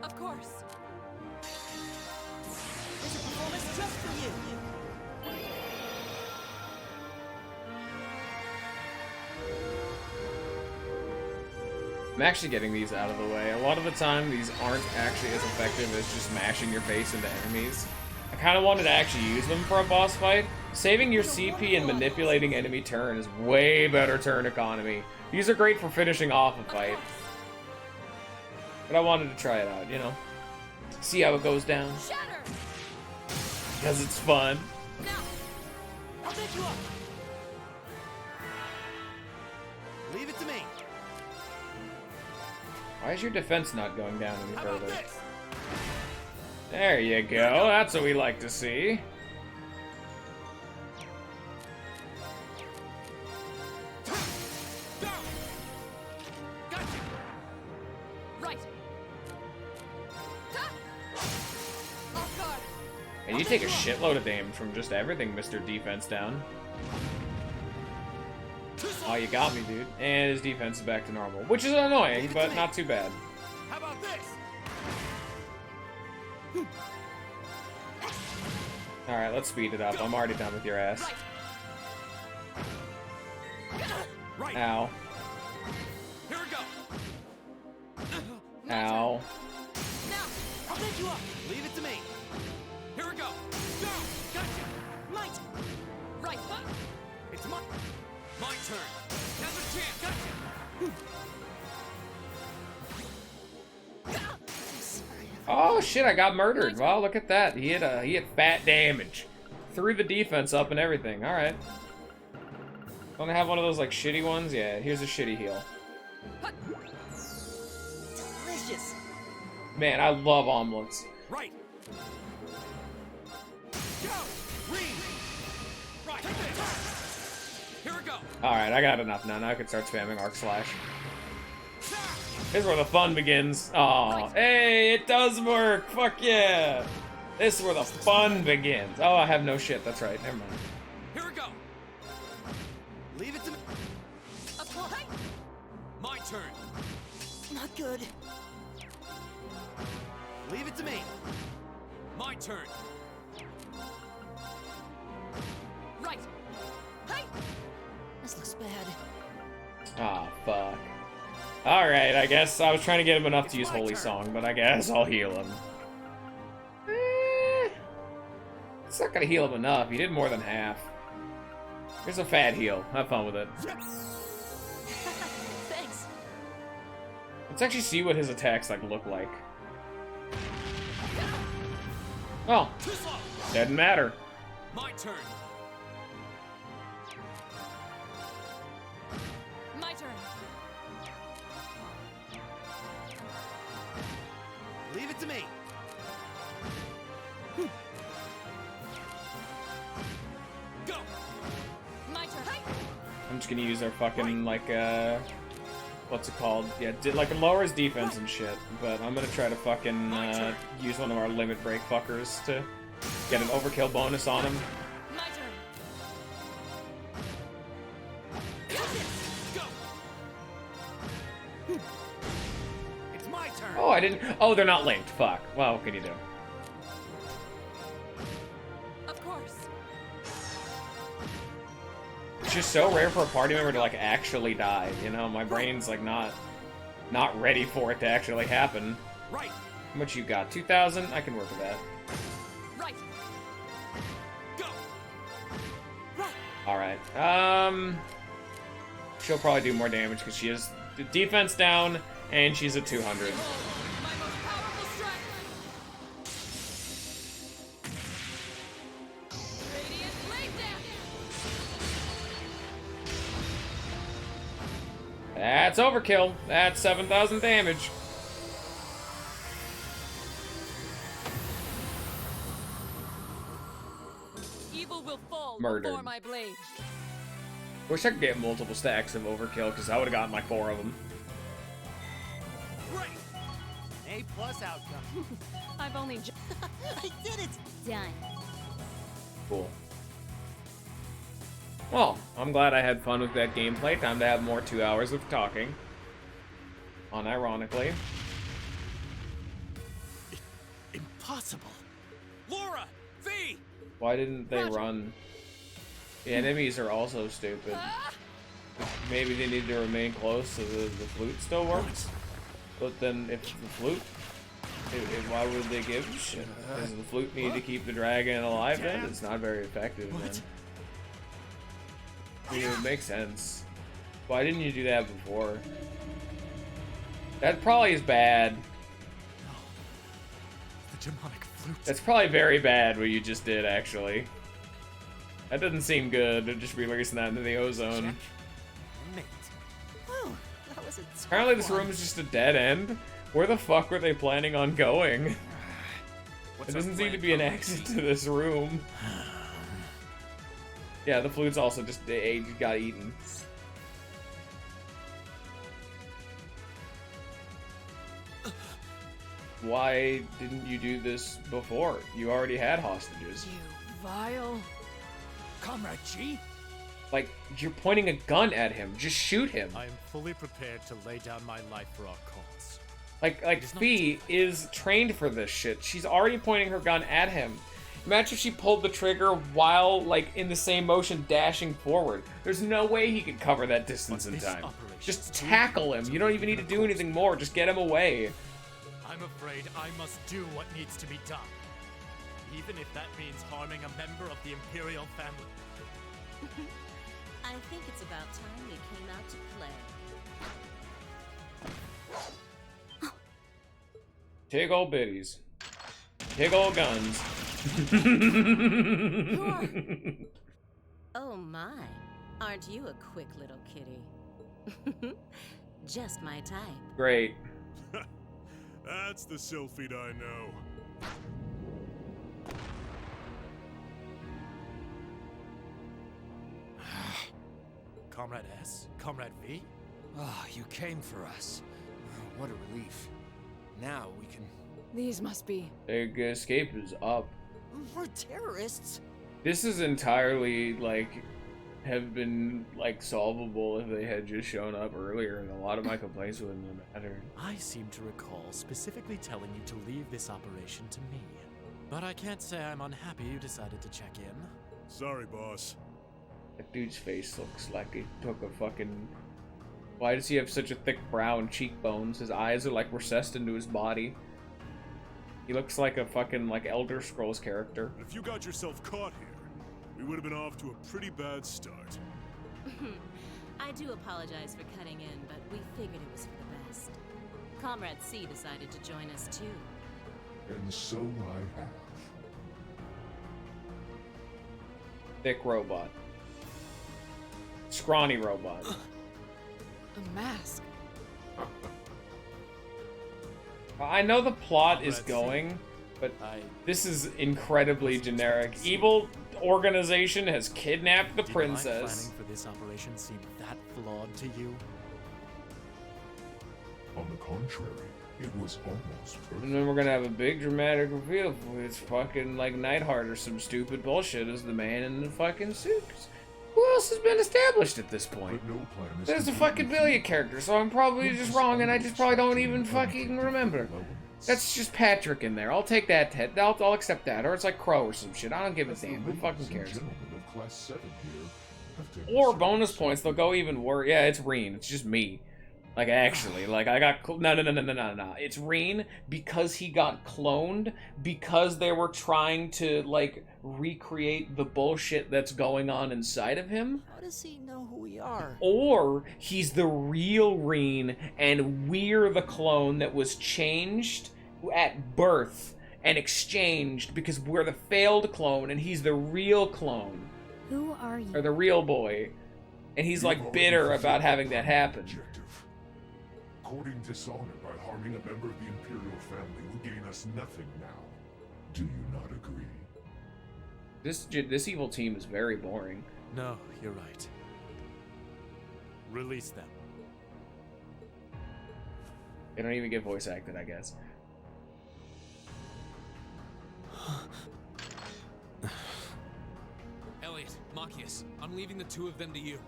Of course. There's a performance just for you. I'm actually getting these out of the way. A lot of the time, these aren't actually as effective as just mashing your face into enemies. I kind of wanted to actually use them for a boss fight. Saving your CP and manipulating enemy turn is way better turn economy. These are great for finishing off a fight. But I wanted to try it out, you know. See how it goes down. Shatter. Because it's fun. Now. I'll pick you up. Leave it to me. Why is your defense not going down any How about further? this? There you go. That's what we like to see. Right. Off guard. And you take a shitload of damage from just everything, Mr. Defense Down. Oh, you got me, dude. And his defense is back to normal. Which is annoying, but not too bad. How about this? Alright, let's speed it up. I'm already done with your ass. Right. Ow. Here we go. Ow. Now. I'll pick you up. Leave it to me. Here we go. Go. Gotcha. Might. turn. Now's your chance. Oh shit, I got murdered. Wow, look at that. He had fat damage. Threw the defense up and everything. Alright. Wanna have one of those like shitty ones? Yeah, here's a shitty heal. Delicious. Man, I love omelets. Right. Go. Read. Right. Here we go. Alright, I got enough now. Now I can start spamming arc slash. This is where the fun begins. Oh, hey, it does work. Fuck yeah. This is where the fun begins. Oh, I have no shit. That's right. Never mind. Here we go. Leave it to me. Apply. My turn. Not good. Leave it to me. My turn. Right. Hey. This looks bad. Ah, fuck. Alright, I guess I was trying to get him enough to use Holy Song, but I guess I'll heal him. It's not gonna heal him enough. He did more than half. Here's a fat heal. Have fun with it. Thanks. Let's actually see what his attacks like look like. Oh, doesn't matter. My turn. My turn. Leave it to me. Go. My turn. Hey. I'm just gonna use their fucking like what's it called? Yeah, like it lowers defense and shit. But I'm gonna try to fucking use one of our limit break fuckers to get an overkill bonus on him. My turn. It's my turn. Oh, I didn't. Oh, they're not linked. Fuck. Well, what can you do? Of course. It's just so rare for a party member to like actually die. You know, my brain's like not ready for it to actually happen. Right. How much you got? 2,000? I can work with that. Right. Go. Right. All right. She'll probably do more damage because she has the defense down and she's at 200. My most powerful strike. Radiant blade dash. That's overkill. That's 7,000 damage. Evil will fall Murdered. before my blade. Wish I could get multiple stacks of overkill because I would have gotten like 4 of them. Great. A+ outcome. I've only I did it. Done. Cool. Well, I'm glad I had fun with that gameplay. Time to have more 2 hours of talking. Unironically. Impossible. Laura. V. Why didn't they run? The enemies are also stupid. Maybe they need to remain close so the flute still works. But then if the flute, why would they give a shit? Does the flute need to keep the dragon alive then? It's not very effective then. I mean, it would make sense. Why didn't you do that before? That probably is bad. The demonic flute. That's probably very bad what you just did, actually. That doesn't seem good to just be releasing that into the ozone. Mate. Oh, that was a tough Apparently this one. room is just a dead end. Where the fuck were they planning on going? There doesn't seem to be an exit to this room. Yeah, the flute's also just got eaten. Why didn't you do this before? You already had hostages. You vile. Comrade G? Like, you're pointing a gun at him. Just shoot him. I am fully prepared to lay down my life for our cause. Like Fee is trained for this shit. She's already pointing her gun at him. Imagine if she pulled the trigger while, like, in the same motion dashing forward. There's no way he could cover that distance in time. Just tackle him. You don't even need to do anything more. Just get him away. I'm afraid I must do what needs to be done. Even if that means harming a member of the Imperial family. I think it's about time we came out to play. Tig-ol' bitties. Tig-ol' guns. Oh my, aren't you a quick little kitty? Just my type. Great. That's the Sylphid I know. Comrade S? Comrade V? Ah, you came for us. What a relief. Now we can... These must be... Big escape is up. We're terrorists. This is entirely, like, have been, like, solvable if they had just shown up earlier, and a lot of my complaints wouldn't have mattered. I seem to recall specifically telling you to leave this operation to me. But I can't say I'm unhappy you decided to check in. Sorry, boss. That dude's face looks like he took a fucking... Why does he have such a thick brow and cheekbones? His eyes are, like, recessed into his body. He looks like a fucking, like, Elder Scrolls character. If you got yourself caught here, we would have been off to a pretty bad start. I do apologize for cutting in, but we figured it was for the best. Comrade C decided to join us too. And so I have. Thick robot. Scrawny robot. A mask. I know the plot is going, but this is incredibly generic. Evil organization has kidnapped the princess. Did my planning for this operation seem that flawed to you? On the contrary, it was almost perfect. And then we're gonna have a big dramatic reveal with fucking like Nightheart or some stupid bullshit as the man in the fucking suit. Who else has been established at this point? No plan is There's a fucking billion character, so I'm probably just wrong, and I just probably don't even fucking remember. That's just Patrick in there. I'll take that. I'll accept that. Or it's like Crow or some shit. I don't give a damn. Who fucking cares? Or bonus points, they'll go even worse. Yeah, it's Reen. It's just me. Like, actually, like, I got... No. It's Reen because he got cloned, because they were trying to, like, recreate the bullshit that's going on inside of him. How does he know who we are? Or he's the real Reen, and we're the clone that was changed at birth and exchanged because we're the failed clone, and he's the real clone. Who are you? Or the real boy. And he's, like, bitter about having that happen. Courting dishonor by harming a member of the Imperial family will gain us nothing now. Do you not agree? This evil team is very boring. No, you're right. Release them. They don't even get voice acted, I guess. Elliot, Machias, I'm leaving the two of them to you.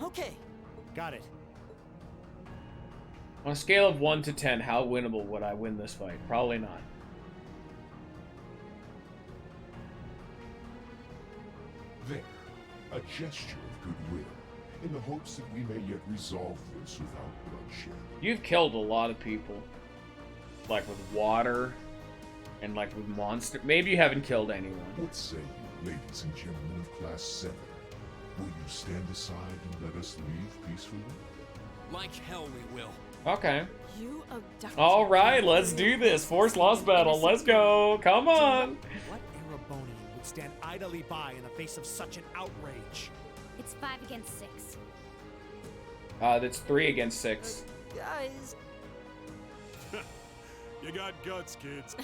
Okay. Got it. On a scale of 1 to 10, how winnable would I win this fight? Probably not. There, a gesture of goodwill, in the hopes that we may yet resolve this without bloodshed. You've killed a lot of people. Like with water, and like with monster. Maybe you haven't killed anyone. What say you, ladies and gentlemen of Class 7? Will you stand aside and let us leave peacefully? Like hell we will. Okay. You abducted. All right, let's do this. Force lost battle. Let's go. Come on. What Erebonian would stand idly by in the face of such an outrage? It's 5 against 6. That's 3 against 6. Guys. You got guts, kids.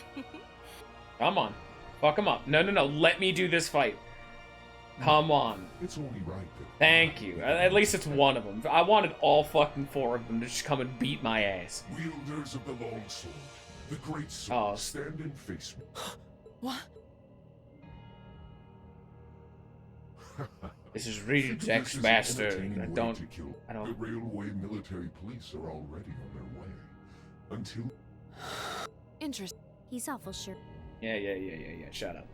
Come on. Fuck him up. No. Let me do this fight. Come on. It's only right that... Thank you. At least it's one of them. I wanted all fucking 4 of them to just come and beat my ass. Wielders of the long sword, the great sword, Oh. stand and face me. What? This is Reed's This is an ex-master. entertaining I way don't... to kill. I don't... The railway military police are already on their way. Until... Interesting. He's awful sure. Yeah. Shut up.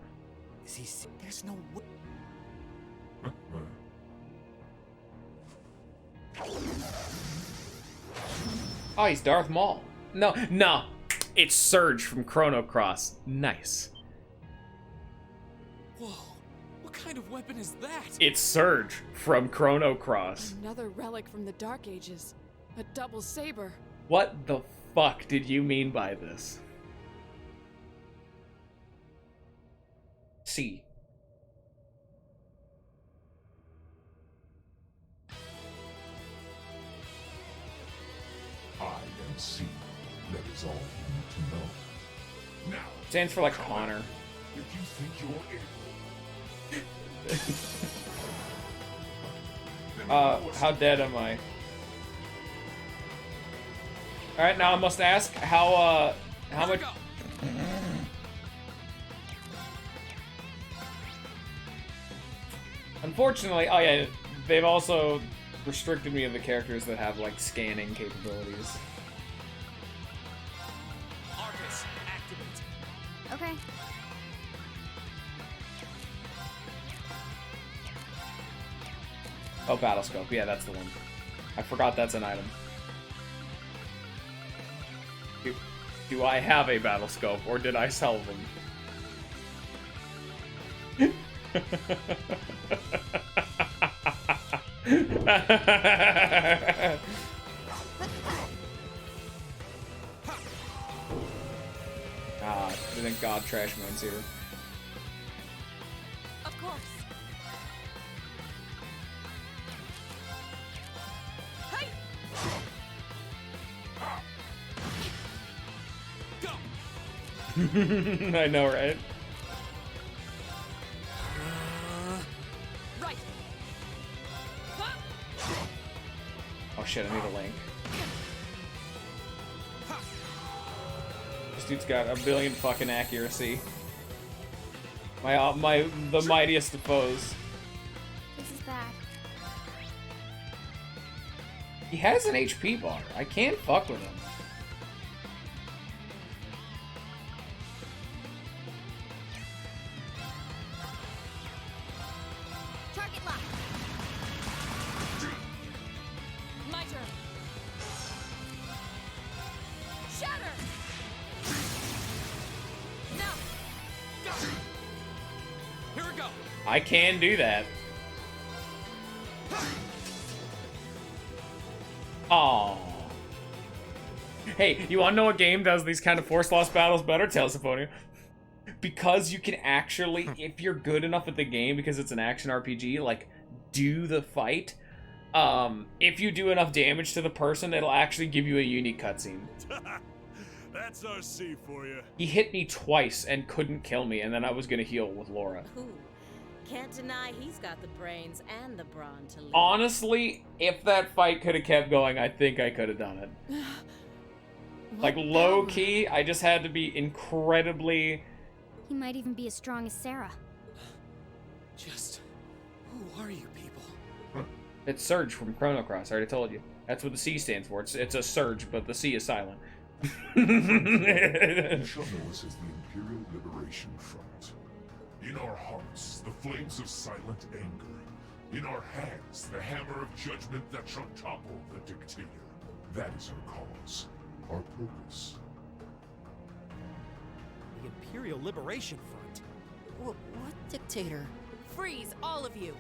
Is he... There's no way... Oh, he's Darth Maul. No. It's Surge from Chrono Cross. Nice. Whoa, what kind of weapon is that? It's Surge from Chrono Cross. Another relic from the Dark Ages. A double saber. What the fuck did you mean by this? C. I am C. That is all you need to know. Now, Stands for like Connor. if you think you're able, How dead am I? Alright, now I must ask, how much... Unfortunately, oh yeah, they've also restricted me of the characters that have, like, scanning capabilities. Arcus, activate. Okay. Oh, Battlescope, yeah, that's the one. I forgot that's an item. Do I have a Battlescope, or did I sell them? Ah, I think God Trash Man's here. Of course. Hey! I know, right? Right. Oh shit, I need a link. This dude's got a billion fucking accuracy. The mightiest of foes. This is bad. He has an HP bar. I can't fuck with him. Target lock. My turn. Shatter. Now. Go. Here we go. I can do that. Aww. Hey, you wanna know what game does these kind of force loss battles better? Tales of Symphonia. Because you can actually, if you're good enough at the game, because it's an action RPG, like, do the fight. If you do enough damage to the person, it'll actually give you a unique cutscene. That's our C for you. He hit me twice and couldn't kill me, and then I was gonna heal with Laura. Ooh, can't deny he's got the brains and the brawn to lead. Honestly, if that fight could have kept going, I think I could have done it. Like, low-key, I just had to be incredibly... He might even be as strong as Sarah. Just, who are you people? It's Surge from Chrono Cross, I already told you. That's what the C stands for. It's a Surge, but the C is silent. you shall know us as the Imperial Liberation Front. In our hearts, the flames of silent anger. In our hands, the hammer of judgment that shall topple the dictator. That is our cause, our purpose. The Imperial Liberation Front? What dictator? Freeze, all of you!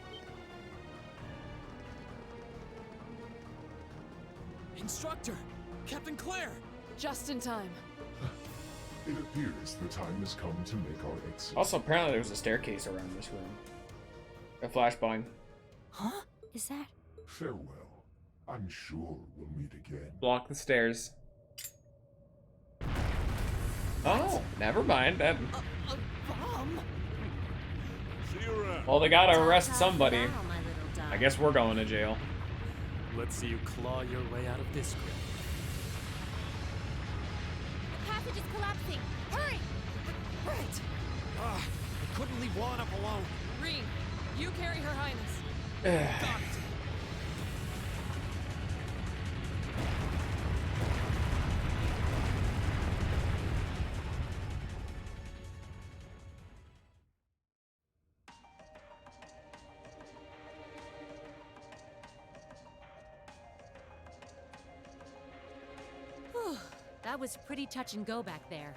Instructor! Captain Claire! Just in time. It appears the time has come to make our exit. Also, apparently there's a staircase around this room. A flashbang. Huh? Is that? Farewell. I'm sure we'll meet again. Block the stairs. Oh, never mind. That... Bomb? See you around. Well, they gotta arrest somebody. I guess we're going to jail. Let's see you claw your way out of this grip. The passage is collapsing. Hurry! Right. I couldn't leave Juan up alone. Reem, you carry Her Highness. Got it. That was pretty touch and go back there.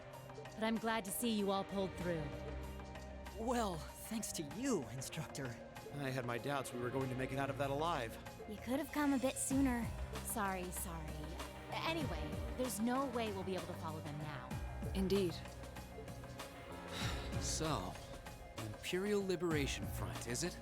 But I'm glad to see you all pulled through. Well, thanks to you, Instructor. I had my doubts we were going to make it out of that alive. You could have come a bit sooner. Sorry. Anyway, there's no way we'll be able to follow them now. Indeed. So, Imperial Liberation Front, is it?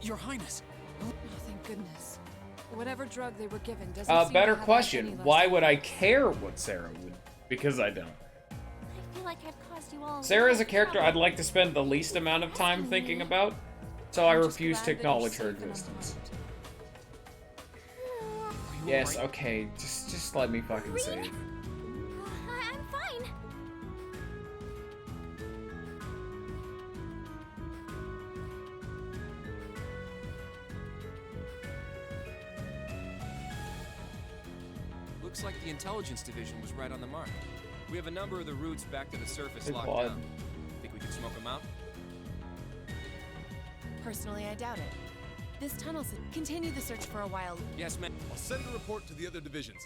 Your Highness! Oh, thank goodness. Whatever drug they were given doesn't seem Better to have question. any less Why would I care what Sarah would? Because I don't. I feel like I've caused you all. Sarah's a character I'd like to spend the least amount of time thinking about, so I refuse to acknowledge her existence. Yes, okay, just let me fucking save. I'm fine. Looks like the intelligence division was right on the mark. We have a number of the routes back to the surface Hey, locked Claude. down. Think we can smoke them out? Personally, I doubt it. This tunnel's continue the search for a while. Yes, ma'am. I'll send a report to the other divisions.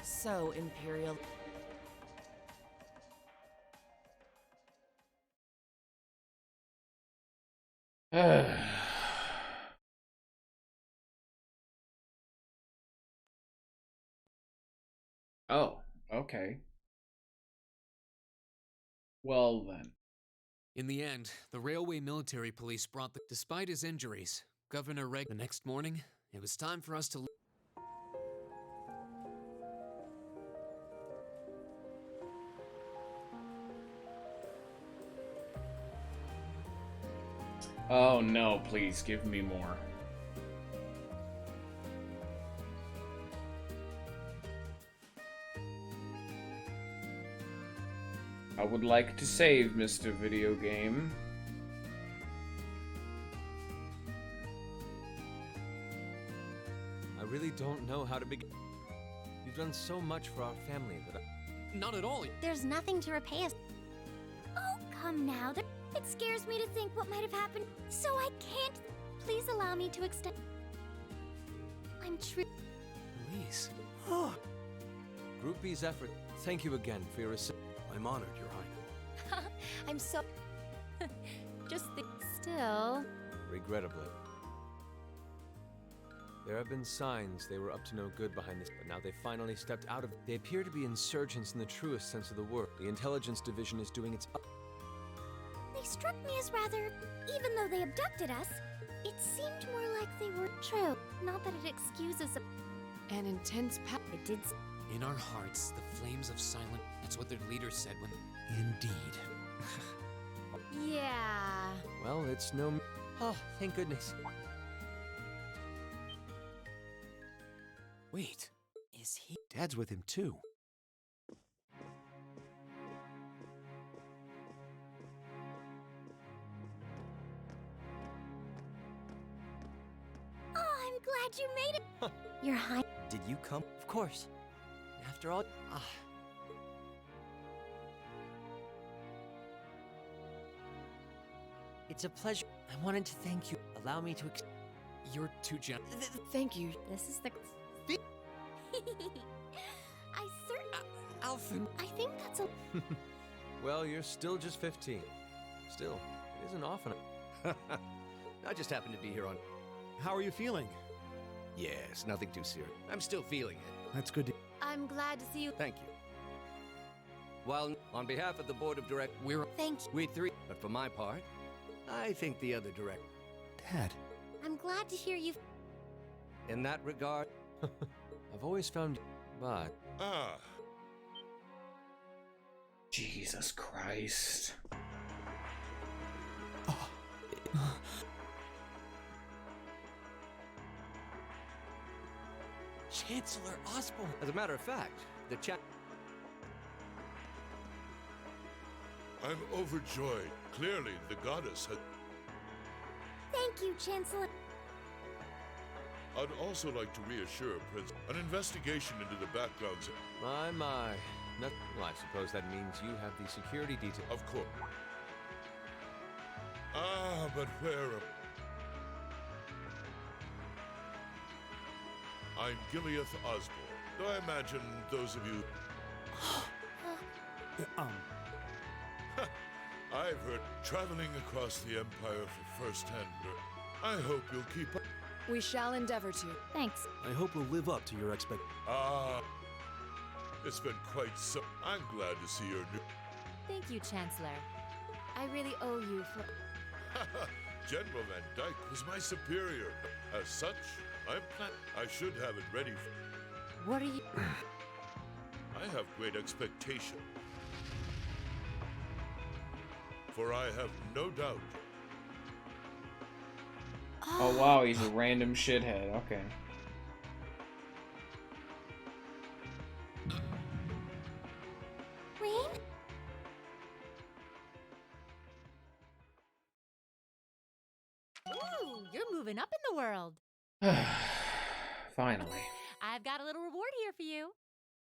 So, Imperial. Oh, okay. Well then. In the end, the railway military police brought the... Despite his injuries, Governor Reg... The next morning, it was time for us to... Oh no, please give me more. I would like to save, Mr. Video Game. I really don't know how to begin. You've done so much for our family that I... Not at all. There's nothing to repay us. Oh, come now. It scares me to think what might have happened, so I can't. Please allow me to extend. I'm true. Please. Group B's effort. Thank you again for your assistance. I'm honored, Your Highness. I'm so. Just think. Still. Regrettably. There have been signs they were up to no good behind this, but now they finally stepped out of... They appear to be insurgents in the truest sense of the word. The intelligence division is doing its... They struck me as rather. Even though they abducted us, it seemed more like they were true. Not that it excuses An intense It did. In our hearts, the flames of silent... That's what their leader said when... Indeed. Yeah. Well, it's no... Oh, thank goodness. Wait, is he? Dad's with him too. Oh, I'm glad you made it. Your High. Did you come? Of course. After all, it's a pleasure. I wanted to thank you. Allow me to You're too gentle. Thank you. This is the. I certainly. Alphen. I think that's a. Well, you're still just 15. Still, it isn't often. I just happened to be here on... How are you feeling? Yes, nothing too serious. I'm still feeling it. That's good to... I'm glad to see you. Thank you. While on behalf of the board of directors, Thank you. we three, but for my part, I think the other director. Dad. I'm glad to hear you. In that regard, I've always found... But... Ah. Jesus Christ. Chancellor Osborne. as a matter of fact, the chat. I'm overjoyed. Clearly, the goddess had... Thank you, Chancellor. I'd also like to reassure Prince... An investigation into the backgrounds... My. Well, I suppose that means you have the security detail. Of course. Ah, but where... I'm Gileath Osborne, though I imagine those of you... I've heard traveling across the Empire for first-hand. I hope you'll keep up. We shall endeavor to. Thanks. I hope we'll live up to your expectations. It's been quite so... I'm glad to see your new... Thank you, Chancellor. I really owe you for... General Van Dyke was my superior. As such, I should have it ready for... What are you... I have great expectation. For I have no doubt... Oh wow, he's a random shithead. Okay. Rain? Ooh, you're moving up in the world. Finally. I've got a little reward here for you.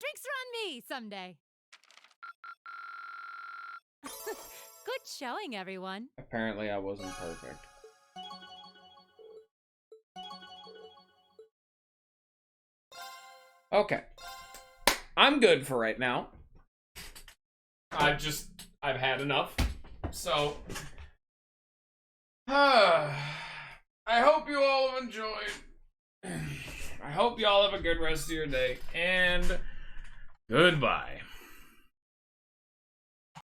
Drinks are on me someday. Good showing, everyone. Apparently I wasn't perfect. Okay. I'm good for right now. I've had enough. So, I hope you all have enjoyed. I hope you all have a good rest of your day. And goodbye.